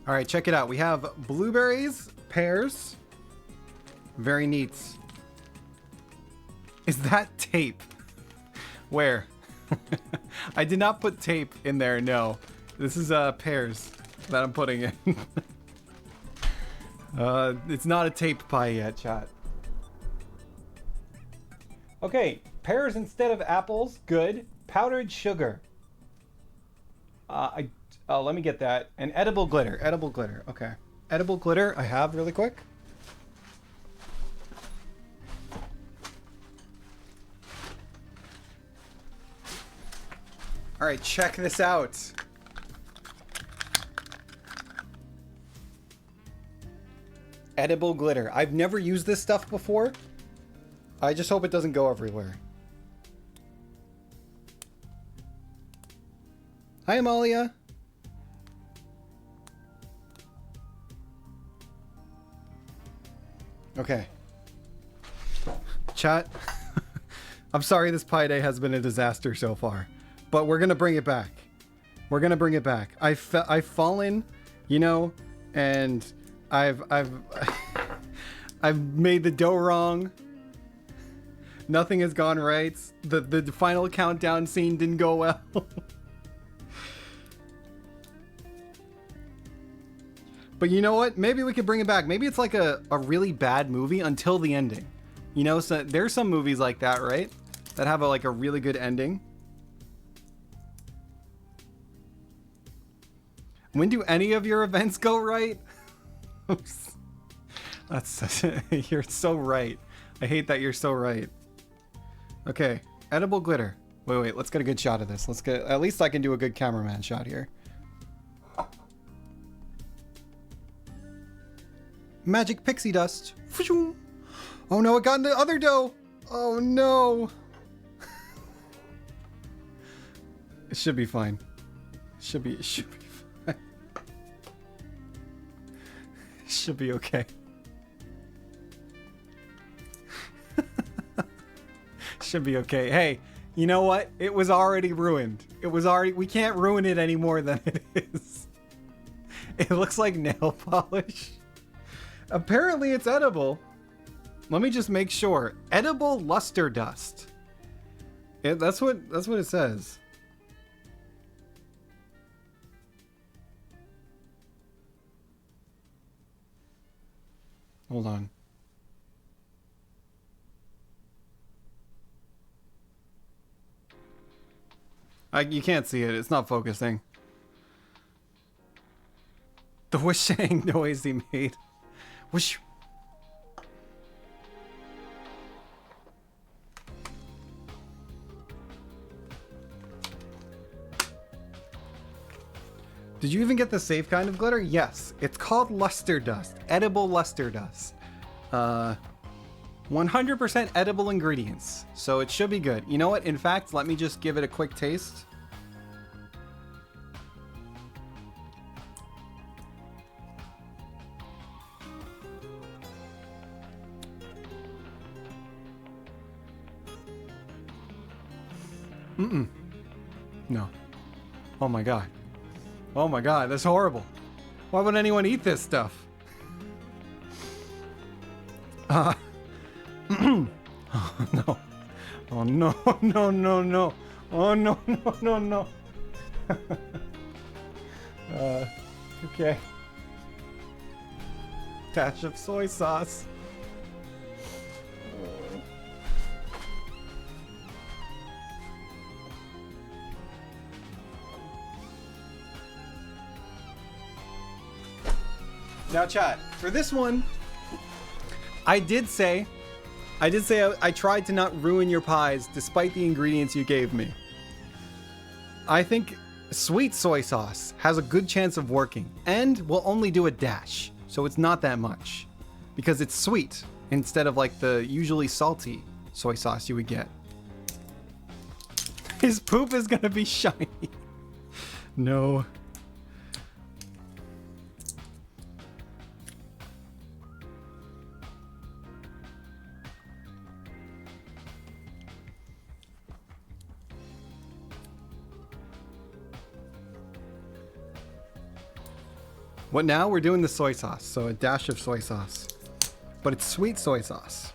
All right, check it out. We have blueberries, pears. Very neat. Is that tape? Where? I did not put tape in there, no. This is pears that I'm putting in. It's not a tape pie yet, chat. Okay, pears instead of apples, good. Powdered sugar. Let me get that. And edible glitter, okay. Edible glitter, I have really quick. All right, check this out. Edible glitter. I've never used this stuff before. I just hope it doesn't go everywhere. Hi, Amalia. Okay. Chat. I'm sorry this pie day has been a disaster so far, but we're gonna bring it back. We're gonna bring it back. I've fallen, you know, and I've made the dough wrong. Nothing has gone right. The final countdown scene didn't go well. But you know what? Maybe we could bring it back. Maybe it's like a really bad movie until the ending. You know, so there's some movies like that, right? That have a really good ending. When do any of your events go right? You're so right. I hate that you're so right. Okay, edible glitter. Wait, let's get a good shot of this. At least I can do a good cameraman shot here. Magic pixie dust. Oh no, it got in the other dough. Oh no. It should be fine. It should be fine. It should be okay. Should be okay. Hey, you know what? It was already ruined. We can't ruin it any more than it is. It looks like nail polish. Apparently it's edible. Let me just make sure. Edible luster dust. That's what it says. Hold on. You can't see it. It's not focusing. The whooshing noise he made. Whoosh. Did you even get the safe kind of glitter? Yes. It's called luster dust. Edible luster dust. 100% edible ingredients. So it should be good. You know what? In fact, let me just give it a quick taste. No. Oh my god. Oh my god, that's horrible. Why would anyone eat this stuff? Oh no. Oh no, no, no, no. Oh no, no, no, no. Okay. Dash of soy sauce. Now, chat, for this one, I did say I tried to not ruin your pies despite the ingredients you gave me. I think sweet soy sauce has a good chance of working, and we'll only do a dash, so it's not that much, because it's sweet instead of like the usually salty soy sauce you would get. His poop is gonna be shiny. No. What now? We're doing the soy sauce, so a dash of soy sauce. But it's sweet soy sauce.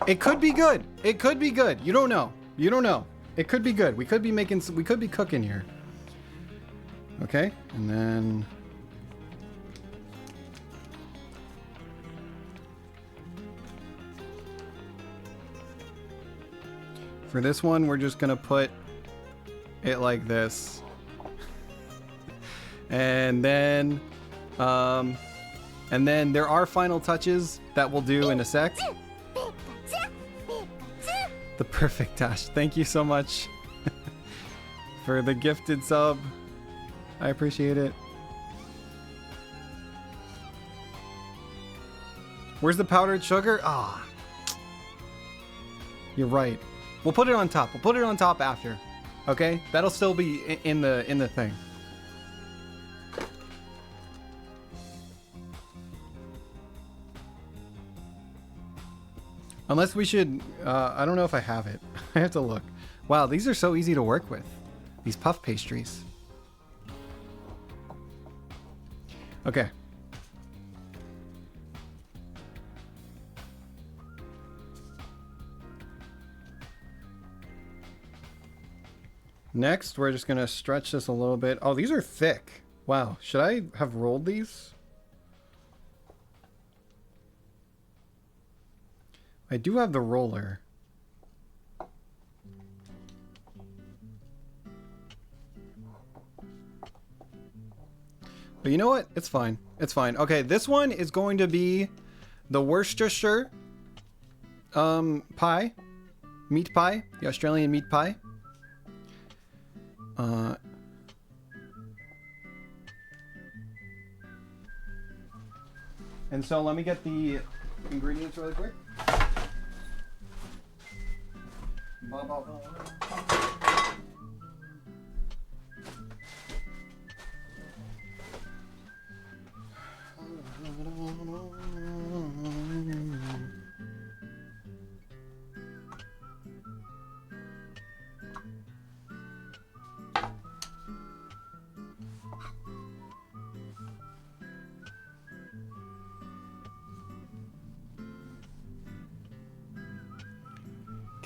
It could be good. It could be good. You don't know. You don't know. It could be good. We could be making, we could be cooking here. Okay, and then... For this one, we're just gonna put it like this. And then there are final touches that we'll do in a sec. The perfect dash. Thank you so much for the gifted sub. I appreciate it. Where's the powdered sugar? Ah, you're right. We'll put it on top. We'll put it on top after. Okay? That'll still be in the thing. Unless we should... I don't know if I have it. I have to look. Wow, these are so easy to work with. These puff pastries. Okay. Next, we're just going to stretch this a little bit. Oh, these are thick. Wow. Should I have rolled these? I do have the roller. But you know what? It's fine. It's fine. Okay, this one is going to be the Worcestershire pie. Meat pie. The Australian meat pie. And so let me get the ingredients really quick.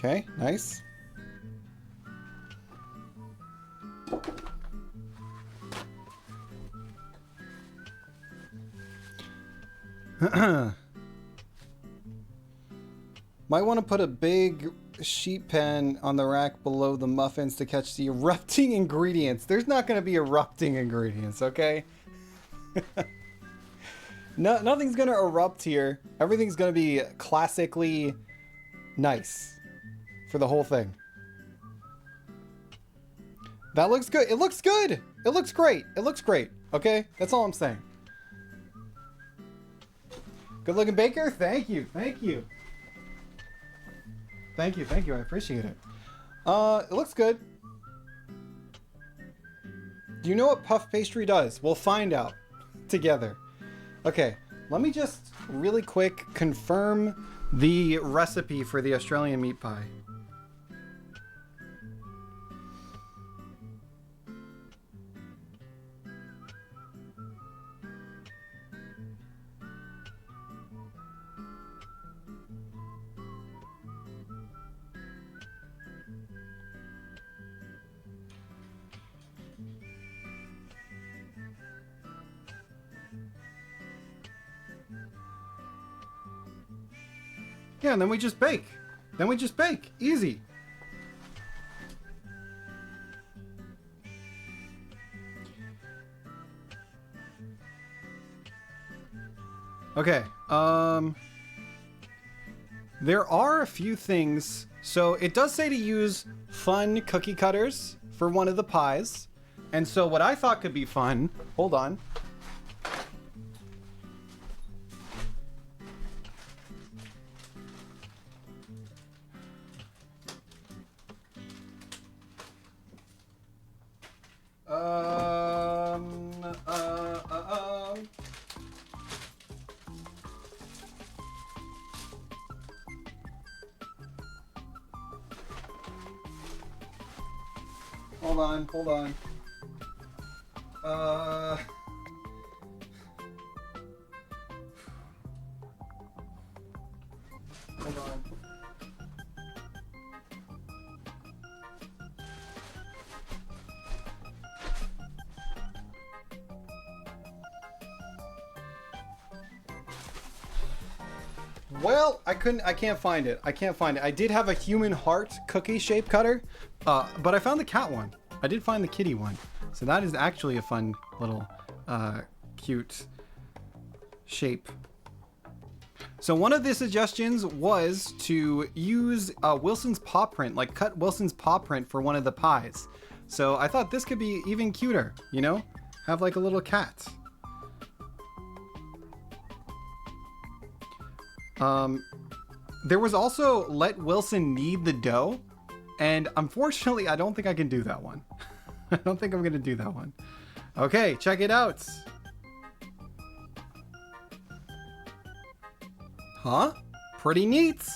Okay, nice. Might want to put a big sheet pan on the rack below the muffins to catch the erupting ingredients. There's not going to be erupting ingredients, okay? No, nothing's going to erupt here. Everything's going to be classically nice for the whole thing. That looks good. It looks good. It looks great. It looks great. Okay? That's all I'm saying. Good looking baker. Thank you. Thank you. Thank you. Thank you. I appreciate it. It looks good. Do you know what puff pastry does? We'll find out together. Okay. Let me just really quick confirm the recipe for the Australian meat pie. Yeah, and then we just bake. Then we just bake. Easy. Okay. There are a few things. So it does say to use fun cookie cutters for one of the pies. And so what I thought could be fun, hold on. Hold on. Hold on. Well, I can't find it. I can't find it. I did have a human heart cookie shape cutter, but I found the cat one. I did find the kitty one. So that is actually a fun little cute shape. So one of the suggestions was to use Wilson's paw print, like cut Wilson's paw print for one of the pies. So I thought this could be even cuter, you know? Have like a little cat. There was also let Wilson knead the dough, and unfortunately I don't think I can do that one. I don't think I'm gonna do that one. Okay, check it out. Huh? Pretty neat.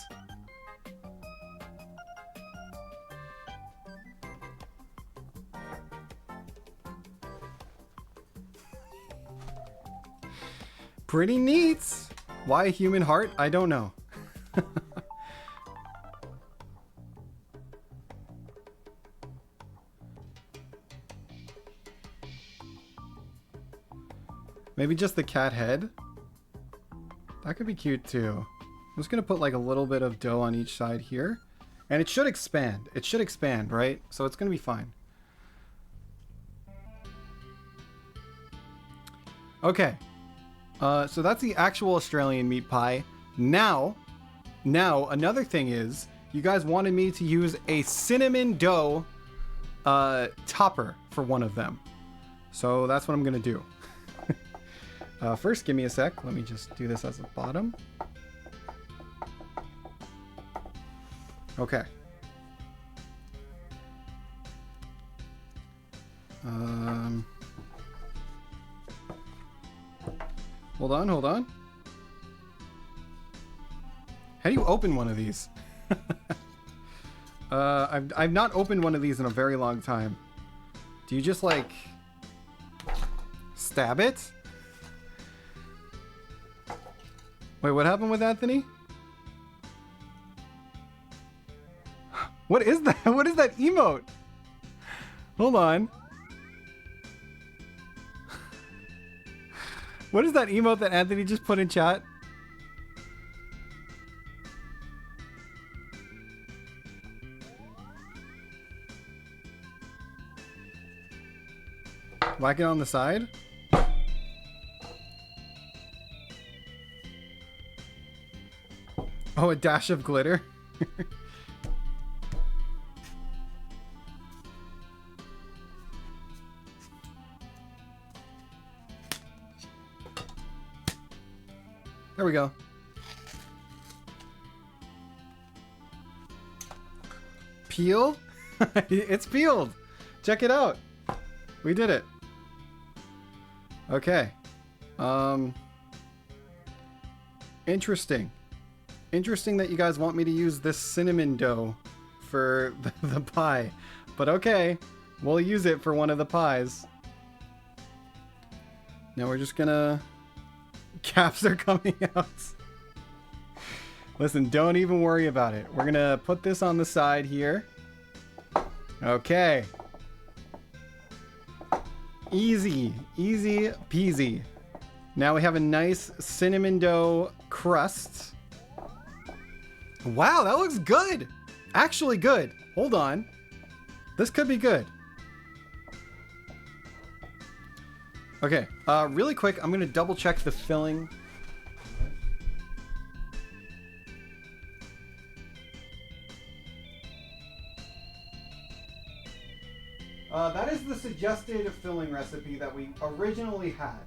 Pretty neat. Why a human heart? I don't know. Maybe just the cat head? That could be cute too. I'm just gonna put like a little bit of dough on each side here. And it should expand. It should expand, right? So it's gonna be fine. Okay. So that's the actual Australian meat pie. Now, another thing is, you guys wanted me to use a cinnamon dough topper for one of them. So that's what I'm gonna do. First, give me a sec. Let me just do this as a bottom. Okay. Hold on. How do you open one of these? I've not opened one of these in a very long time. Do you just like stab it? Wait, what happened with Anthony? What is that? What is that emote? Hold on. What is that emote that Anthony just put in chat? Whack it on the side. Oh, a dash of glitter. There we go. Peel? It's peeled. Check it out. We did it. Okay. Interesting. Interesting that you guys want me to use this cinnamon dough for the pie. But okay, we'll use it for one of the pies. Now we're just gonna... Caps are coming out. Listen, don't even worry about it. We're gonna put this on the side here. Okay. Easy. Easy peasy. Now we have a nice cinnamon dough crust. Wow, that looks good. Actually good. Hold on. This could be good. Okay, really quick, I'm gonna double check the filling. That is the suggested filling recipe that we originally had.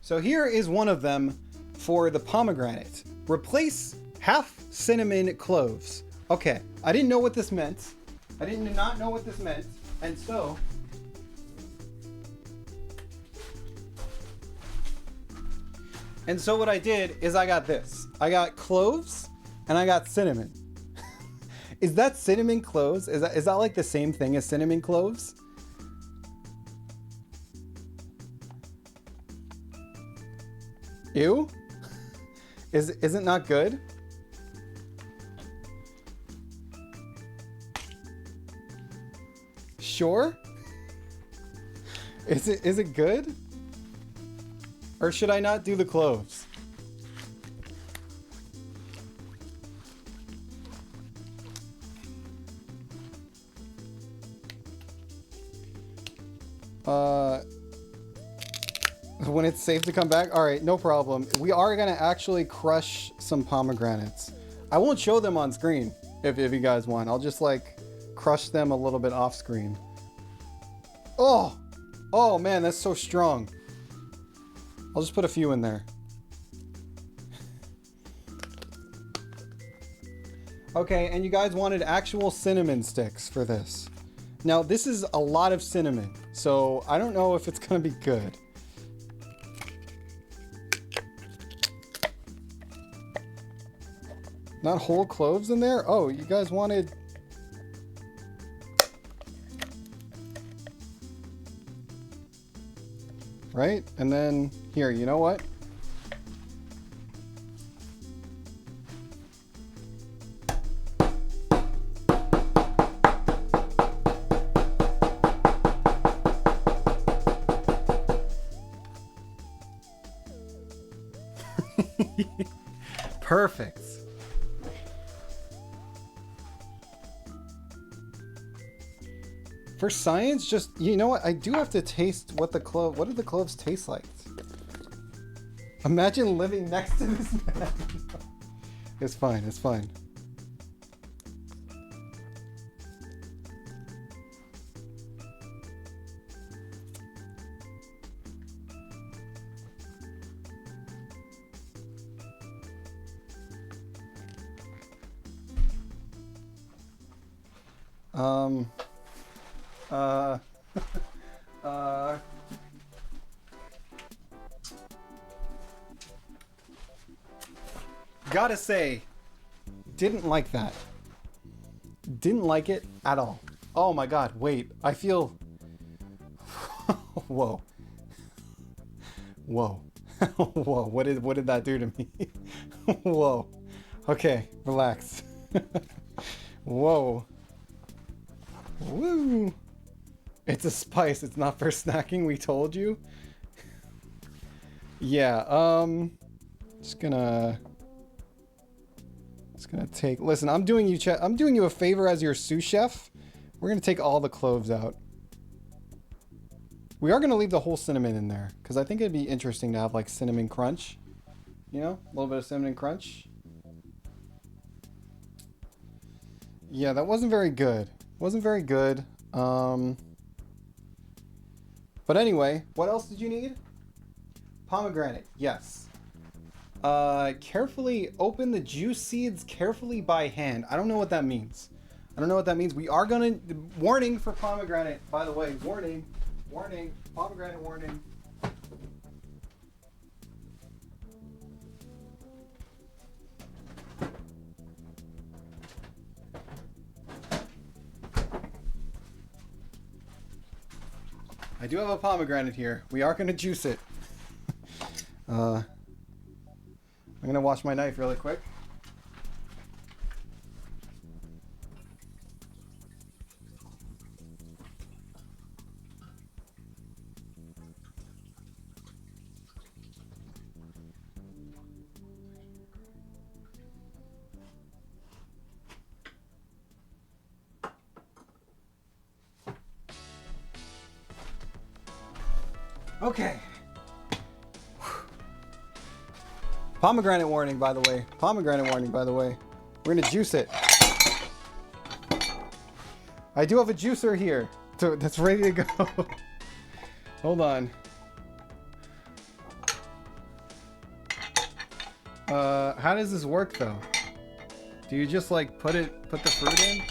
So here is one of them for the pomegranate. Replace half cinnamon cloves. Okay, I didn't know what this meant. I did not know what this meant. And so... what I did is I got this. I got cloves and I got cinnamon. Is that cinnamon cloves? Is that like the same thing as cinnamon cloves? Ew? Is it not good? Sure? Is it good? Or should I not do the cloves? When it's safe to come back? Alright, no problem. We are gonna actually crush some pomegranates. I won't show them on screen if you guys want. I'll just like crush them a little bit off screen. Oh! Oh man, that's so strong. I'll just put a few in there. Okay, and you guys wanted actual cinnamon sticks for this. Now, this is a lot of cinnamon, so I don't know if it's gonna be good. Not whole cloves in there? Oh, you guys wanted... Right? And then, here, you know what? Perfect. For science, just, you know what? I do have to taste what do the cloves taste like? Imagine living next to this man. It's fine, it's fine. Gotta say, didn't like that. Didn't like it at all. Oh my god, wait, I feel... Whoa. Whoa. Whoa, what did that do to me? Whoa. Okay, relax. Whoa. Woo. It's a spice, it's not for snacking, we told you. Yeah, just gonna Just gonna take. Listen, I'm doing you a favor as your sous chef. We're gonna take all the cloves out. We are gonna leave the whole cinnamon in there because I think it'd be interesting to have like cinnamon crunch. You know, a little bit of cinnamon crunch. Yeah, that wasn't very good. Wasn't very good. But anyway, what else did you need? Pomegranate. Yes. Carefully open the juice seeds carefully by hand. I don't know what that means. I don't know what that means. We are gonna... Warning for pomegranate, by the way. Warning. Warning. Pomegranate warning. I do have a pomegranate here. We are gonna juice it. I'm gonna wash my knife really quick. Okay. Pomegranate warning, by the way. Pomegranate warning, by the way. We're gonna juice it. I do have a juicer here that's ready to go. Hold on. How does this work though? Do you just like put the fruit in?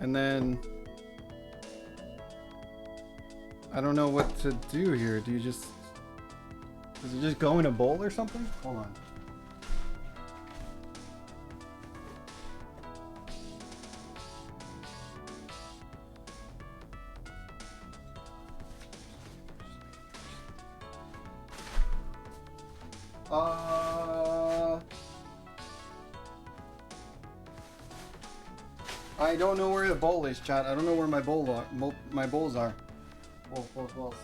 And then I don't know what to do here. Do you just... Does it just go in a bowl or something? Hold on. I don't know where the bowl is, chat. I don't know where my bowls are. Balls.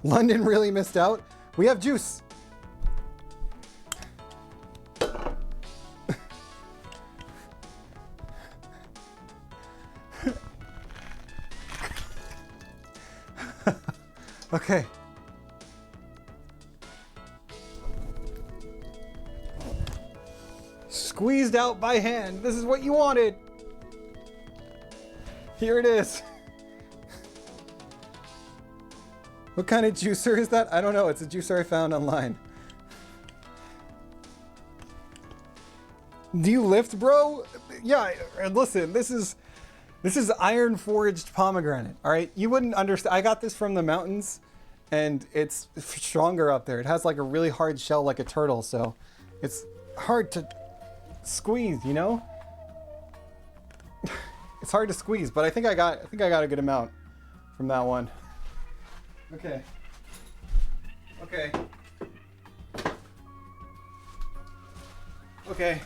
London really missed out. We have juice. Okay. Squeezed out by hand. This is what you wanted. Here it is. What kind of juicer is that? I don't know. It's a juicer I found online. Do you lift, bro? Yeah, listen, this is iron forged pomegranate, all right? You wouldn't understand. I got this from the mountains and it's stronger up there. It has like a really hard shell like a turtle, so it's hard to squeeze, you know? It's hard to squeeze, but I think I got a good amount from that one. Okay. Okay. Okay.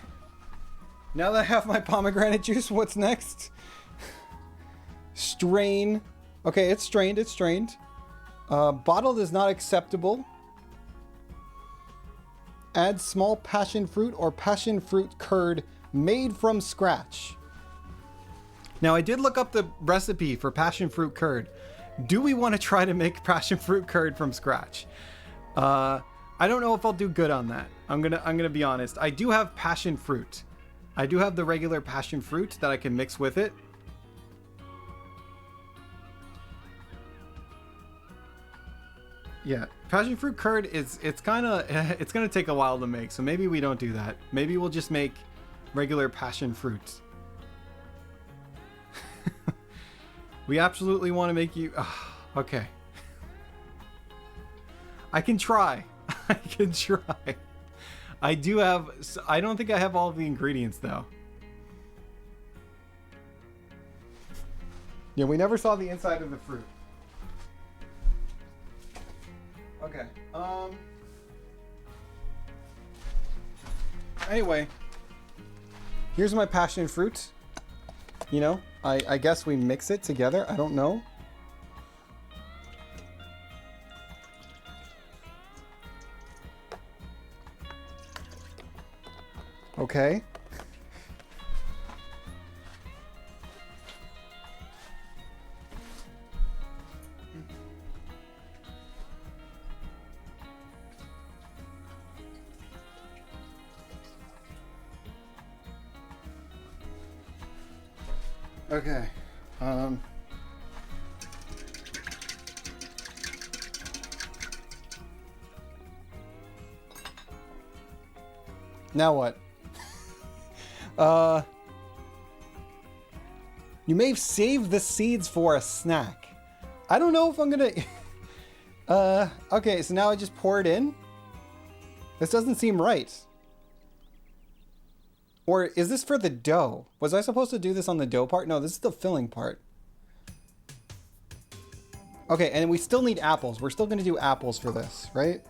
Now that I have my pomegranate juice, what's next? Strain. Okay, it's strained. It's strained. Bottled is not acceptable. Add small passion fruit or passion fruit curd made from scratch. Now, I did look up the recipe for passion fruit curd. Do we want to try to make passion fruit curd from scratch? I don't know if I'll do good on that. I'm gonna be honest. I do have passion fruit. I do have the regular passion fruit that I can mix with it. Yeah, passion fruit curd it's gonna take a while to make, so maybe we don't do that. Maybe we'll just make regular passion fruit. We absolutely want to make you... okay. I can try. I can try. I do have... I don't think I have all of the ingredients, though. Yeah, we never saw the inside of the fruit. Okay. Anyway, here's my passion fruit. You know, I guess we mix it together. I don't know. Okay. Okay. Now what? You may have saved the seeds for a snack. I don't know if I'm gonna... okay, so now I just pour it in? This doesn't seem right. Or is this for the dough? Was I supposed to do this on the dough part? No, this is the filling part. Okay, and we still need apples. We're still gonna do apples for this, right?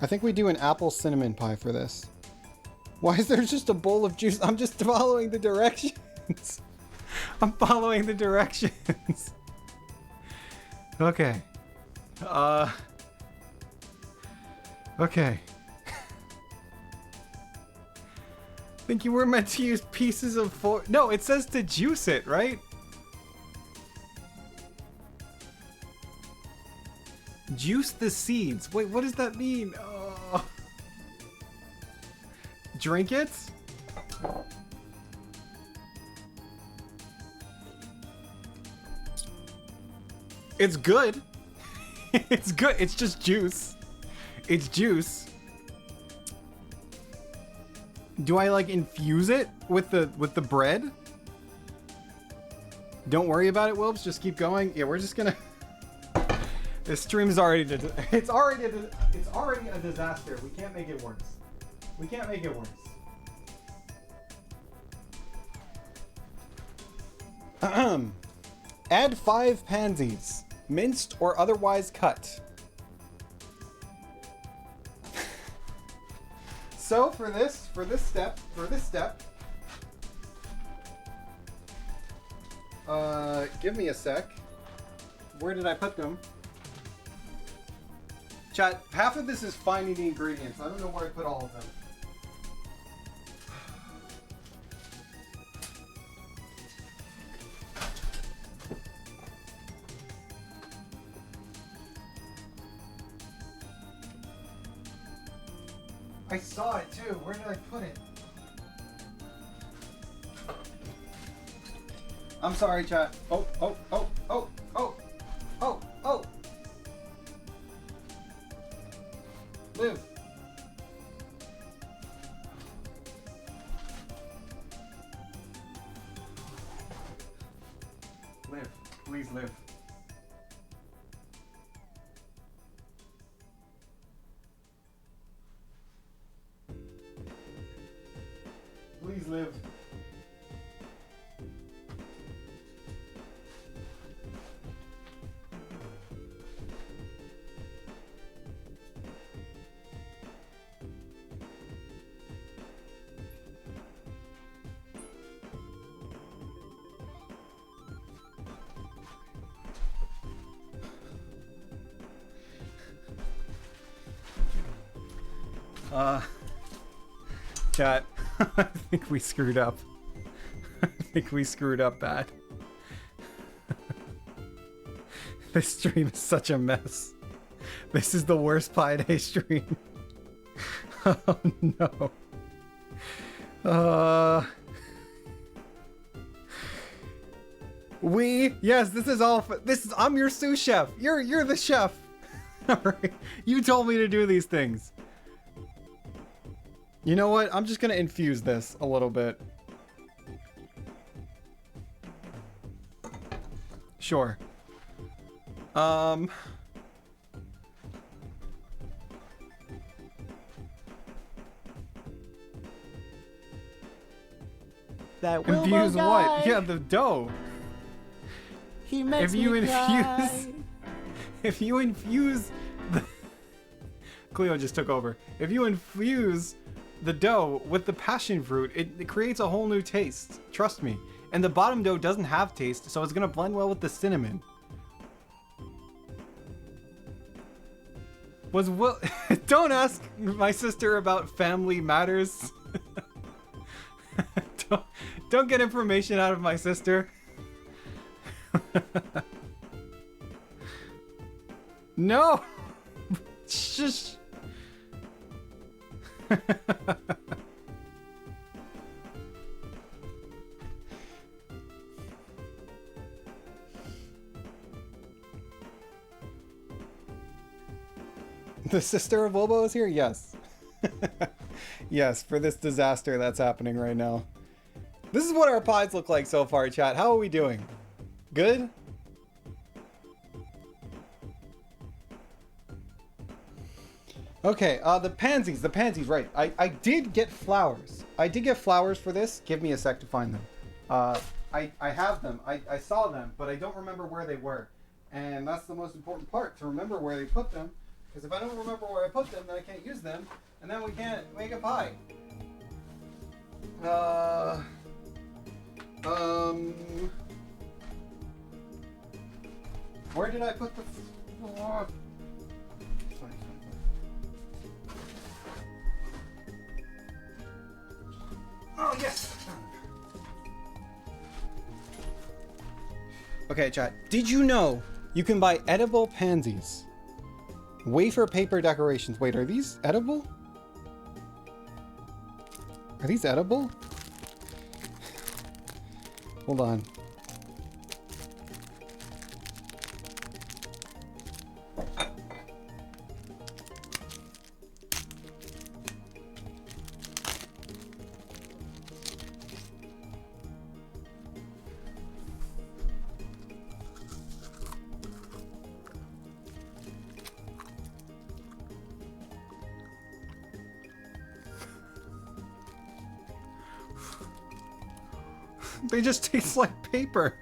I think we do an apple cinnamon pie for this. Why is there just a bowl of juice? I'm just following the directions. I'm following the directions. Okay. Okay. I think you were meant to use pieces of foil. No, it says to juice it, right? Juice the seeds. Wait, what does that mean? Drink it? It's good. It's good. It's just juice. It's juice. Do I like infuse it with the bread? Don't worry about it, Wilbs. Just keep going. Yeah, we're just gonna. This stream is already. It's already a disaster. We can't make it worse. We can't make it worse. Add 5 pansies, minced or otherwise cut. So for this step, give me a sec. Where did I put them? Chat, half of this is finding the ingredients. I don't know where I put all of them. I saw it too. Where did I put it? I'm sorry, chat. Oh. Live. Live. Please live. Please live. Chat, I think we screwed up. I think we screwed up bad. This stream is such a mess. This is the worst Pie Day stream. Oh no. Yes, this is all. I'm your sous chef. You're the chef. All right. You told me to do these things. You know what? I'm just gonna infuse this a little bit. Sure. That Wilbo Infuse guy. what? Yeah, the dough. He makes If you me infuse, cry. if you infuse the Cleo just took over. If you infuse the dough with the passion fruit, it creates a whole new taste. Trust me. And the bottom dough doesn't have taste, so it's gonna blend well with the cinnamon. Was Will? Don't ask my sister about family matters. don't get information out of my sister. No. Shush. The sister of Wilbo is here? Yes. Yes, for this disaster that's happening right now. This is what our pies look like so far, chat. How are we doing? Good? Okay, the pansies, right. I did get flowers. I did get flowers for this. Give me a sec to find them. I have them. I saw them, but I don't remember where they were. And that's the most important part, to remember where they put them. Because if I don't remember where I put them, then I can't use them. And then we can't make a pie. Where did I put the... Oh, yes! Okay, chat. Did you know you can buy edible pansies? Wafer paper decorations. Wait, are these edible? Are these edible? Hold on. They just taste like paper.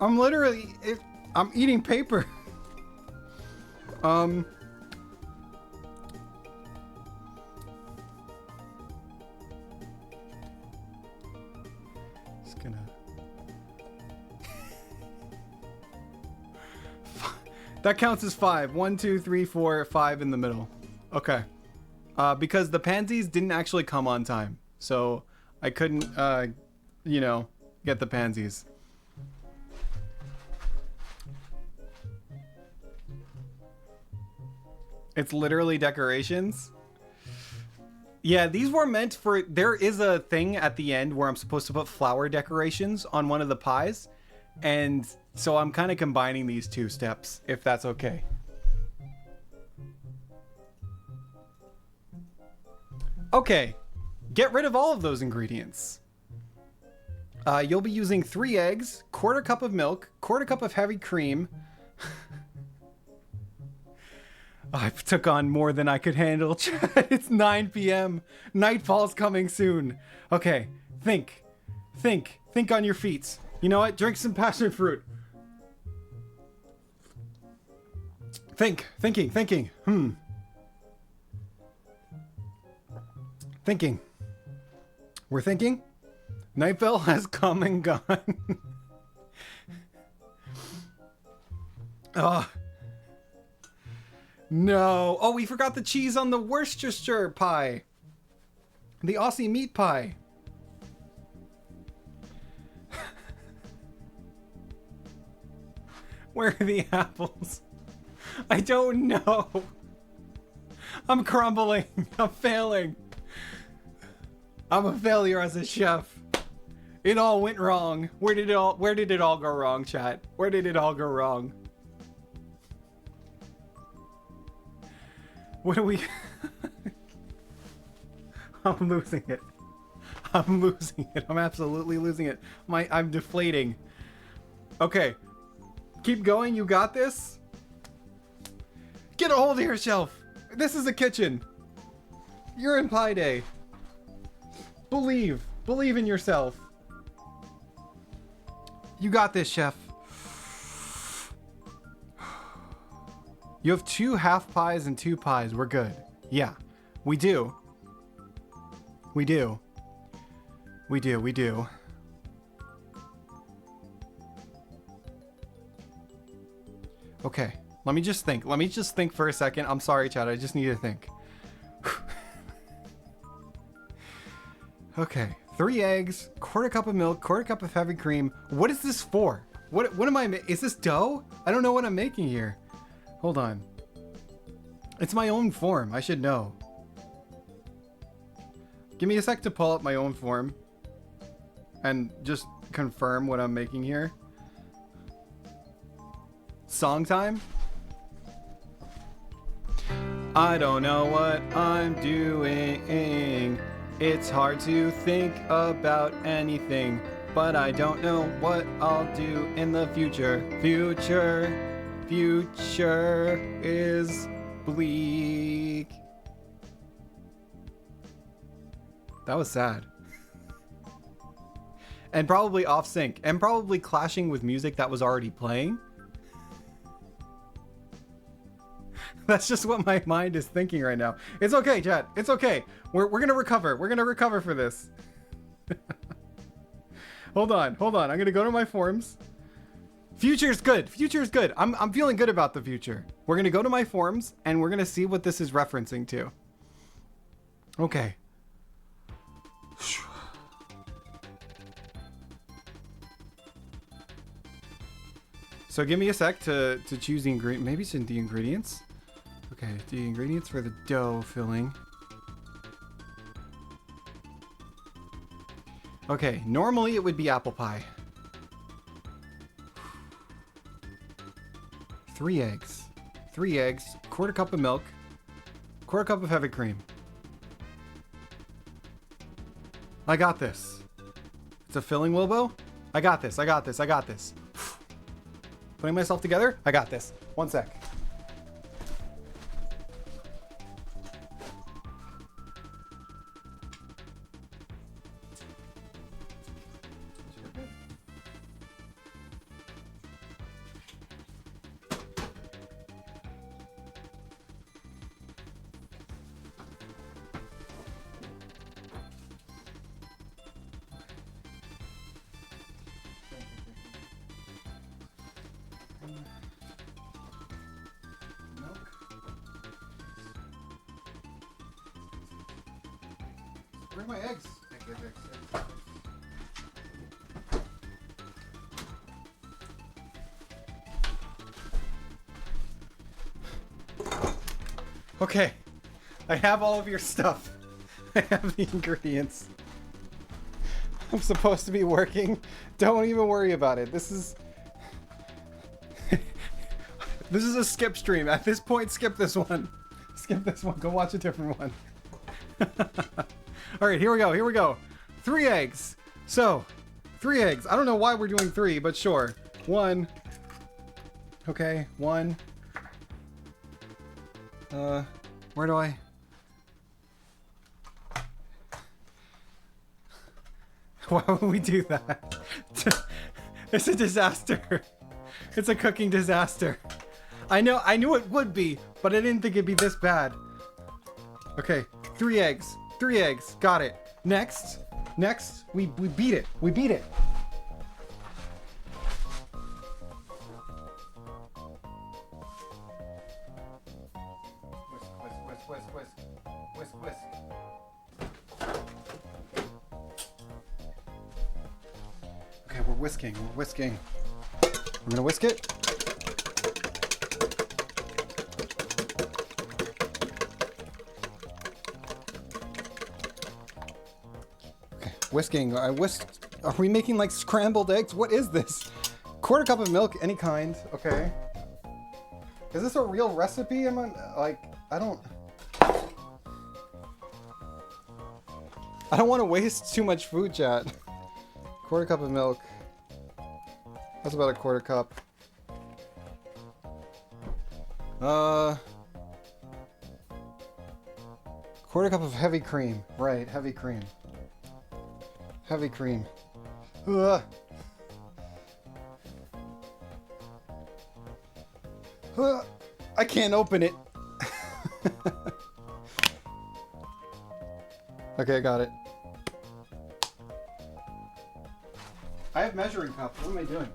I'm literally, I'm eating paper. Just gonna. That counts as 5. 1, 2, 3, 4, 5 in the middle. Okay. Because the pansies didn't actually come on time, so I couldn't, you know, get the pansies. It's literally decorations. Yeah, these were meant for... There is a thing at the end where I'm supposed to put flower decorations on one of the pies. And so I'm kind of combining these two steps, if that's okay. Okay. Get rid of all of those ingredients. You'll be using 3 eggs, 1/4 cup of milk, 1/4 cup of heavy cream. I took on more than I could handle. It's 9 p.m. Nightfall's coming soon. Okay, think on your feet. You know what? Drink some passion fruit. Thinking. Thinking. We're thinking? Nightfall has come and gone. Oh. No. Oh, we forgot the cheese on the Worcestershire pie. The Aussie meat pie. Where are the apples? I don't know. I'm crumbling. I'm failing. I'm a failure as a chef. It all went wrong. Where did it all go wrong, chat? Where did it all go wrong? What do we... I'm losing it. I'm losing it. I'm absolutely losing it. I'm deflating. Okay. Keep going. You got this. Get a hold of yourself. This is a kitchen. You're in Pie Day. Believe in yourself. You got this, chef. You have 2 half pies and 2 pies. We're good. Yeah, we do. We do. We do. We do. Okay, let me just think. Let me just think for a second. I'm sorry, Chad. I just need to think. Okay, 3 eggs, quarter cup of milk, quarter cup of heavy cream. What is this for? What am I is this dough? I don't know what I'm making here. Hold on. It's my own form. I should know. Give me a sec to pull up my own form and just confirm what I'm making here. Song time? I don't know what I'm doing. It's hard to think about anything, but I don't know what I'll do in the future. Future is bleak. That was sad. And probably off sync, and probably clashing with music that was already playing. That's just what my mind is thinking right now. It's okay, chat. It's okay. We're gonna recover. We're gonna recover for this. Hold on. I'm gonna go to my forms. Future's good. Future's good. I'm feeling good about the future. We're gonna go to my forms and we're gonna see what this is referencing to. Okay. So give me a sec to choose the ingredient. Maybe it's in the ingredients. Okay, the ingredients for the dough filling. Okay, normally it would be apple pie. 3 eggs. 3 eggs, quarter cup of milk, quarter cup of heavy cream. I got this. It's a filling, Wilbo? I got this. Putting myself together? I got this. 1 sec. Where are my eggs? Eggs. Okay, I have all of your stuff. I have the ingredients. I'm supposed to be working. Don't even worry about it. This is a skip stream. At this point, skip this one. Skip this one. Go watch a different one. All right, here we go. 3 eggs. So, 3 eggs. I don't know why we're doing 3, but sure. 1. Okay, 1. Where do I? Why would we do that? It's a disaster. It's a cooking disaster. I knew it would be, but I didn't think it'd be this bad. Okay, 3 eggs. 3 eggs. Got it. Next, we beat it. We beat it. Whisk. Okay, we're whisking. I'm gonna whisk it. Okay, whisking. I whisked. Are we making like scrambled eggs? What is this? Quarter cup of milk, any kind. Okay. Is this a real recipe? Am I like? I don't want to waste too much food, chat. Quarter cup of milk. That's about a quarter cup. Quarter cup of heavy cream. Right, heavy cream. Heavy cream. Ugh. I can't open it. Okay, I got it. I have measuring cups. What am I doing?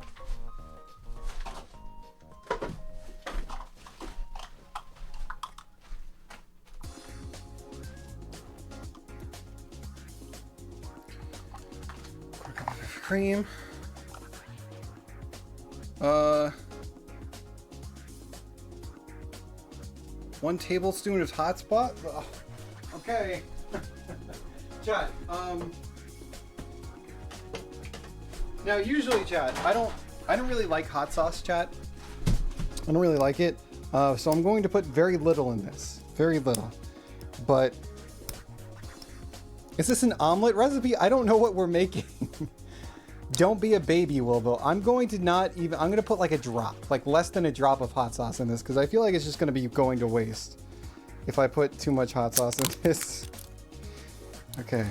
Cream. 1 tablespoon of hot spot. Ugh. Okay. Chat. Now usually, chat, I don't really like hot sauce, chat. I don't really like it. So I'm going to put very little in this. Very little. But is this an omelet recipe? I don't know what we're making. Don't be a baby, Wilbo. I'm going to put like a drop, like less than a drop of hot sauce in this, because I feel like it's just going to be going to waste if I put too much hot sauce in this. Okay.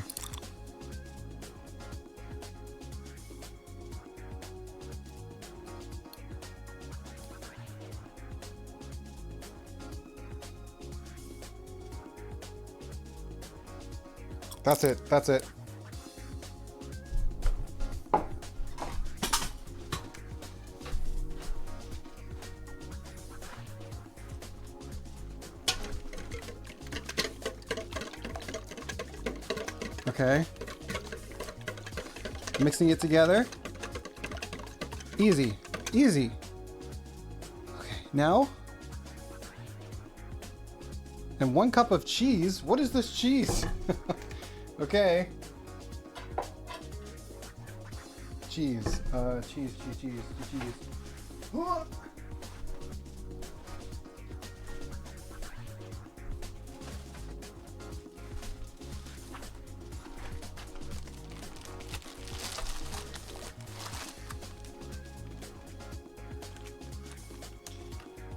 That's it. That's it. Okay. Mixing it together. Easy. Easy. Okay, now. And 1 cup of cheese. What is this cheese? Okay. Cheese. Cheese.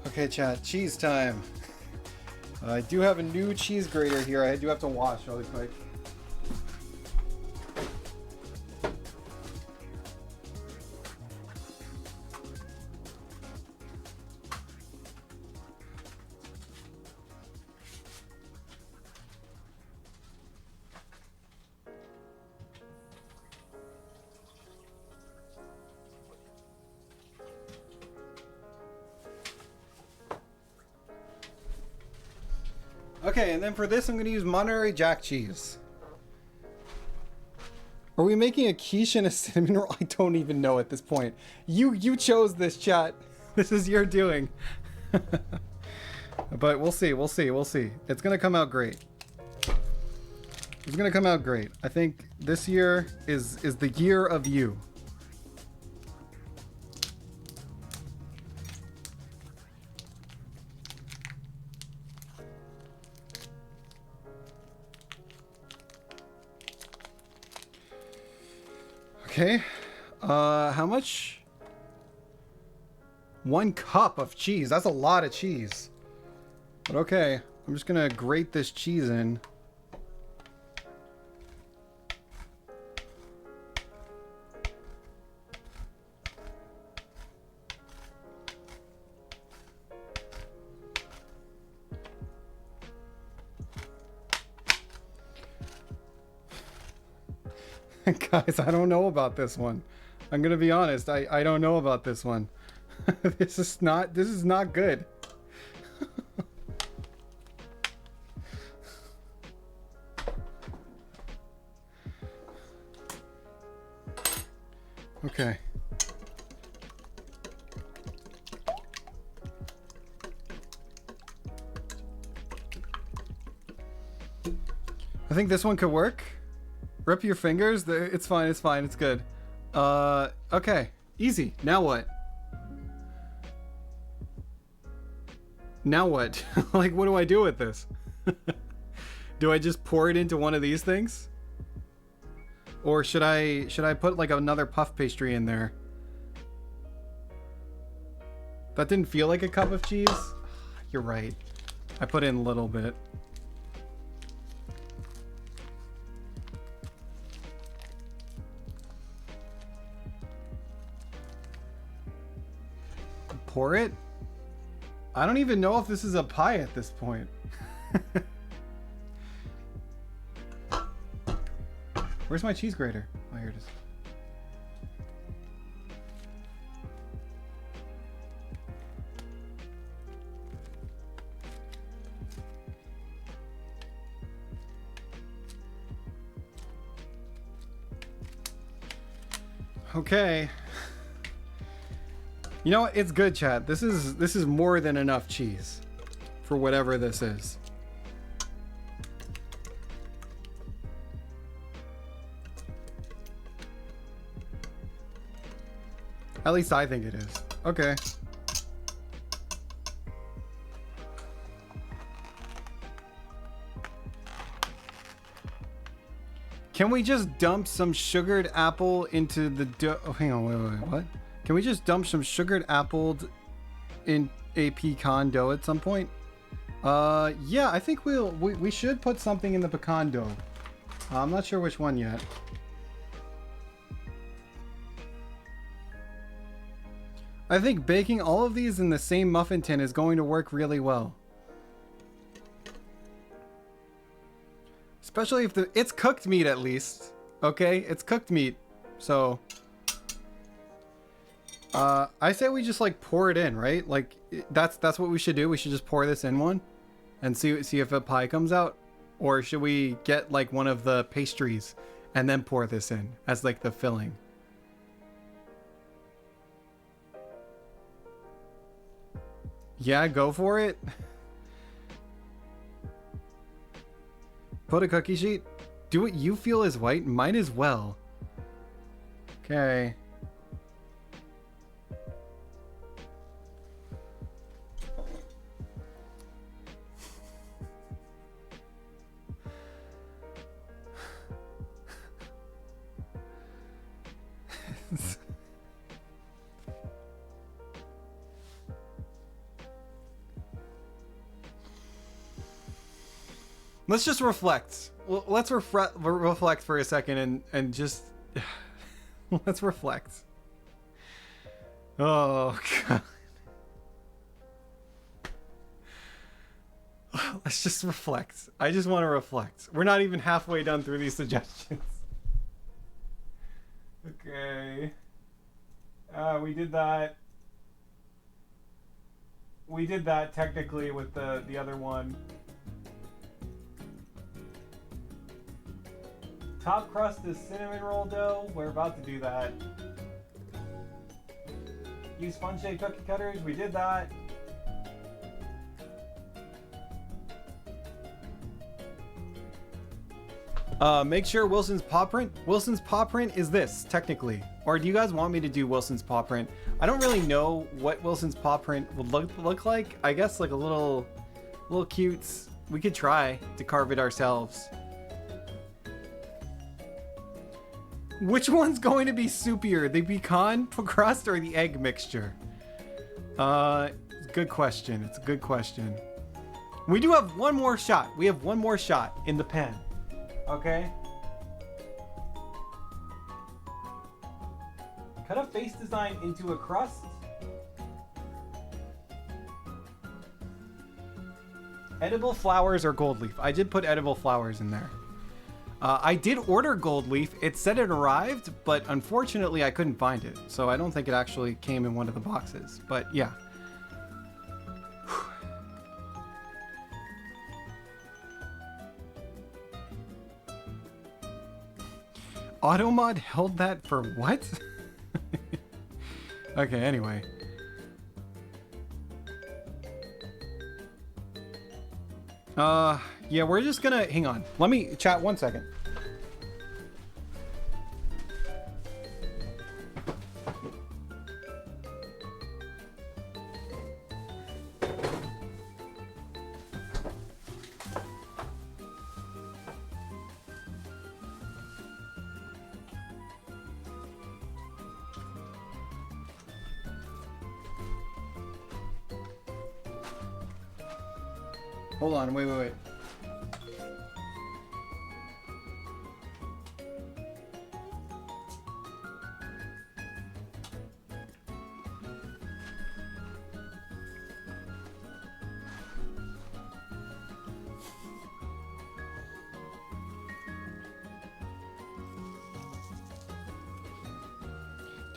Okay, chat. Cheese time. I do have a new cheese grater here. I do have to wash really quick. Okay, and then for this, I'm going to use Monterey Jack cheese. Are we making a quiche and a cinnamon roll? I don't even know at this point. You chose this, chat. This is your doing. But we'll see. It's going to come out great. It's going to come out great. I think this year is the year of you. Okay, how much? 1 cup of cheese. That's a lot of cheese. But okay, I'm just gonna grate this cheese in. Guys, I don't know about this one. I'm gonna be honest. I don't know about this one. This is not good. Okay. I think this one could work. Rip your fingers. It's fine. It's good. Okay. Easy. Now what? Now what? Like, what do I do with this? Do I just pour it into one of these things? Or should I put like another puff pastry in there? That didn't feel like a cup of cheese. You're right. I put in a little bit. Pour it? I don't even know if this is a pie at this point. Where's my cheese grater? Oh, here it is. Okay. You know what? It's good, chat. This is more than enough cheese for whatever this is. At least I think it is. Okay. Can we just dump some sugared apple into the dough? Oh, hang on, wait, what? Can we just dump some sugared apple in a pecan dough at some point? Yeah, I think we should put something in the pecan dough. I'm not sure which one yet. I think baking all of these in the same muffin tin is going to work really well. Especially if it's cooked meat at least. Okay, it's cooked meat. So I say we just like pour it in, right? Like that's what we should do. We should just pour this in one and see if a pie comes out. Or should we get like one of the pastries and then pour this in as like the filling? Yeah, go for it. Put a cookie sheet. Do what you feel is white. Might as well. Okay. Let's just reflect. Let's reflect for a second and just let's reflect. Oh god. Let's just reflect. I just want to reflect. We're not even halfway done through these suggestions. Okay. We did that. We did that technically with the other one. Top crust is cinnamon roll dough. We're about to do that. Use sponge-shaped cookie cutters. We did that. Make sure Wilson's paw print. Wilson's paw print is this, technically. Or do you guys want me to do Wilson's paw print? I don't really know what Wilson's paw print would look like. I guess like a little cute. We could try to carve it ourselves. Which one's going to be soupier, the pecan crust or the egg mixture? Good question. It's a good question. We do have one more shot. We have one more shot in the pen. Okay. Cut a face design into a crust. Edible flowers or gold leaf? I did put edible flowers in there. I did order gold leaf. It said it arrived, but unfortunately I couldn't find it. So I don't think it actually came in one of the boxes. But yeah. Automod held that for what? Okay, anyway. Yeah, we're just gonna hang on. Let me chat 1 second. Hold on, wait.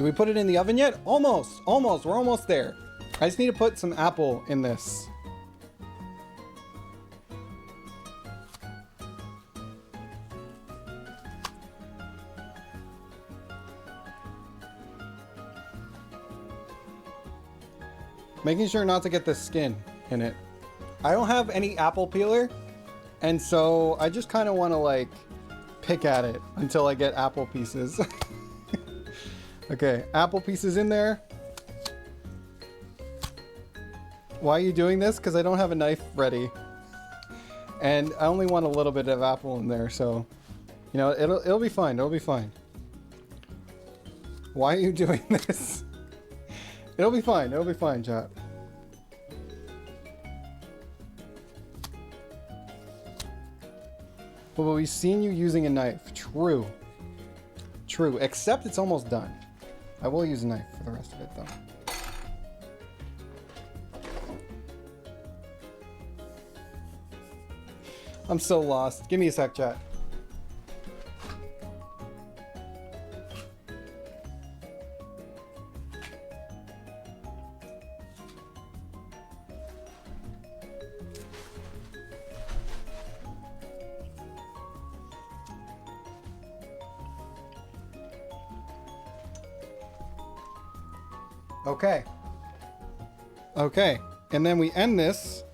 Do we put it in the oven yet? Almost. Almost. We're almost there. I just need to put some apple in this. Making sure not to get the skin in it. I don't have any apple peeler, and so I just kind of want to like pick at it until I get apple pieces. Okay, apple pieces in there. Why are you doing this? Because I don't have a knife ready. And I only want a little bit of apple in there, so you know, it'll be fine. It'll be fine. Why are you doing this? It'll be fine. It'll be fine, chat. Well, we've seen you using a knife. True. True. Except it's almost done. I will use a knife for the rest of it, though. I'm so lost. Give me a sec, chat. Okay. Okay. And then we end this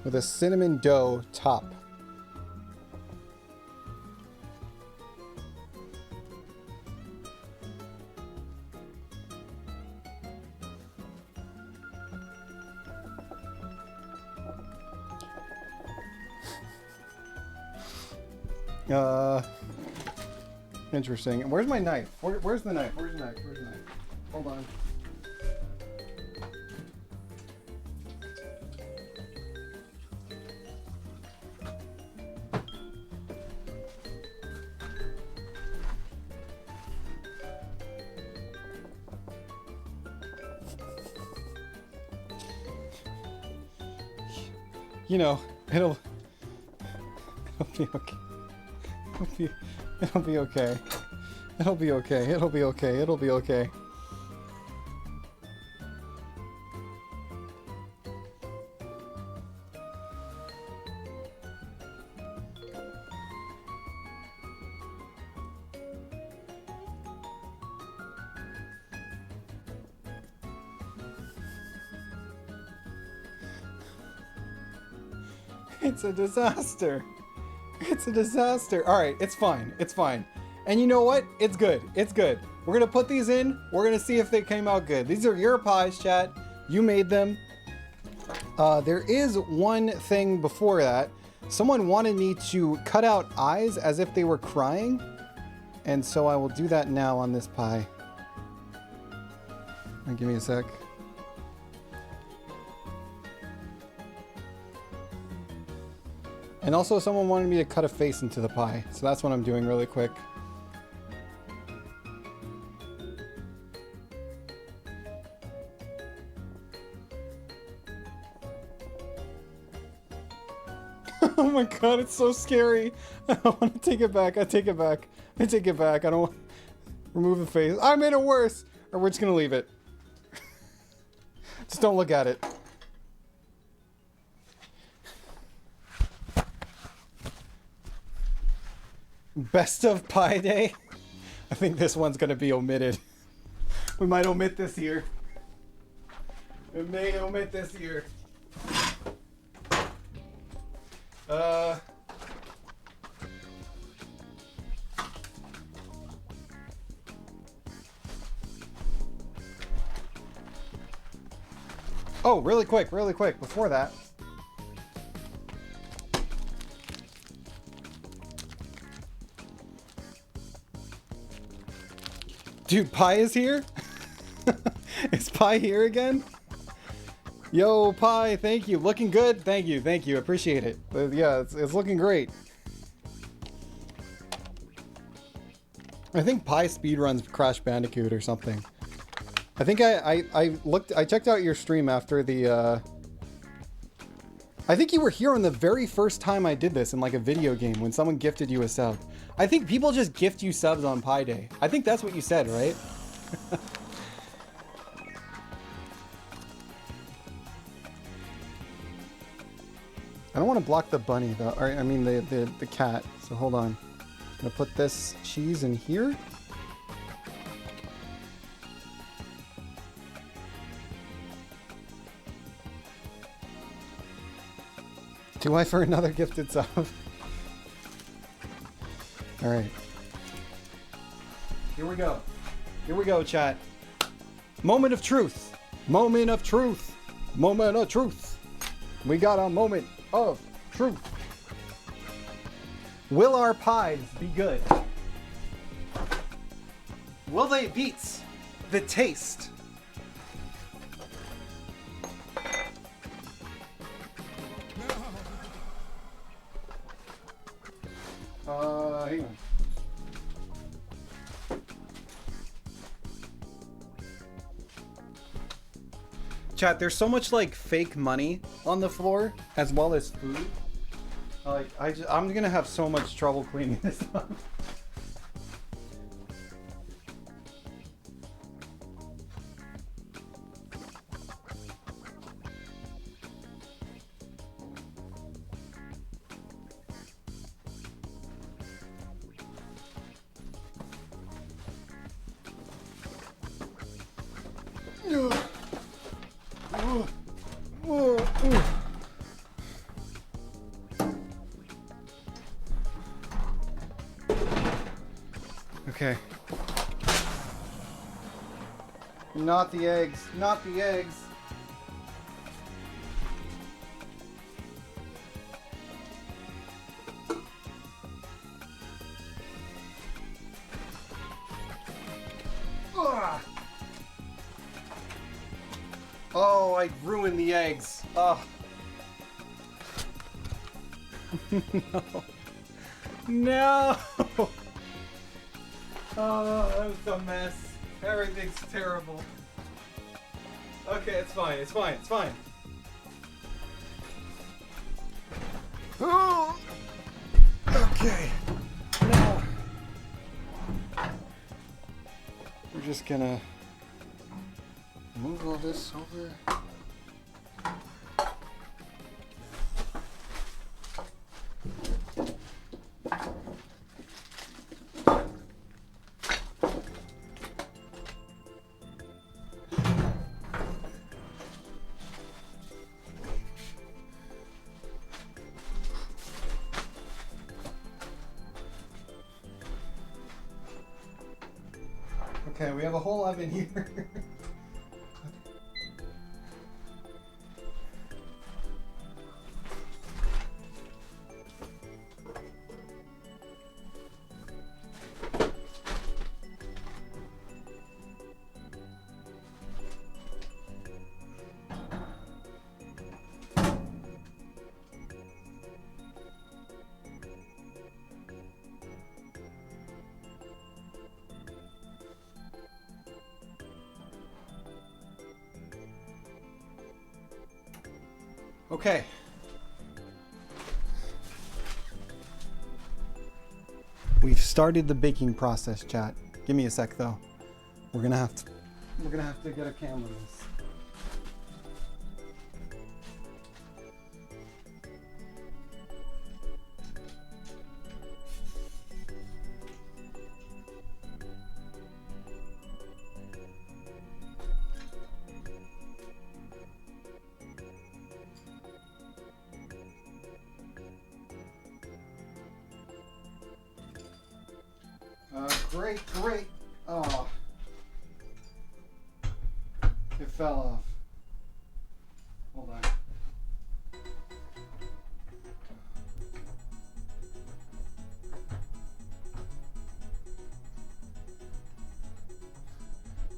with a cinnamon dough top. Interesting. Where's my knife? Where's the knife? Where's the knife? Where's the knife? Hold on. You know, it'll be okay. It'll be okay. It'll be okay. It'll be okay. It'll be okay. It's a disaster. It's a disaster. All right, it's fine. It's fine. And you know what? It's good. It's good. We're going to put these in. We're going to see if they came out good. These are your pies, chat. You made them. There is one thing before that. Someone wanted me to cut out eyes as if they were crying. And so I will do that now on this pie. Give me a sec. And also someone wanted me to cut a face into the pie. So that's what I'm doing really quick. Oh my god, it's so scary. I don't want to take it back. I take it back. I take it back. I don't want... Remove the face. I made it worse! Or we're just gonna leave it. Just don't look at it. Best of pie day? I think this one's gonna be omitted. We might omit this here. We may omit this here. Oh, really quick, before that. Dude, Pi is here? Is Pi here again? Yo, Pi, thank you. Looking good? Thank you, appreciate it. Yeah, it's looking great. I think Pi speedruns Crash Bandicoot or something. I think I checked out your stream after the I think you were here on the very first time I did this in like a video game when someone gifted you a sub. I think people just gift you subs on Pi Day. I think that's what you said, right? I don't want to block the bunny though, or I mean the cat. So hold on. I'm gonna put this cheese in here. Do I for another gifted sub? All right. Here we go. Here we go, chat. Moment of truth. Moment of truth. Moment of truth. We got a moment of truth. Will our pies be good? Will they beat the taste? Hang on. Chat, there's so much like fake money on the floor as well as food. Like I'm gonna have so much trouble cleaning this up. Okay. Not the eggs. Not the eggs. Ugh. Oh, I ruined the eggs. Oh. No. No. Oh, that was a mess. Everything's terrible. Okay, it's fine. It's fine. It's fine. Oh. Okay. Now we're just gonna move all this over. Okay, we have a whole oven here. Okay. We've started the baking process, chat. Give me a sec though. We're gonna have to get a camera on this. Great. Oh. It fell off. Hold on.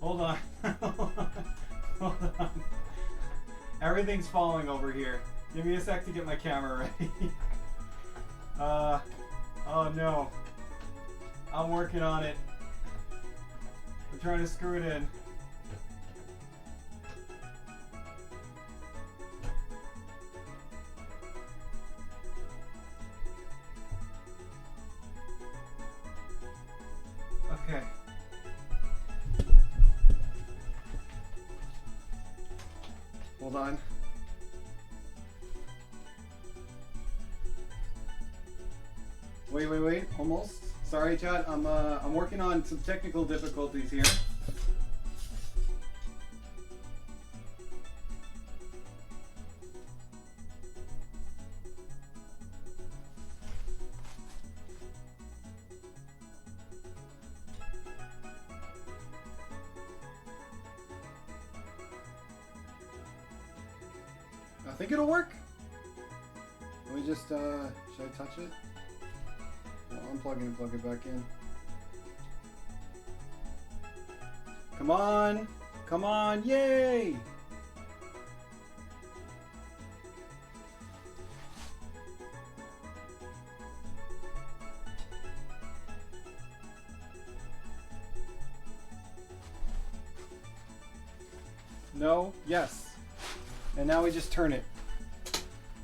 Hold on. Hold on. Everything's falling over here. Give me a sec to get my camera ready. Oh no. I'm working on it. I'm trying to screw it in. Hold on. Wait. Almost. Sorry, chat. I'm working on some technical difficulties here. I think it'll work. Let me just, should I touch it? No, unplug it and plug it back in. Come on! Come on! Yay! No, yes. And now we just turn it.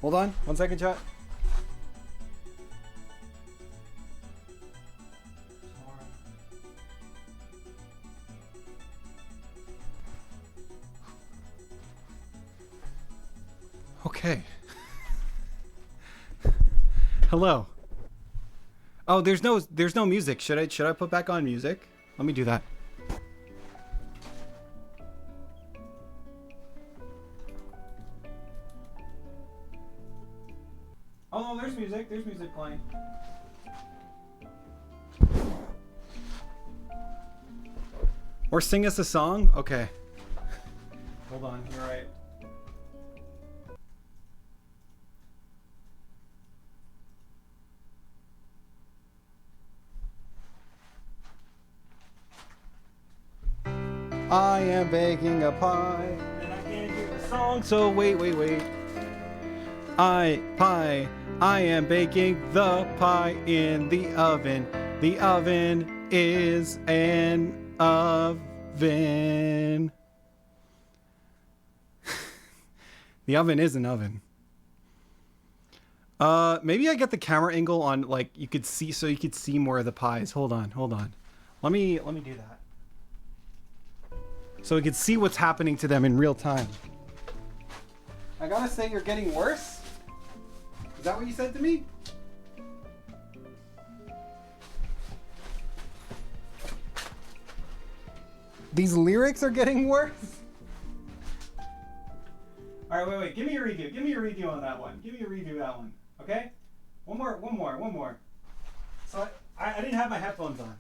Hold on, 1 second, chat. Okay. Hello. Oh, there's no music. Should I put back on music? Let me do that. Oh, no, there's music. There's music playing. Or sing us a song? Okay. Hold on, you're right. I am baking a pie, and I can't hear the song, so wait. I am baking the pie in the oven. The oven is an oven. The oven is an oven. Maybe I get the camera angle on, like, you could see more of the pies. Hold on. Let me do that. So we could see what's happening to them in real time. I gotta say, you're getting worse? Is that what you said to me? These lyrics are getting worse? Alright, wait. Give me a redo. Give me a redo on that one. Give me a redo of that one. Okay? One more. So I didn't have my headphones on.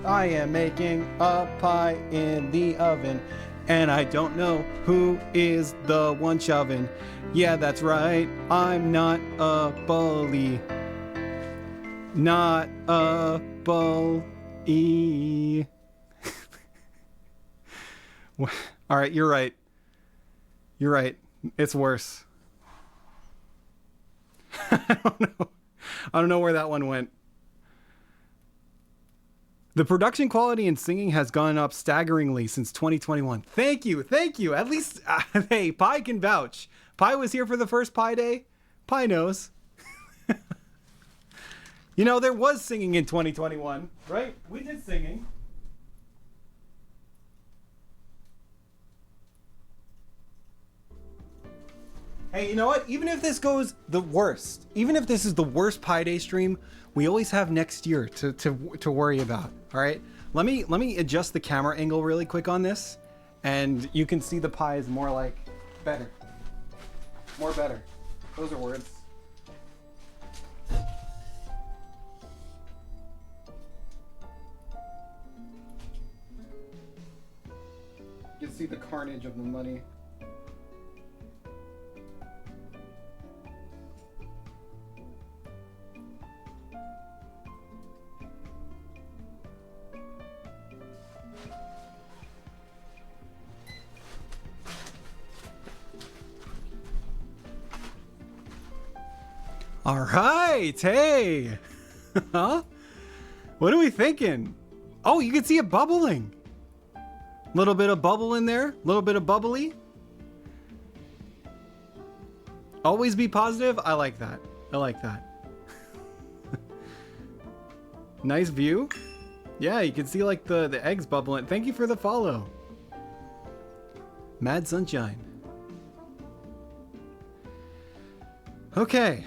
I am making a pie in the oven, and I don't know who is the one shoving. Yeah, that's right, I'm not a bully. Not a bully. Alright, you're right. It's worse. I don't know where that one went. The production quality in singing has gone up staggeringly since 2021. Thank you. At least, hey, Pi can vouch. Pi was here for the first Pi Day. Pi knows. You know, there was singing in 2021, right? We did singing. Hey, you know what? Even if this goes the worst, even if this is the worst Pi Day stream, we always have next year to worry about. All right, let me adjust the camera angle really quick on this, and you can see the pies more like better. Those are words. You can see the carnage of the money. All right, hey. Huh? What are we thinking? Oh, you can see it bubbling. Little bit of bubble in there, little bit of bubbly. Always be positive. I like that. Nice view. Yeah, you can see like the eggs bubbling. Thank you for the follow. Mad Sunshine. Okay.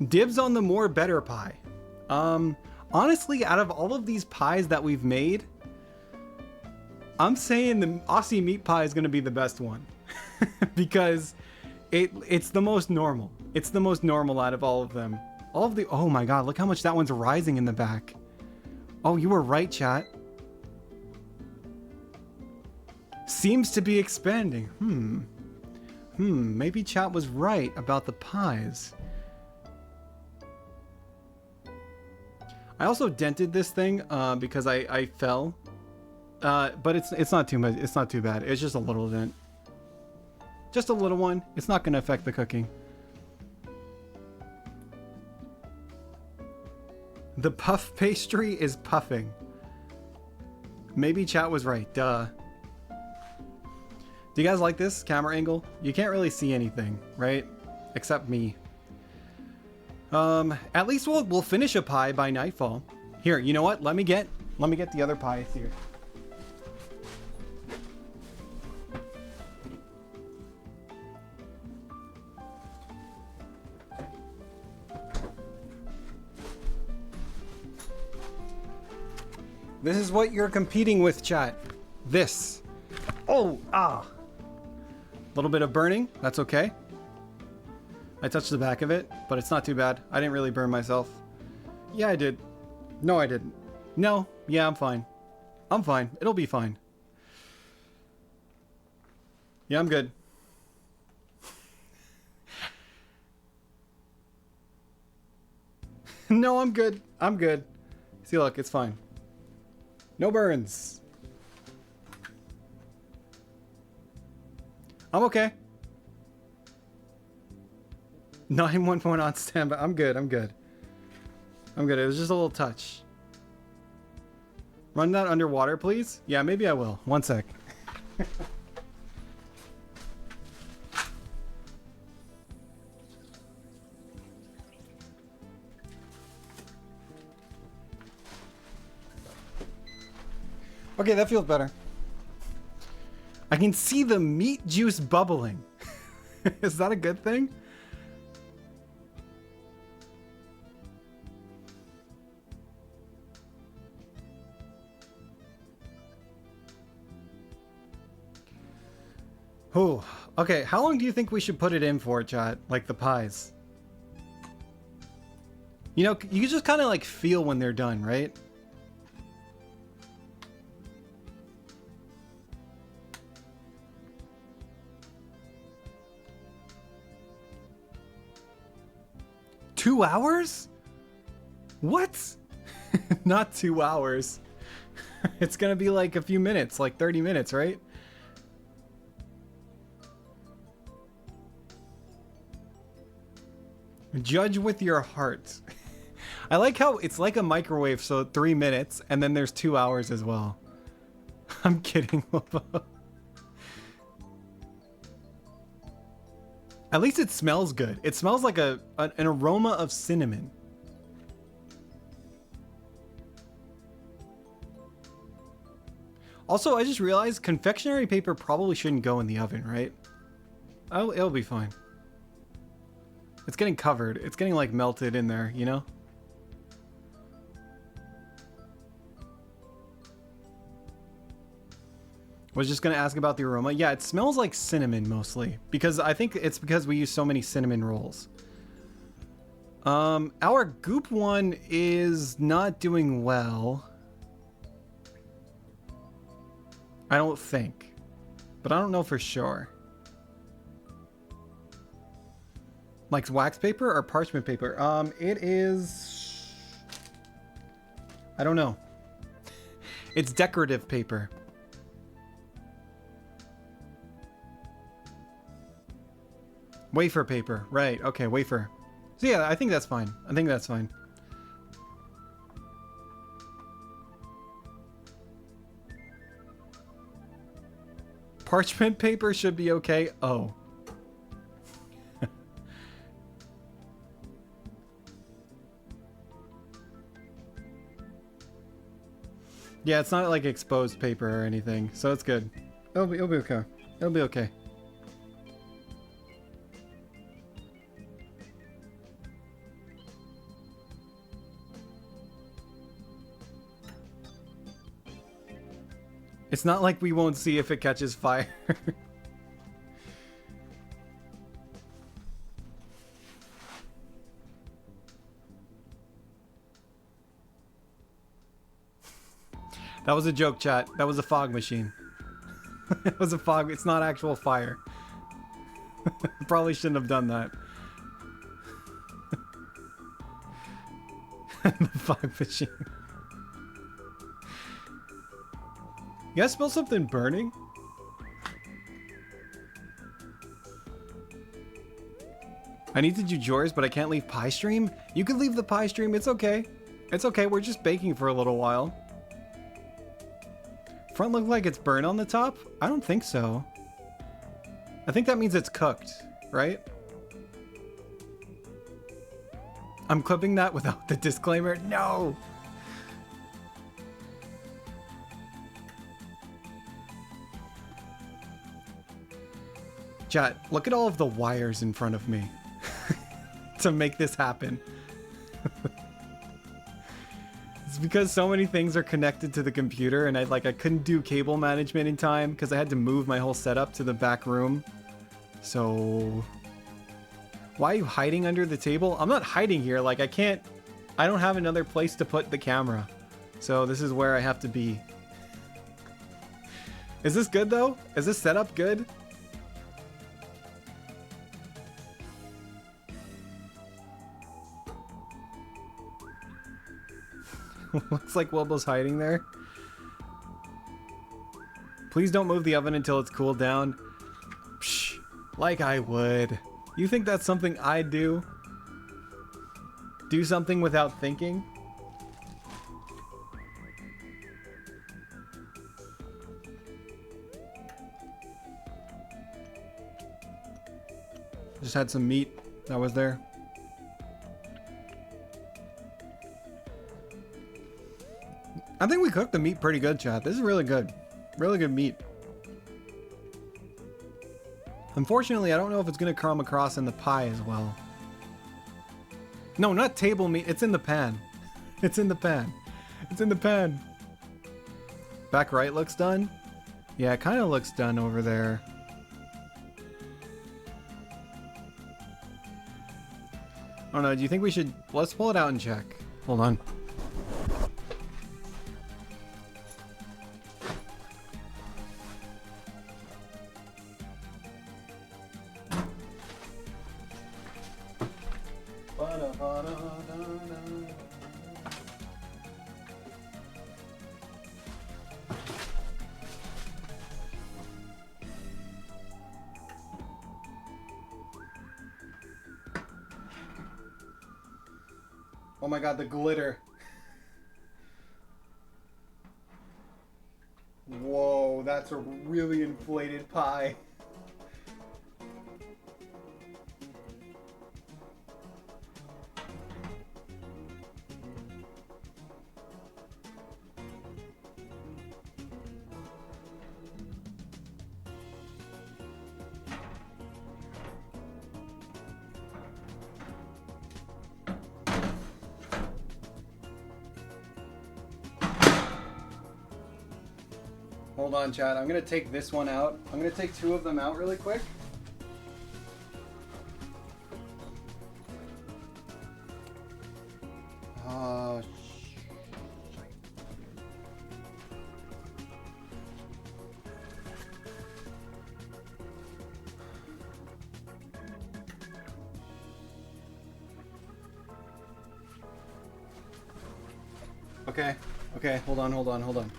Dibs on the more better pie. Honestly, out of all of these pies that we've made, I'm saying the Aussie meat pie is going to be the best one. Because it's the most normal. It's the most normal out of all of them. All of the... Oh my god, look how much that one's rising in the back. Oh, you were right, chat. Seems to be expanding. Maybe chat was right about the pies. I also dented this thing because I fell. But it's not too much. It's not too bad. It's just a little dent. Just a little one. It's not going to affect the cooking. The puff pastry is puffing. Maybe chat was right. Duh. Do you guys like this camera angle? You can't really see anything, right? Except me. At least we'll finish a pie by nightfall. Here, you know what? Let me get the other pies here. This is what you're competing with, chat. This. Oh, ah. A little bit of burning. That's okay. I touched the back of it, but it's not too bad. I didn't really burn myself. Yeah, I did. No, I didn't. No. Yeah, I'm fine. I'm fine. It'll be fine. Yeah, I'm good. No, I'm good. I'm good. See, look, it's fine. No burns. I'm okay. 911 on standby. I'm good. I'm good. I'm good. It was just a little touch. Run that underwater, please. Yeah, maybe I will. One sec. Okay, that feels better. I can see the meat juice bubbling. Is that a good thing? Oh, okay. How long do you think we should put it in for, chat? Like the pies? You know, you can just kind of like feel when they're done, right? Two hours? What? Not 2 hours. It's gonna be like a few minutes, like 30 minutes, right? Judge with your heart. I like how it's like a microwave, so 3 minutes, and then there's 2 hours as well. I'm kidding, Wilbo. At least it smells good. It smells like an aroma of cinnamon. Also, I just realized confectionery paper probably shouldn't go in the oven, right? Oh, it'll be fine. It's getting covered. It's getting like melted in there, you know? Was just gonna ask about the aroma. Yeah, it smells like cinnamon mostly, because I think it's because we use so many cinnamon rolls. Our goop one is not doing well. I don't think, but I don't know for sure. Like wax paper or parchment paper? It is... I don't know. It's decorative paper. Wafer paper, right? Okay, wafer. So yeah, I think that's fine. I think that's fine. Parchment paper should be okay. Oh. Yeah, it's not like exposed paper or anything, so it's good. It'll be okay. It'll be okay. It's not like we won't see if it catches fire. That was a joke, chat. That was a fog machine. It was a fog. It's not actual fire. Probably shouldn't have done that. The fog machine. You guys smell something burning? I need to do chores, but I can't leave pie stream? You can leave the pie stream. It's okay. It's okay. We're just baking for a little while. Front look like it's burnt on the top? I don't think so. I think that means it's cooked, right? I'm clipping that without the disclaimer. No! Chat, look at all of the wires in front of me to make this happen. It's because so many things are connected to the computer, and I couldn't do cable management in time because I had to move my whole setup to the back room. So why are you hiding under the table? I'm not hiding here. Like, I don't have another place to put the camera. So this is where I have to be. Is this good though? Is this setup good? Looks like Wilbo's hiding there. Please don't move the oven until it's cooled down. Psh, like I would. You think that's something I'd do? Do something without thinking? Just had some meat that was there. I think we cooked the meat pretty good, chat. This is really good. Really good meat. Unfortunately, I don't know if it's going to come across in the pie as well. No, not table meat. It's in the pan. It's in the pan. It's in the pan. Back right looks done? Yeah, it kind of looks done over there. I don't know. Do you think we should... Let's pull it out and check. Hold on. Oh my god, the glitter. Whoa, that's a really inflated pie. Hold on, chat. I'm gonna take this one out. I'm gonna take two of them out really quick. Okay. Okay. Hold on. Hold on. Hold on.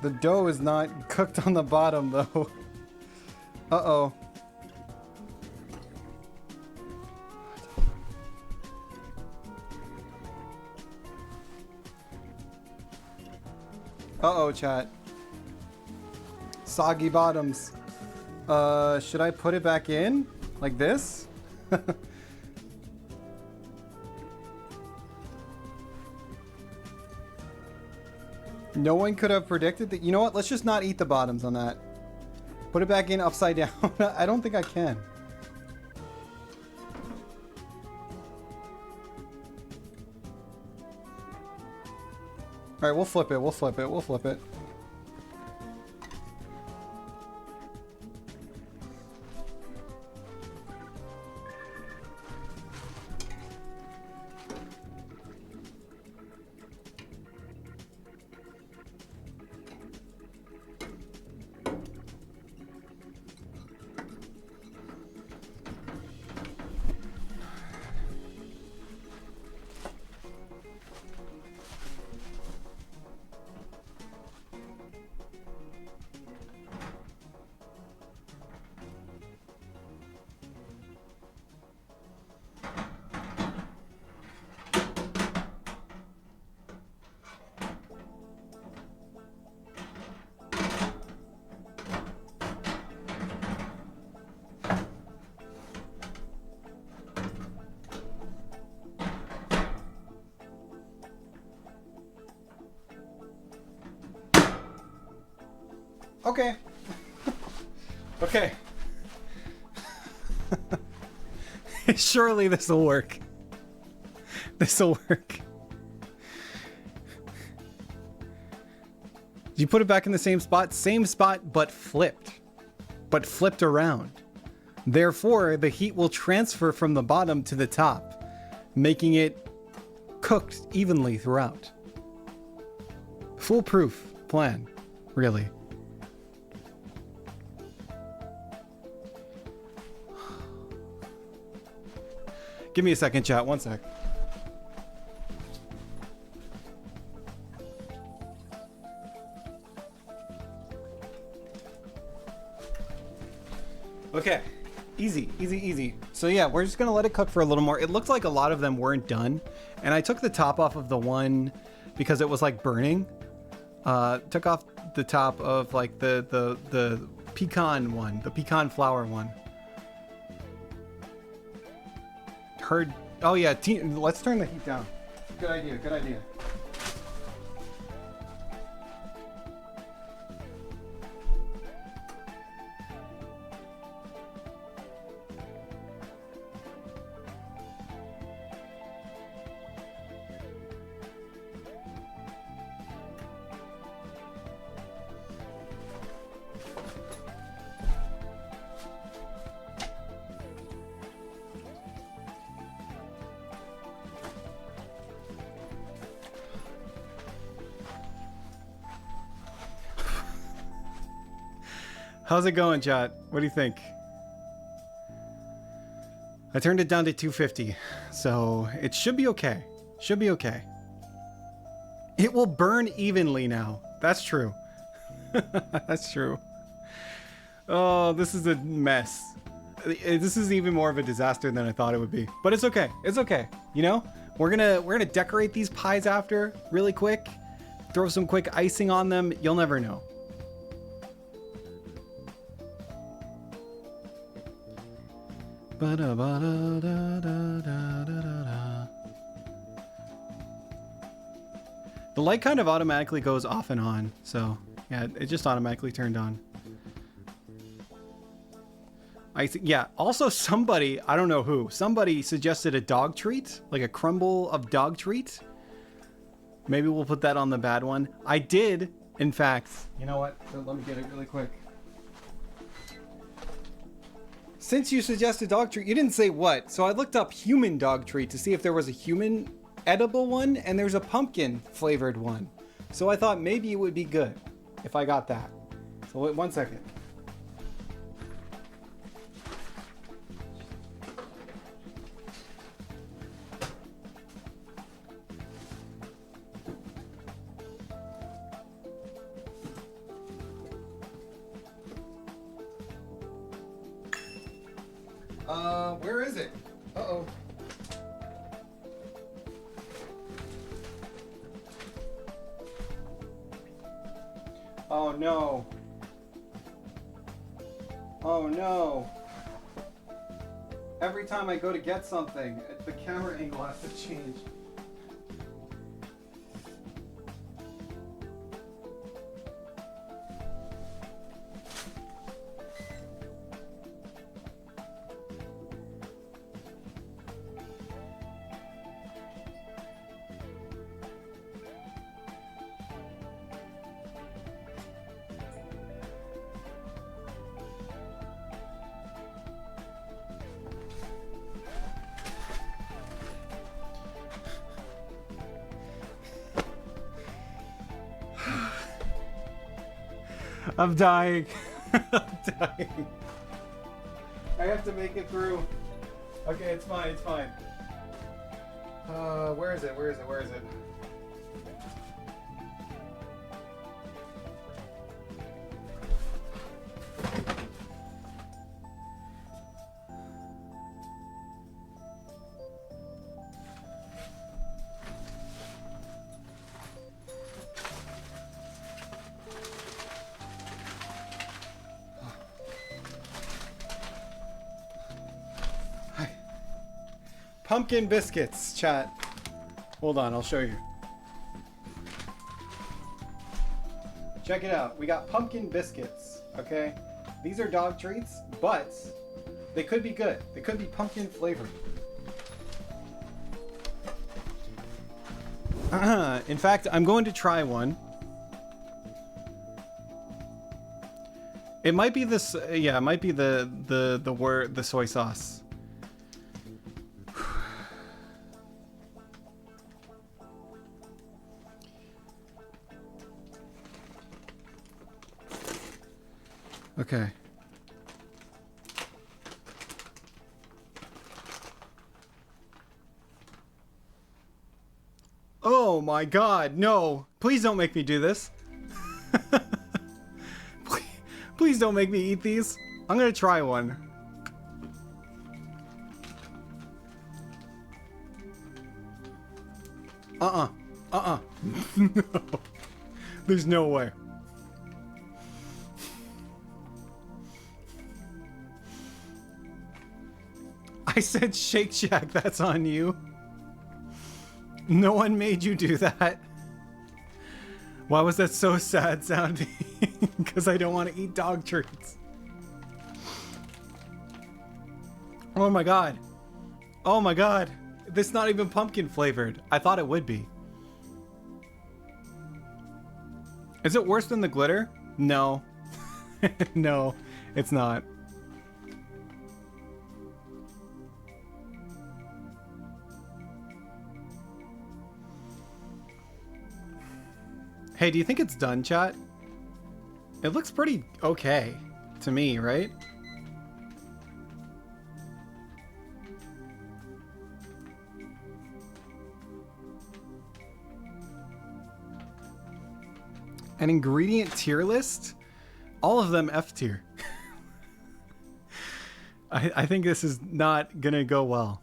The dough is not cooked on the bottom, though. Uh-oh. Uh-oh, chat. Soggy bottoms. Should I put it back in? Like this? No one could have predicted that. You know what? Let's just not eat the bottoms on that. Put it back in upside down. I don't think I can. Alright, we'll flip it. We'll flip it. We'll flip it. Okay. Okay. Surely this will work. This will work. You put it back in the same spot? Same spot, but flipped. But flipped around. Therefore, the heat will transfer from the bottom to the top, making it cooked evenly throughout. Foolproof plan, really. Give me a second, chat. One sec. Okay. Easy, easy, easy. So yeah, we're just gonna let it cook for a little more. It looked like a lot of them weren't done. And I took the top off of the one because it was like burning. Took off the top of like the pecan one, the pecan flour one. Heard. Oh yeah, let's turn the heat down. Good idea, good idea. How's it going, chat? What do you think? I turned it down to 250, so it should be okay. Should be okay. It will burn evenly now. That's true. That's true. Oh, this is a mess. This is even more of a disaster than I thought it would be. But it's okay. It's okay. You know, we're gonna decorate these pies after really quick. Throw some quick icing on them. You'll never know. The light kind of automatically goes off and on, so yeah, it just automatically turned on. Yeah, also somebody, I don't know who, somebody suggested a dog treat, like a crumble of dog treat. Maybe we'll put that on the bad one. I did, in fact, you know what? So let me get it really quick. Since you suggested dog treat, you didn't say what. So I looked up human dog treat to see if there was a human edible one, and there's a pumpkin flavored one. So I thought maybe it would be good if I got that. So wait 1 second. Where is it? Uh-oh. Oh no. Oh no. Every time I go to get something, the camera angle has to change. I'm dying. I'm dying. I have to make it through. Okay, it's fine, it's fine. Where is it? Where is it? Where is it? Pumpkin biscuits, chat. Hold on, I'll show you. Check it out. We got pumpkin biscuits, okay? These are dog treats, but they could be good. They could be pumpkin flavored. In fact, I'm going to try one. It might be this, yeah, it might be the soy sauce. Okay. Oh my god, no. Please don't make me do this. Please don't make me eat these. I'm gonna try one. No. There's no way. I said Shake Shack, that's on you. No one made you do that. Why was that so sad sounding? Because I don't want to eat dog treats. Oh my god. Oh my god. This is not even pumpkin flavored. I thought it would be. Is it worse than the glitter? No. No, it's not. Hey, do you think it's done, chat? It looks pretty okay to me, right? An ingredient tier list? All of them F tier. I think this is not gonna go well.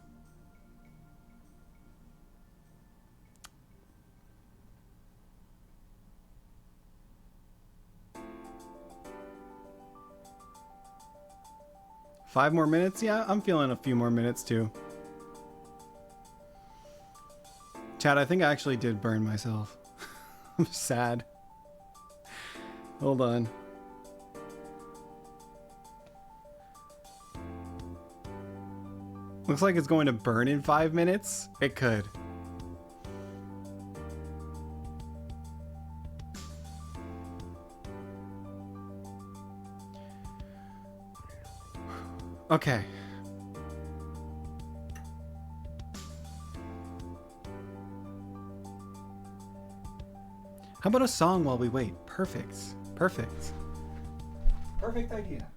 Five more minutes? Yeah, I'm feeling a few more minutes too. Chad, I think I actually did burn myself. I'm sad. Hold on. Looks like it's going to burn in 5 minutes. It could. Okay. How about a song while we wait? Perfect. Perfect. Perfect idea.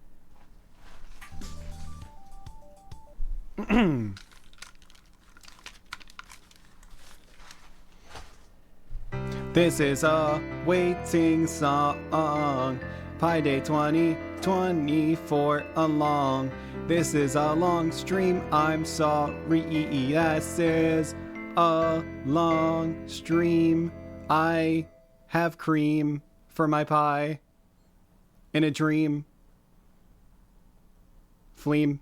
This is a waiting song. Pi Day 2024 along. This is a long stream. I'm sorry. This is a long stream. I have cream for my pie. in a dream. Fleam.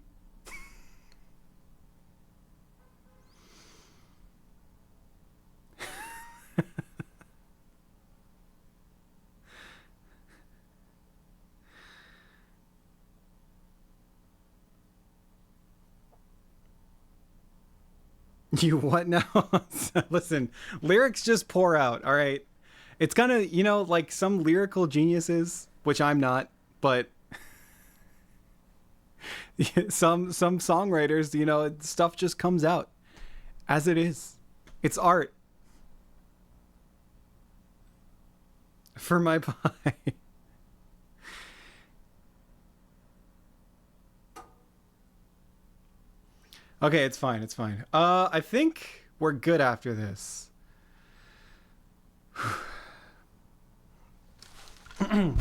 You what now? Listen, lyrics just pour out, all right? It's kind of, you know, like some lyrical geniuses, which I'm not, but some songwriters, you know, stuff just comes out as it is. It's art. For my pie. Okay, it's fine. It's fine. I think we're good after this. Let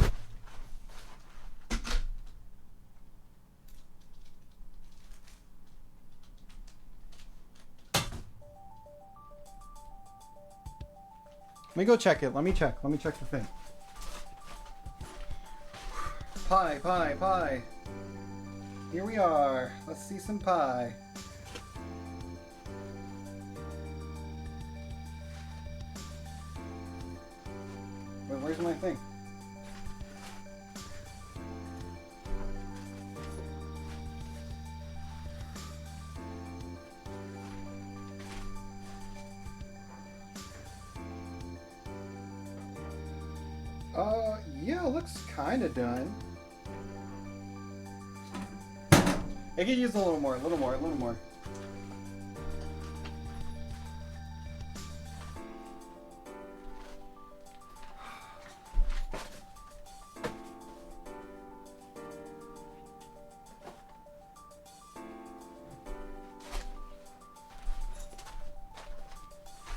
me go check it. Let me check the thing. Pie, pie, pie. Here we are. Let's see some pie. Wait, where's my thing? Yeah, looks kind of done. I could use a little more, a little more, a little more.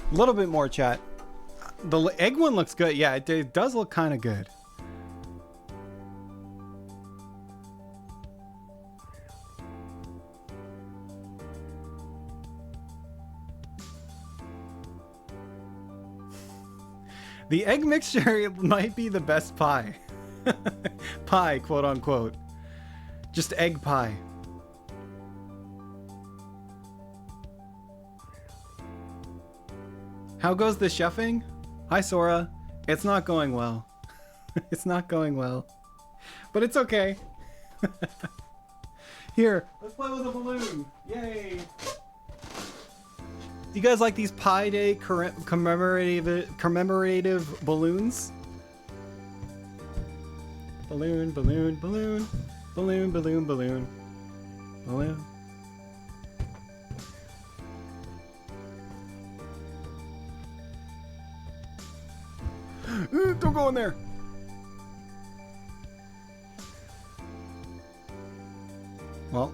A little bit more, chat. The egg one looks good. Yeah, it does look kind of good. The egg mixture might be the best pie. Pie, quote unquote. Just egg pie. How goes the chefing? Hi, Sora. It's not going well. It's not going well. But it's okay. Here, let's play with a balloon. Yay! Do you guys like these Pi Day commemorative balloons? Balloon, balloon, balloon, balloon, balloon, balloon, balloon. Don't go in there. Well.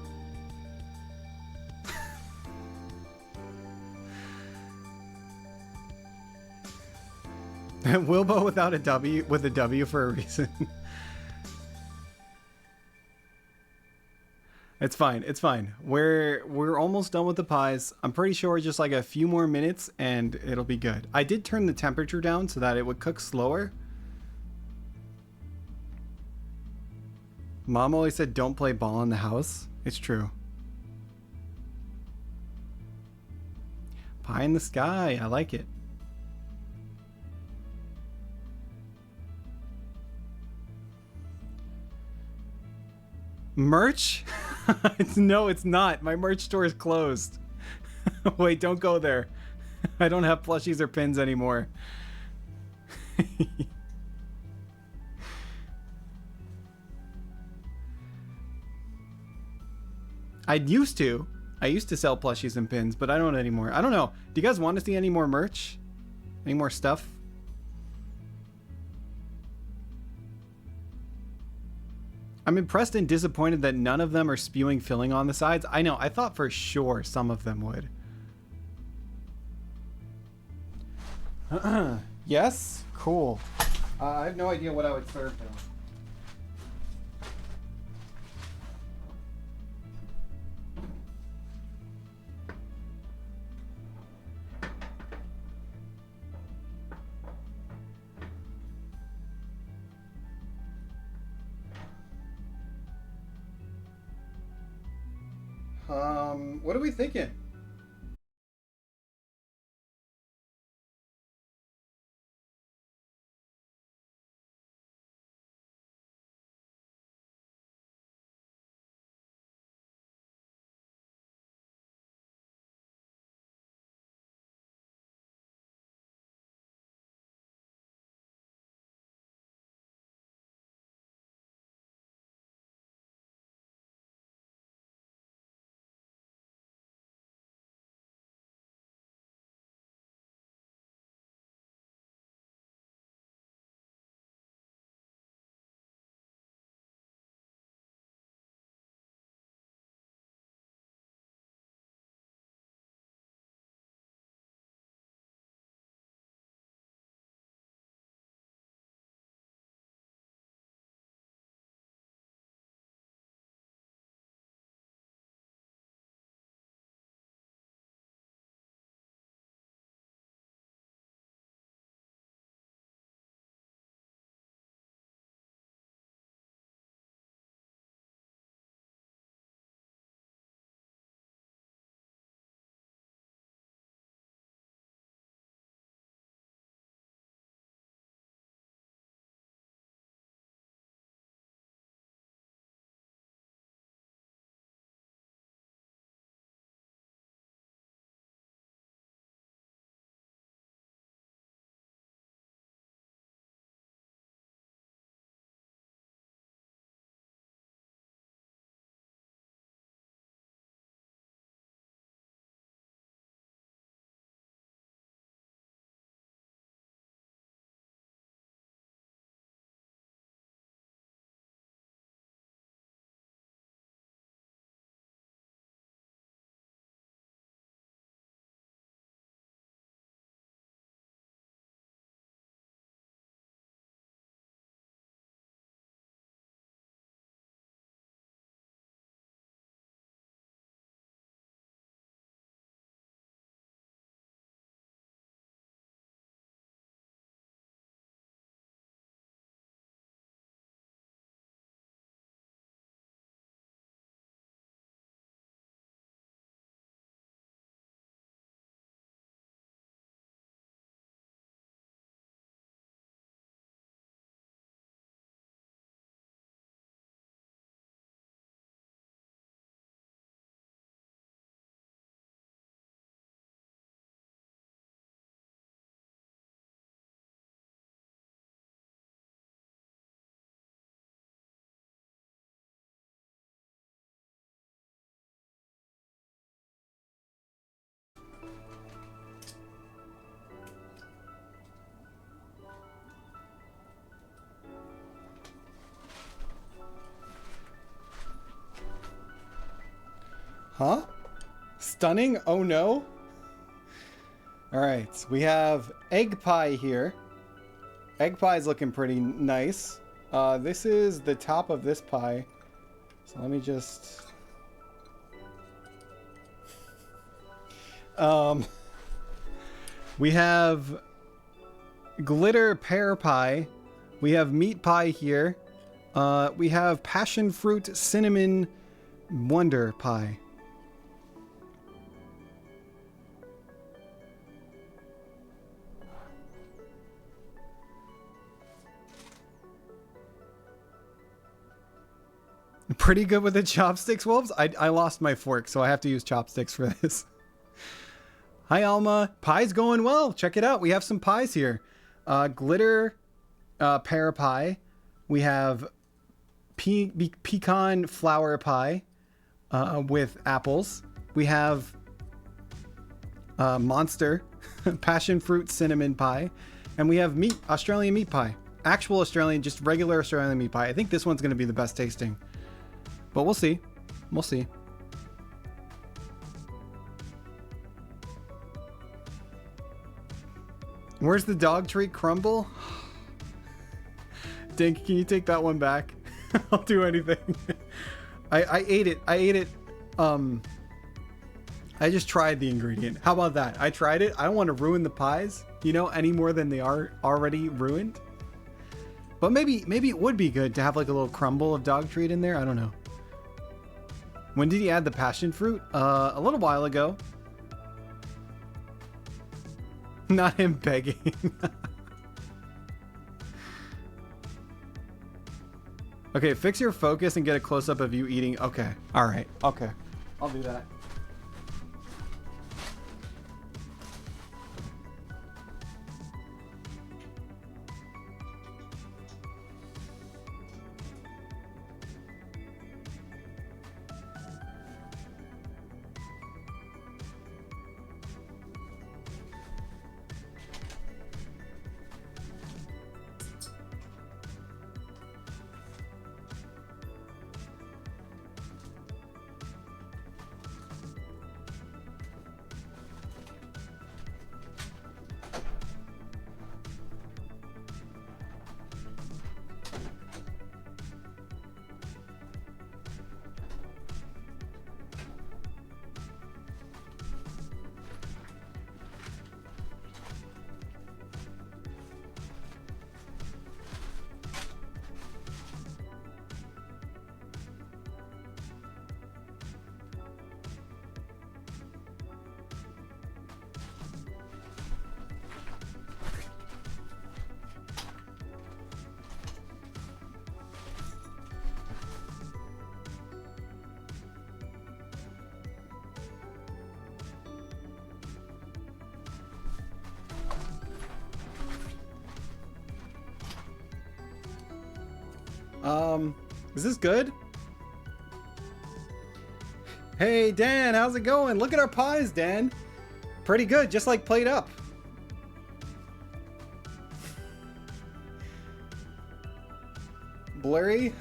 Wilbo without a W, with a W for a reason. It's fine. It's fine. We're almost done with the pies. I'm pretty sure just like a few more minutes and it'll be good. I did turn the temperature down so that it would cook slower. Mom always said don't play ball in the house. It's true. Pie in the sky. I like it. Merch? No, it's not. My merch store is closed. Wait, don't go there. I don't have plushies or pins anymore. I used to sell plushies and pins, but I don't anymore. I don't know. Do you guys want to see any more merch? Any more stuff? I'm impressed and disappointed that none of them are spewing filling on the sides. I know, I thought for sure some of them would. Yes? Cool. I have no idea what I would serve though. What are we thinking? Huh? Stunning? Oh no. Alright, we have egg pie here. Egg pie is looking pretty nice. This is the top of this pie. So let me just... we have glitter pear pie. We have meat pie here. We have passion fruit cinnamon wonder pie. Pretty good with the chopsticks, Wolves. I lost my fork, so I have to use chopsticks for this. Hi, Alma. Pie's going well. Check it out. We have some pies here. Glitter pear pie. We have pecan flour pie with apples. We have monster passion fruit cinnamon pie. And we have Australian meat pie. Actual Australian, just regular Australian meat pie. I think this one's going to be the best tasting. But we'll see. We'll see. Where's the dog treat crumble? Dink, can you take that one back? I'll do anything. I ate it. I ate it. I just tried the ingredient. How about that? I tried it. I don't want to ruin the pies, you know, any more than they are already ruined. But maybe it would be good to have like a little crumble of dog treat in there. I don't know. When did he add the passion fruit? A little while ago. Not him begging. Okay, fix your focus and get a close-up of you eating. Okay, all right, okay. I'll do that. Is this good? Hey, Dan, how's it going? Look at our pies, Dan. Pretty good, just like Plate Up. Blurry?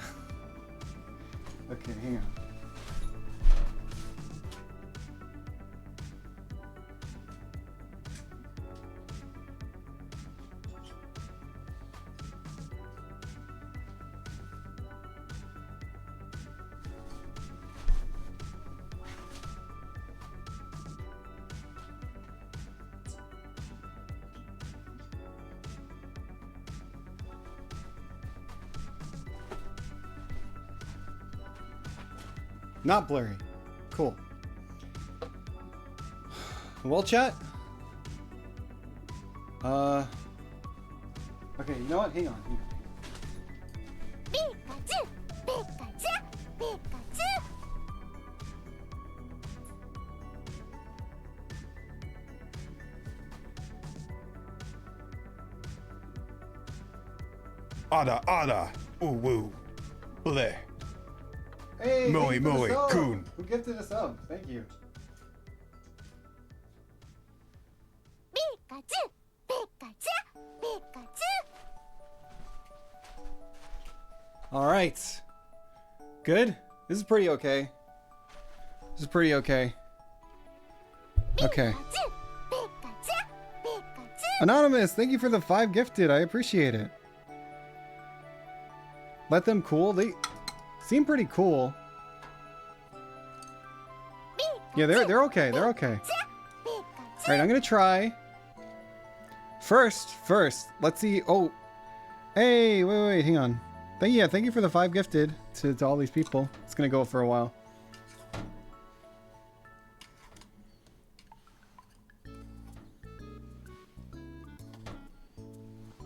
Okay, hang on. Not blurry. Cool. Well, chat. Okay, you know what? Hang on. Pikachu! Pikachu! Pikachu! Ada, ada, ooh, woo, bleh. Hey, Moe, thank you for the moe, sub. coon. Who gifted a sub? Thank you. Pikachu! Pikachu! Pikachu! All right. Good. This is pretty okay. This is pretty okay. Okay. Pikachu! Pikachu! Pikachu! Anonymous, thank you for the 5 gifted. I appreciate it. Let them cool. They seem pretty cool. Yeah, they're okay. They're okay. All right, I'm gonna try. First, let's see. Oh, hey, wait, hang on. Thank you for the 5 gifted to all these people. It's gonna go for a while.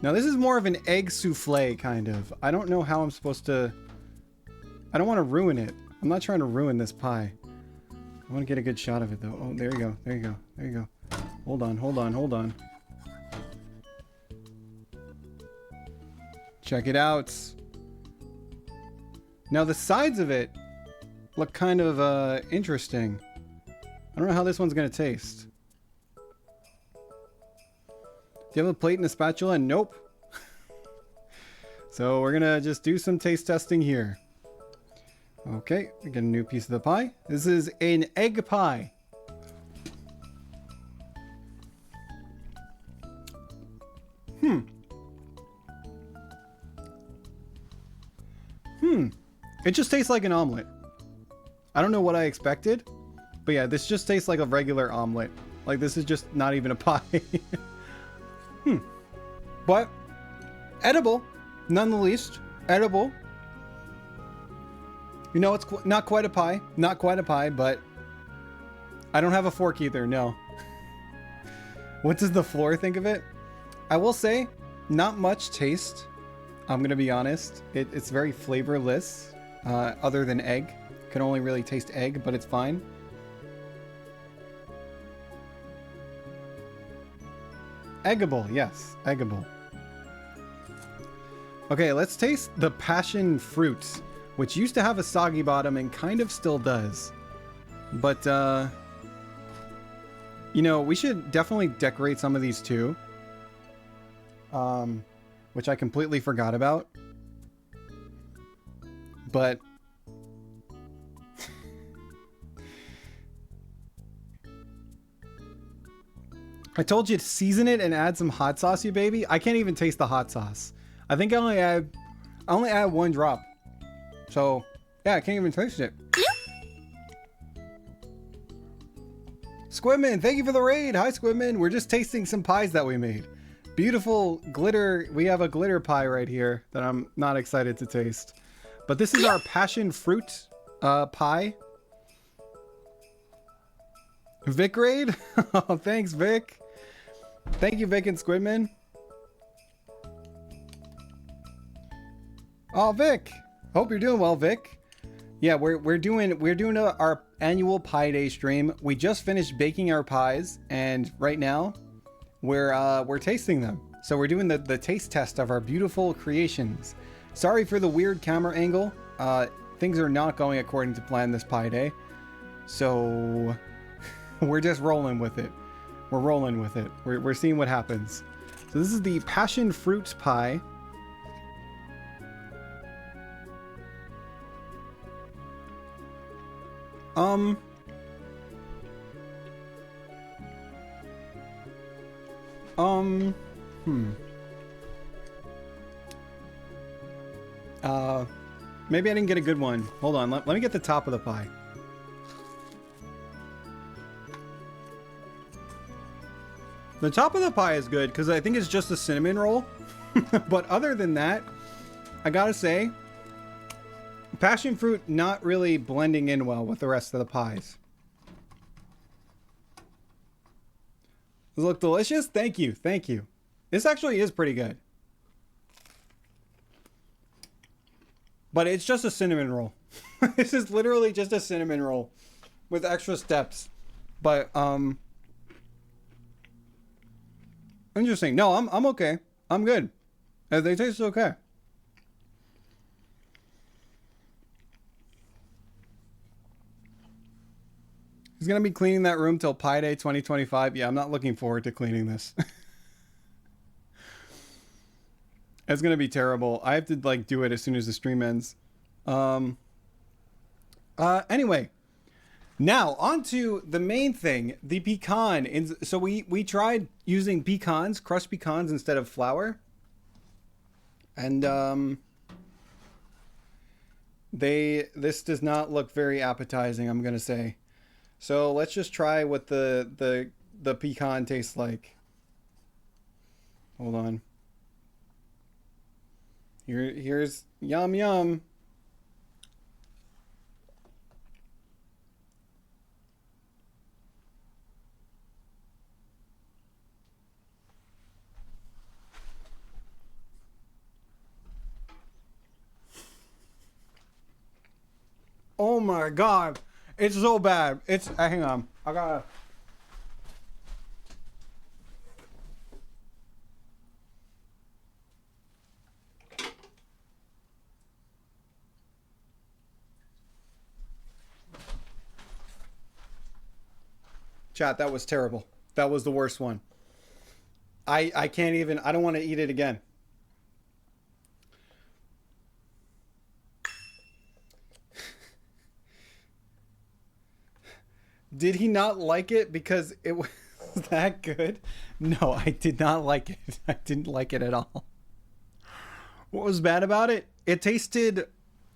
Now this is more of an egg souffle kind of. I don't know how I'm supposed to. I don't want to ruin it. I'm not trying to ruin this pie. I want to get a good shot of it though. Oh, there you go. There you go. There you go. Hold on. Check it out. Now the sides of it look kind of interesting. I don't know how this one's gonna taste. Do you have a plate and a spatula? Nope. So we're gonna just do some taste testing here. Okay, we get a new piece of the pie. This is an egg pie. It just tastes like an omelet. I don't know what I expected, but yeah, this just tastes like a regular omelet. Like this is just not even a pie. But edible, none the least. Edible. You know, it's not quite a pie. Not quite a pie, but I don't have a fork either, no. What does the floor think of it? I will say, not much taste. I'm going to be honest. It's very flavorless, other than egg. Can only really taste egg, but it's fine. Eggable, yes. Eggable. Okay, let's taste the passion fruit, which used to have a soggy bottom and kind of still does. But, you know, we should definitely decorate some of these too. Which I completely forgot about. But... I told you to season it and add some hot sauce, you baby. I can't even taste the hot sauce. I think I only add 1 drop. So, yeah, I can't even taste it. Squidman, thank you for the raid. Hi, Squidman. We're just tasting some pies that we made. Beautiful glitter. We have a glitter pie right here that I'm not excited to taste. But this is our passion fruit pie. Vic raid? Oh, thanks, Vic. Thank you, Vic and Squidman. Oh, Vic. Hope you're doing well, Vic. Yeah, we're doing our annual Pie Day stream. We just finished baking our pies, and right now we're tasting them. So we're doing the taste test of our beautiful creations. Sorry for the weird camera angle. Things are not going according to plan this Pie Day, so we're just rolling with it. We're rolling with it. We're seeing what happens. So this is the passion fruit pie. Maybe I didn't get a good one. Hold on, let me get the top of the pie. The top of the pie is good because I think it's just a cinnamon roll. But other than that, I gotta say, passion fruit not really blending in well with the rest of the pies. Does it look delicious? Thank you, thank you. This actually is pretty good. But it's just a cinnamon roll. This is literally just a cinnamon roll with extra steps. But, interesting. No, I'm okay. I'm good. They taste okay. He's gonna be cleaning that room till Pi Day 2025. Yeah, I'm not looking forward to cleaning this. It's gonna be terrible. I have to like do it as soon as the stream ends. Anyway, now on to the main thing, the pecan. So we tried using pecans, crushed pecans instead of flour, and this does not look very appetizing, I'm gonna say. So let's just try what the pecan tastes like. Hold on. Here's yum yum. Oh my god. It's so bad. It's hang on. I gotta Chat, that was terrible. That was the worst one. I can't even, I don't want to eat it again. Did he not like it because it was that good? No, I did not like it. I didn't like it at all. What was bad about it? It tasted,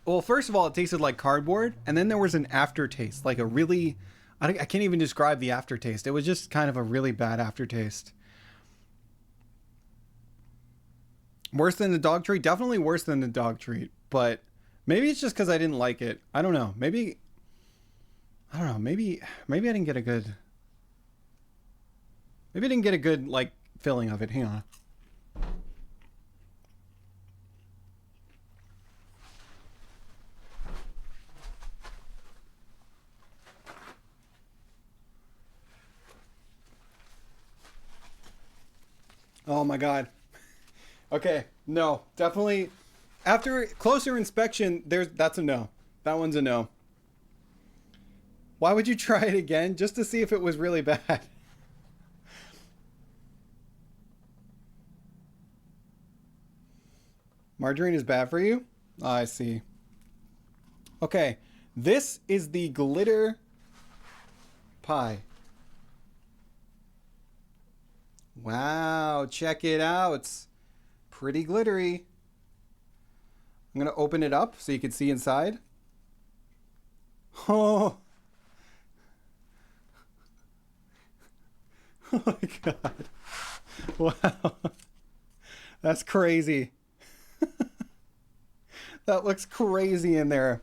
well, first of all, it tasted like cardboard, and then there was an aftertaste, like a really, I can't even describe the aftertaste. It was just kind of a really bad aftertaste. Worse than the dog treat? Definitely worse than the dog treat, but Maybe it's just because I didn't like it. I don't know. Maybe I didn't get a good. Maybe I didn't get a good like feeling of it. Hang on. Oh my god. Okay, no, definitely. After closer inspection, that's a no. That one's a no. Why would you try it again? Just to see if it was really bad. Margarine is bad for you? Oh, I see. Okay, this is the glitter pie. Wow, check it out. It's pretty glittery. I'm going to open it up so you can see inside. Oh. Oh my god. Wow. That's crazy. That looks crazy in there.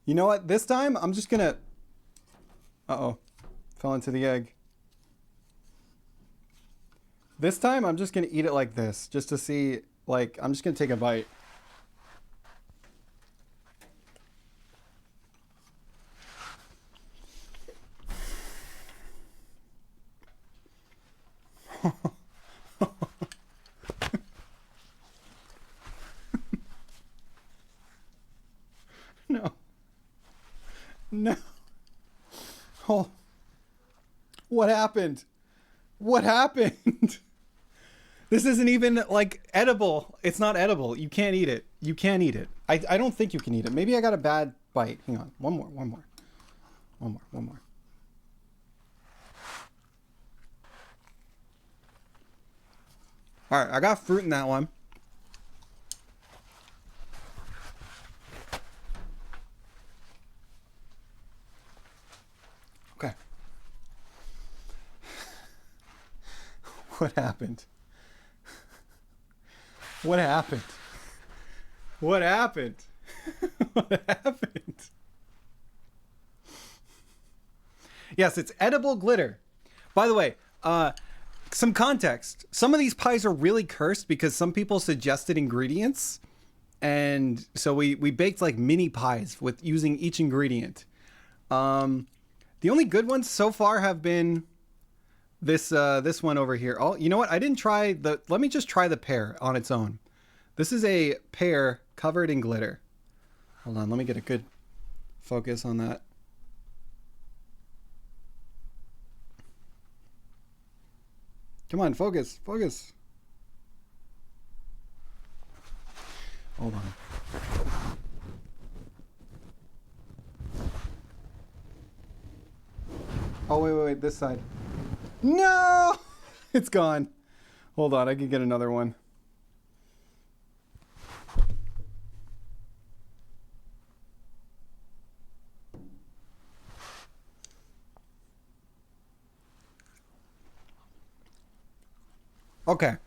You know what? This time I'm just going to... Uh-oh. Fell into the egg. This time I'm just going to eat it like this. Just to see... Like, I'm just going to take a bite. No. No. Oh. What happened? What happened? This isn't even like edible. It's not edible. You can't eat it. You can't eat it. I don't think you can eat it. Maybe I got a bad bite. Hang on. One more. All right, I got fruit in that one. Okay. What happened? What happened? What happened? What happened? Yes, it's edible glitter. By the way, some context. Some of these pies are really cursed because some people suggested ingredients. And so we baked like mini pies with using each ingredient. The only good ones so far have been this one over here. Oh, you know what? I didn't try let me just try the pear on its own. This is a pear covered in glitter. Hold on, let me get a good focus on that. Come on, focus. Hold on. Oh, wait, this side. No! It's gone. Hold on, I can get another one. Okay.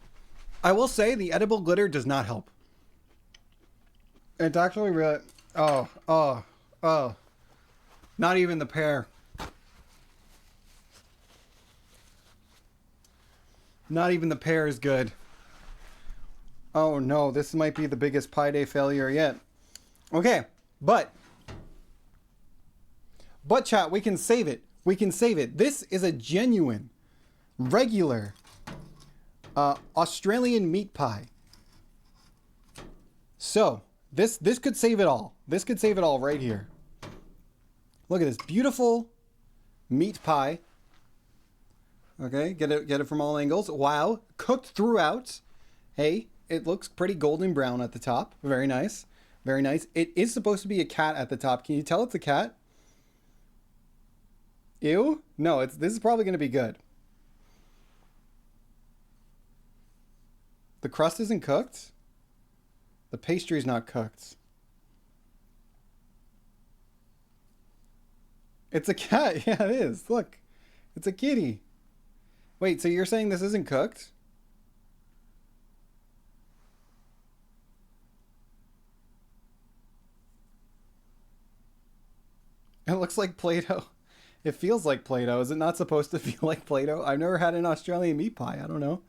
I will say the edible glitter does not help. It's actually really... Oh. Not even the pear. Not even the pear is good. Oh no, this might be the biggest Pie Day failure yet. Okay, but chat, we can save it. This is a genuine, regular Australian meat pie. So this could save it all. This could save it all right here. Look at this beautiful meat pie. Okay, get it from all angles. Wow, cooked throughout. Hey, it looks pretty golden brown at the top. Very nice. Very nice. It is supposed to be a cat at the top. Can you tell it's a cat? Ew? No, this is probably going to be good. The crust isn't cooked. The pastry's not cooked. It's a cat. Yeah, it is. Look. It's a kitty. Wait, so you're saying this isn't cooked? It looks like Play-Doh. It feels like Play-Doh. Is it not supposed to feel like Play-Doh? I've never had an Australian meat pie. I don't know.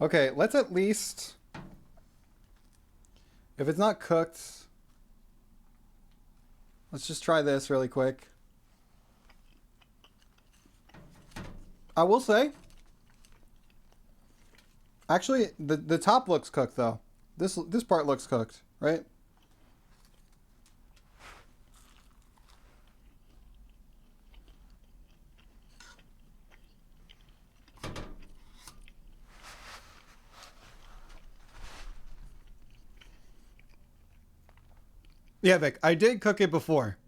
Okay, let's at least... If it's not cooked... Let's just try this really quick. I will say... Actually, the top looks cooked, though. This part looks cooked, right? Yeah, Vic, I did cook it before.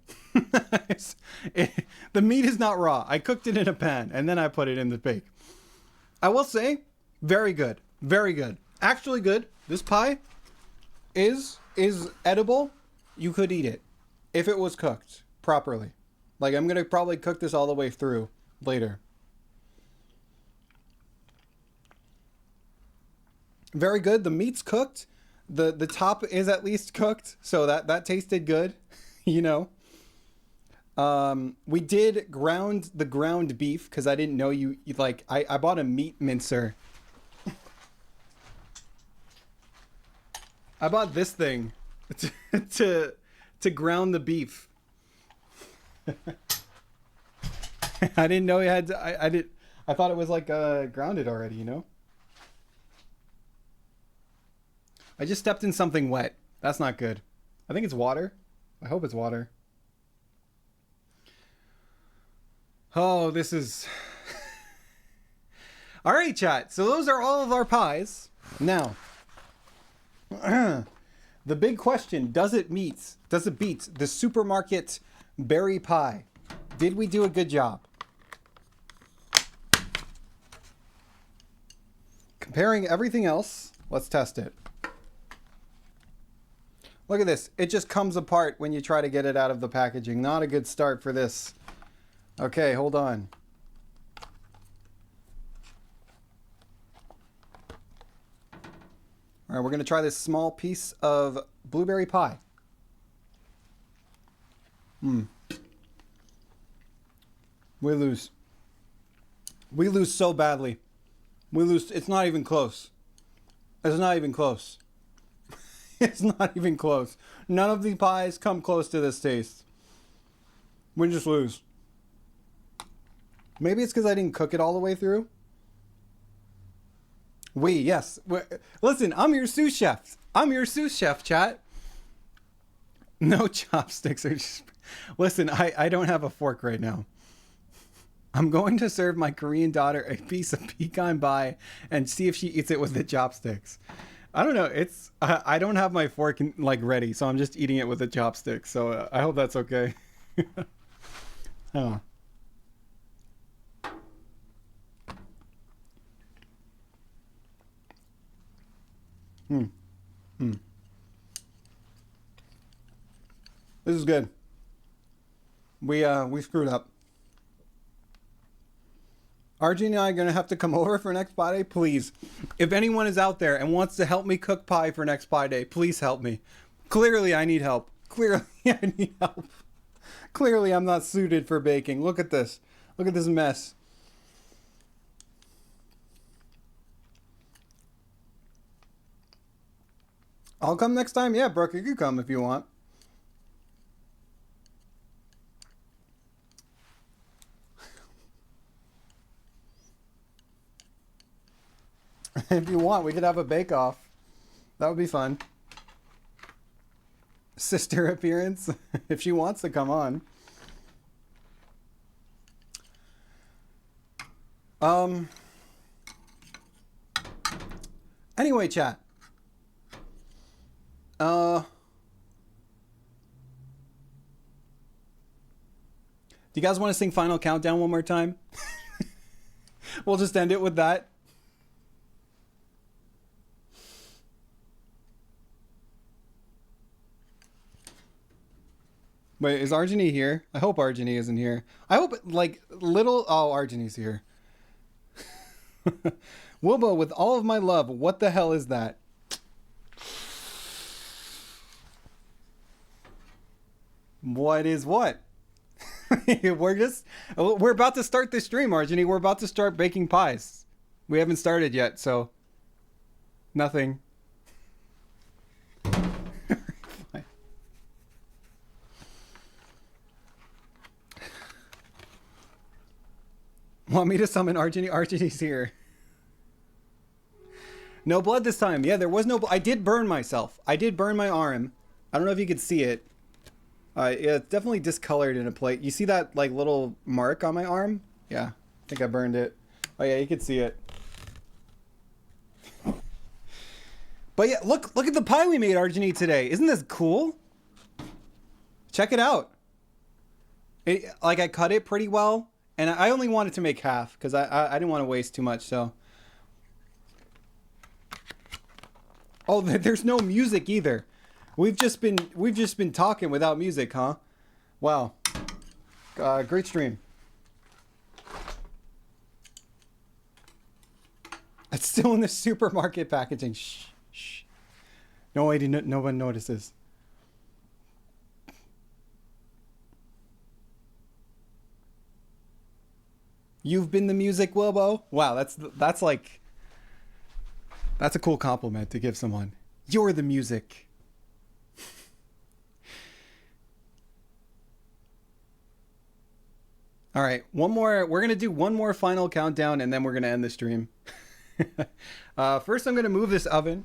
The meat is not raw. I cooked it in a pan, and then I put it in the bake. I will say, very good. Very good. Actually good. This pie is edible. You could eat it if it was cooked properly. Like, I'm going to probably cook this all the way through later. Very good. The meat's cooked. The top is at least cooked, so that tasted good, you know. We did ground the ground beef because I didn't know you like. I bought a meat mincer. I bought this thing to ground the beef. I didn't know you had to. I thought it was like grounded already, you know. I just stepped in something wet. That's not good. I think it's water. I hope it's water. Oh, this is... All right, chat. So those are all of our pies. Now, the big question, does it beat the supermarket berry pie? Did we do a good job? Comparing everything else, let's test it. Look at this. It just comes apart when you try to get it out of the packaging. Not a good start for this. Okay, hold on. All right, we're going to try this small piece of blueberry pie. We lose. We lose so badly. We lose. It's not even close. It's not even close. It's not even close. None of the pies come close to this taste. We just lose. Maybe it's because I didn't cook it all the way through. Yes. Listen, I'm your sous chef. I'm your sous chef, chat. No chopsticks. Listen, I don't have a fork right now. I'm going to serve my Korean daughter a piece of pecan pie and see if she eats it with the chopsticks. I don't know. I don't have my fork ready, so I'm just eating it with the chopsticks. So I hope that's okay. Oh. This is good. We screwed up. RG and I are going to have to come over for next pie day. Please. If anyone is out there and wants to help me cook pie for next pie day, please help me. Clearly, I need help. Clearly, I need help. Clearly, I'm not suited for baking. Look at this. Look at this mess. I'll come next time. Yeah, Brooke, you can come if you want. If you want, we could have a bake-off. That would be fun. Sister appearance, if she wants to come on. Anyway, chat. Do you guys want to sing Final Countdown one more time? We'll just end it with that. Wait, is Arjani here? I hope Arjani isn't here. I hope, oh, Arjani's here. Wilbo, with all of my love, what the hell is that? What is what? we're about to start this stream, Arjuni. We're about to start baking pies. We haven't started yet, so nothing. Want me to summon Arjuni? Arjuni's here. No blood this time. Yeah, there was no blood. I did burn myself. I did burn my arm. I don't know if you could see it. Yeah, it's definitely discolored in a plate. You see that like little mark on my arm? Yeah, I think I burned it. Oh yeah, you can see it. But yeah, look at the pie we made, Arjuni, today. Isn't this cool? Check it out. I cut it pretty well, and I only wanted to make half because I didn't want to waste too much. So, oh, there's no music either. We've just been talking without music, huh? Wow. Great stream. It's still in the supermarket packaging. Shh. No one notices. You've been the music, Wilbo. Wow, that's a cool compliment to give someone. You're the music. All right, one more. We're gonna do one more final countdown, and then we're gonna end the stream. First, I'm gonna move this oven.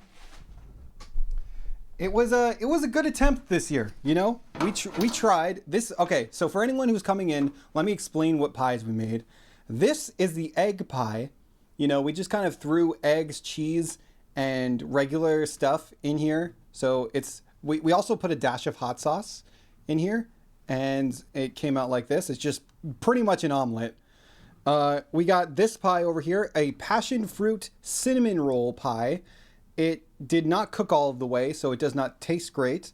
It was a good attempt this year. You know, we tried this. Okay, so for anyone who's coming in, let me explain what pies we made. This is the egg pie. You know, we just kind of threw eggs, cheese, and regular stuff in here. So we also put a dash of hot sauce in here, and it came out like this. It's just pretty much an omelet. We got this pie over here, a passion fruit cinnamon roll pie. It did not cook all of the way, so it does not taste great.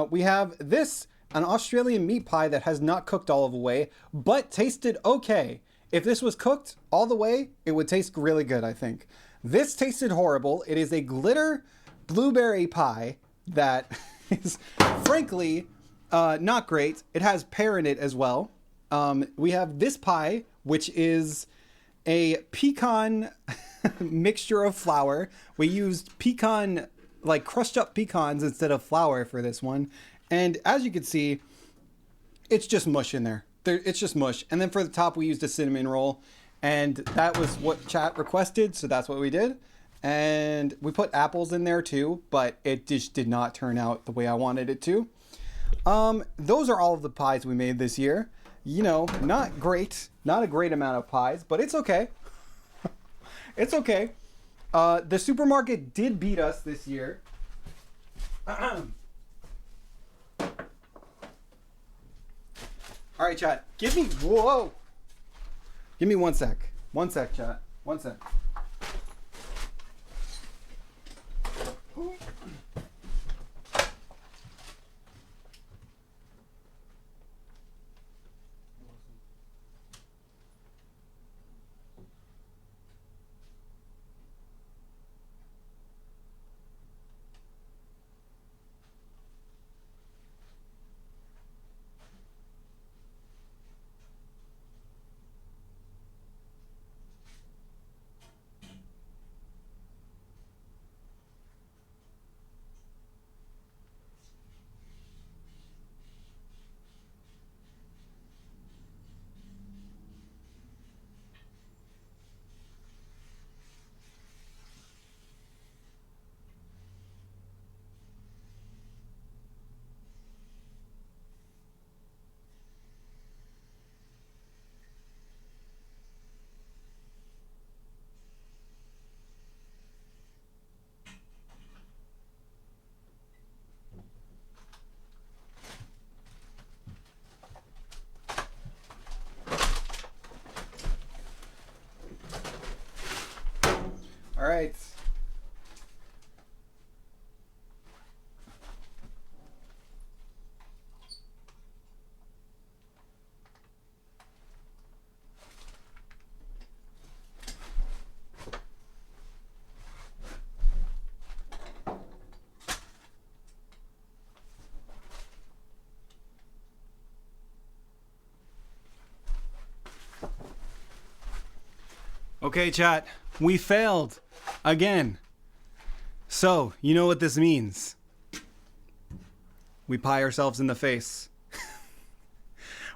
We have this, an Australian meat pie that has not cooked all of the way, but tasted okay. If this was cooked all the way, it would taste really good, I think. This tasted horrible. It is a glitter blueberry pie that is, frankly, not great. It has pear in it as well. We have this pie, which is a pecan mixture of flour. We used pecan, like crushed up pecans instead of flour for this one. And as you can see, it's just mush in there. It's just mush. And then for the top, we used a cinnamon roll. And that was what chat requested, so that's what we did. And we put apples in there too, but it just did not turn out the way I wanted it to. Those are all of the pies we made this year. You know, not great. Not a great amount of pies, but it's okay. It's okay. The supermarket did beat us this year. All right, chat. Whoa. Give me 1 sec. 1 sec, chat. 1 sec. Okay, chat. We failed. Again. So, you know what this means. We pie ourselves in the face.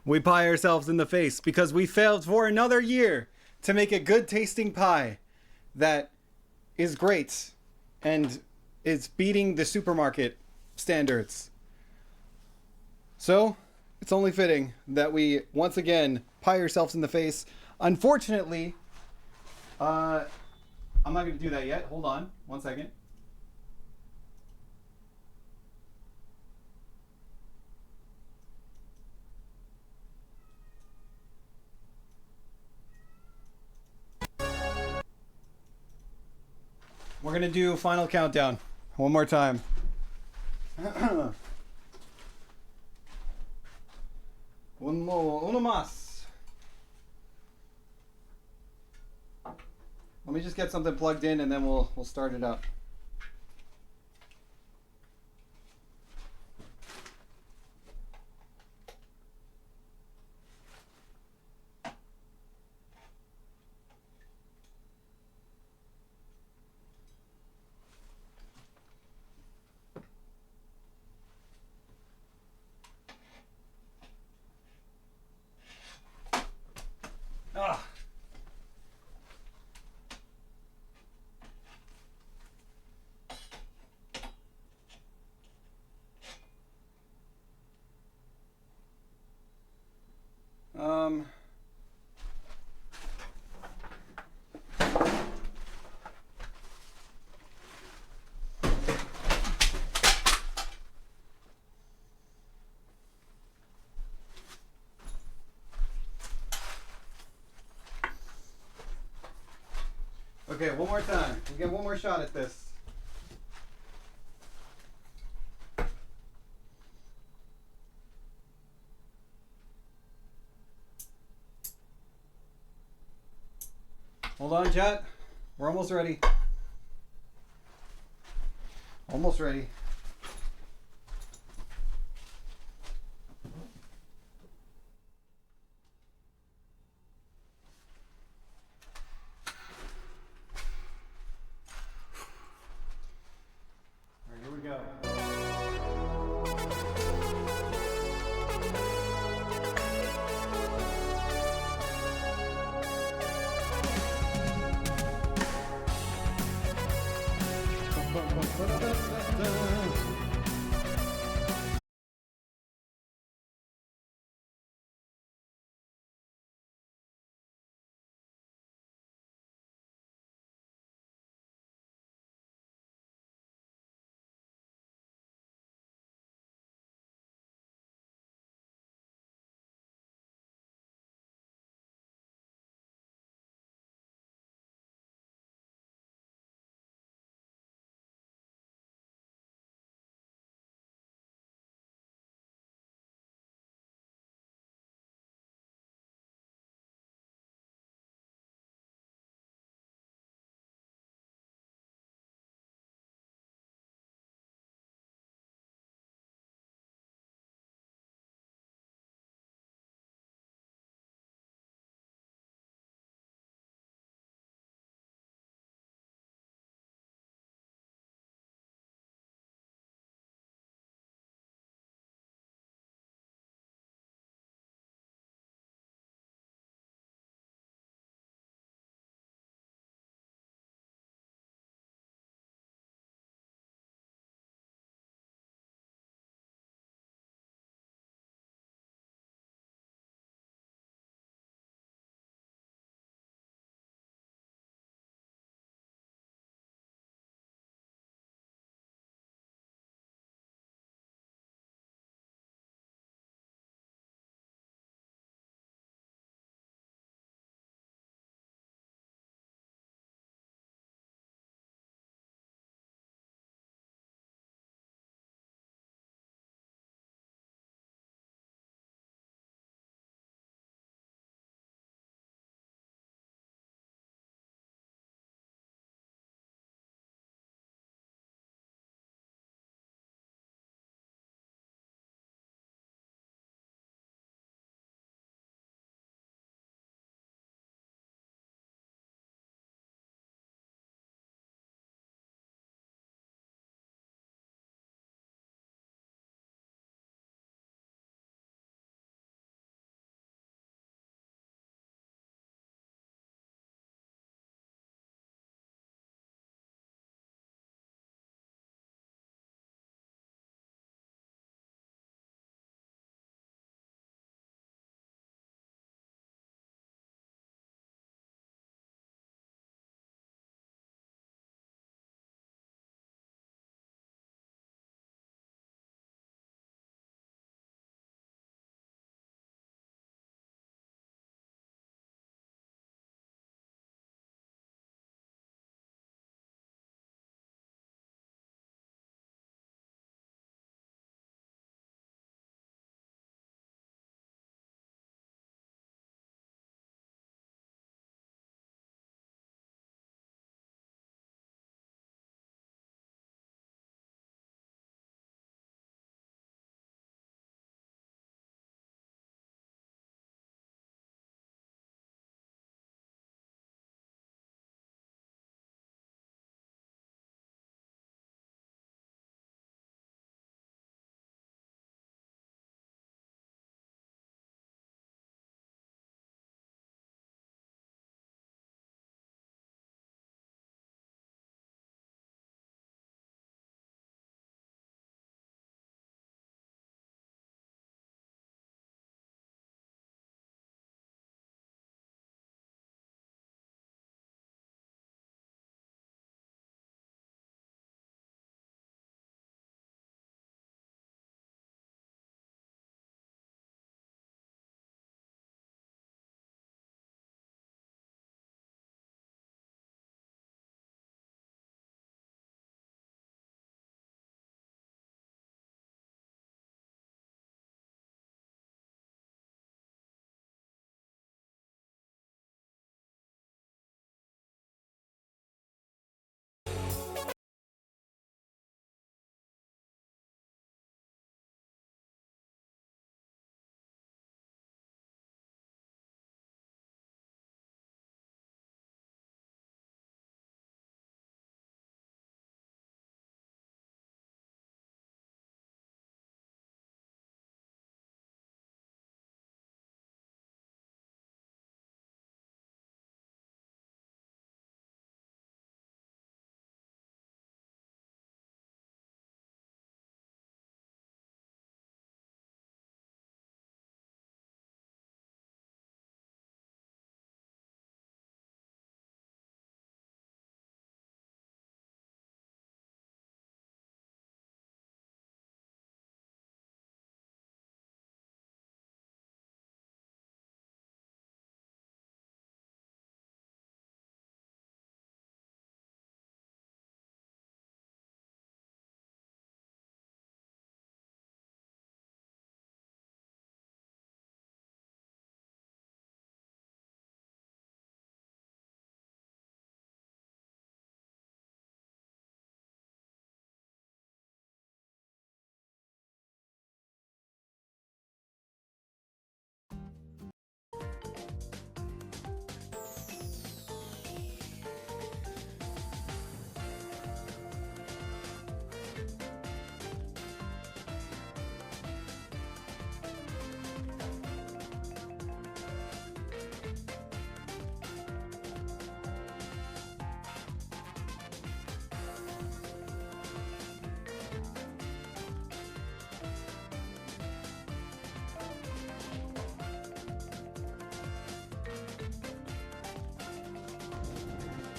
We pie ourselves in the face because we failed for another year to make a good tasting pie that is great and is beating the supermarket standards. So, it's only fitting that we once again pie ourselves in the face. Unfortunately, I'm not going to do that yet. Hold on 1 second. We're going to do final countdown one more time. Uno más. Let me just get something plugged in and then we'll start it up. Ah. Okay, one more time. We get one more shot at this. Hold on, chat. We're almost ready. Almost ready. All right, here we go.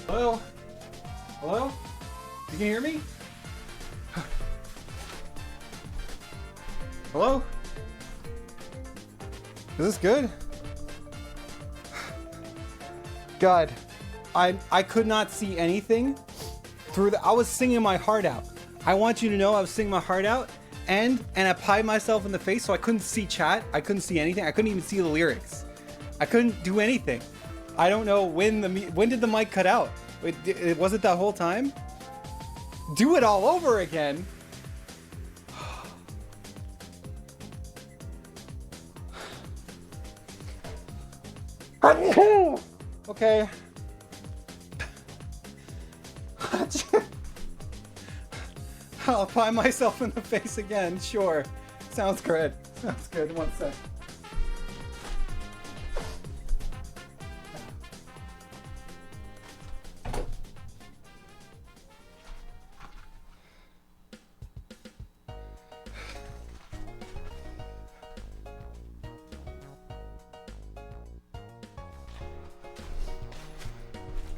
Hello? Hello? You can hear me? Hello? Is this good? God, I could not see anything through I was singing my heart out. I want you to know I was singing my heart out, and I pied myself in the face, so I couldn't see chat. I couldn't see anything. I couldn't even see the lyrics. I couldn't do anything. I don't know when did the mic cut out? Was it that whole time? Do it all over again. Okay. I'll pie myself in the face again. Sure. Sounds good. Sounds good. One sec.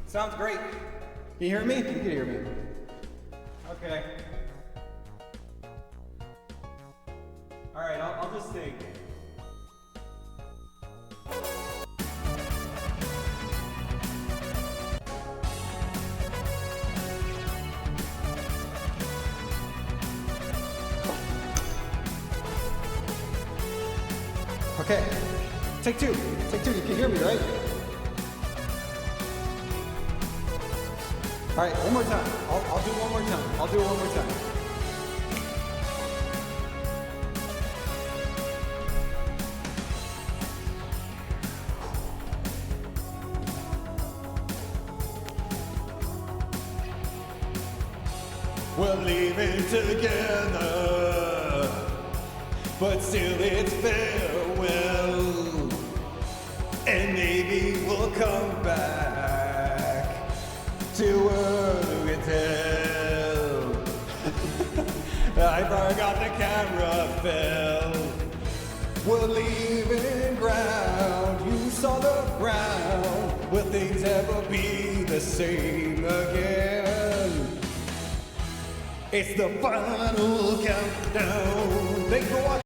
Sounds great. Can you hear me? You can hear me. Okay. Alright, I'll just sing. Okay. Take two. Take two. You can hear me, right? All right, one more time. I'll do one more time. I'll do it one more time. We're leaving together, but still it's farewell, and maybe we'll come back to Earth we tell. I forgot the camera fell. We're leaving ground. You saw the ground. Will things ever be the same again? It's the final countdown. Thanks for watching.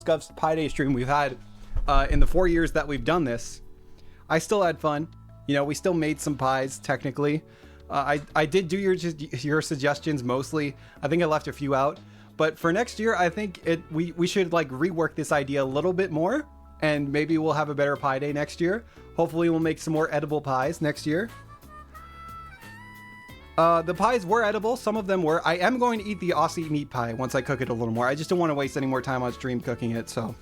Scuffs Pi Day stream we've had in the 4 years that we've done this. I still had fun. You know, we still made some pies technically. I did do your suggestions mostly. I think I left a few out. But for next year, I think we should like rework this idea a little bit more, and maybe we'll have a better pie day next year. Hopefully we'll make some more edible pies next year. The pies were edible. Some of them were. I am going to eat the Aussie meat pie once I cook it a little more. I just don't want to waste any more time on stream cooking it, so.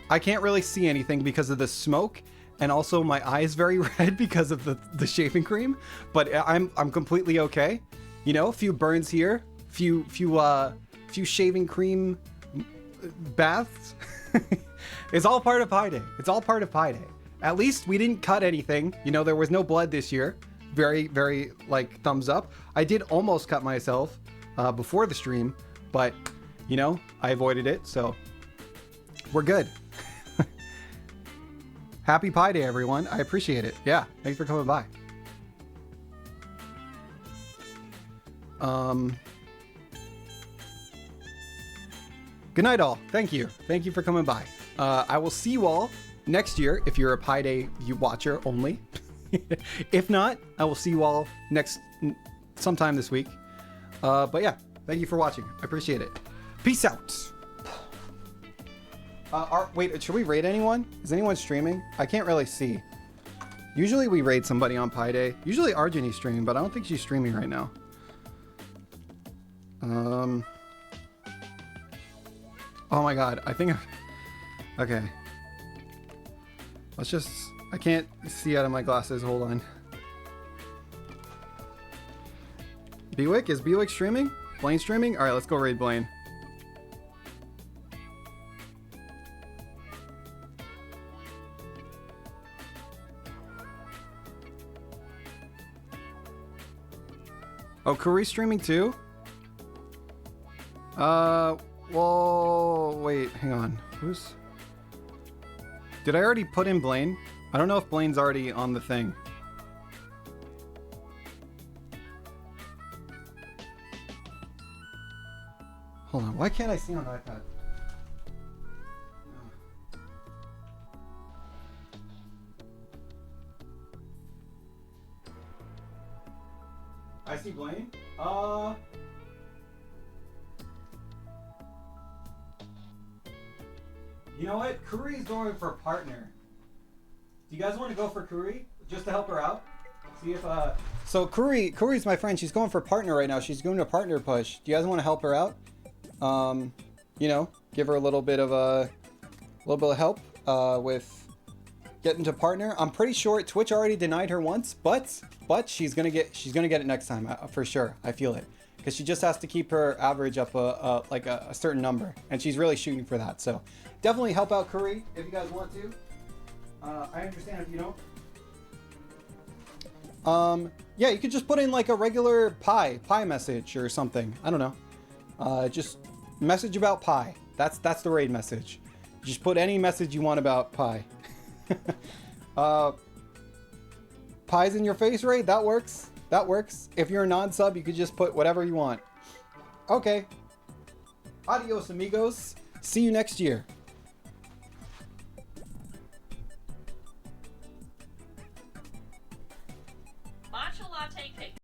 I can't really see anything because of the smoke, and also my eye is very red because of the shaving cream, but I'm completely okay. You know, a few burns here, few shaving cream baths. It's all part of Pi Day. It's all part of Pi Day. At least we didn't cut anything. You know, there was no blood this year. Very, very, like, thumbs up. I did almost cut myself before the stream, but, you know, I avoided it, so we're good. Happy Pi Day, everyone. I appreciate it. Yeah, thanks for coming by. Good night, all. Thank you. Thank you for coming by. I will see you all next year if you're a Pi Day watcher only. If not, I will see you all sometime this week. But yeah, thank you for watching. I appreciate it. Peace out. Wait, should we raid anyone? Is anyone streaming? I can't really see. Usually we raid somebody on Pi Day. Usually Arjani's streaming, but I don't think she's streaming right now. Oh my god, I think okay. Let's just... I can't see out of my glasses. Hold on. Bewick? Is Bewick streaming? Blaine streaming? Alright, let's go raid Blaine. Oh, Curry's streaming too? Well, wait, hang on. Did I already put in Blaine? I don't know if Blaine's already on the thing. Hold on, why can't I see on the iPad? I see Blaine. You know what? Kuri's going for partner. Do you guys want to go for Kuri? Just to help her out? See if, So Kuri's my friend. She's going for partner right now. She's doing a partner push. Do you guys want to help her out? You know, give her a little bit of help, with getting to partner. I'm pretty sure Twitch already denied her once, but she's gonna get it next time, for sure. I feel it. Because she just has to keep her average up like a certain number, and she's really shooting for that. So definitely help out Curry if you guys want to. I understand if you don't. Yeah, you could just put in like a regular pie message or something. I don't know. Just message about pie. That's the raid message. Just put any message you want about pie. Pies in your face raid. That works. That works. If you're a non-sub, you could just put whatever you want. Okay. Adios, amigos. See you next year.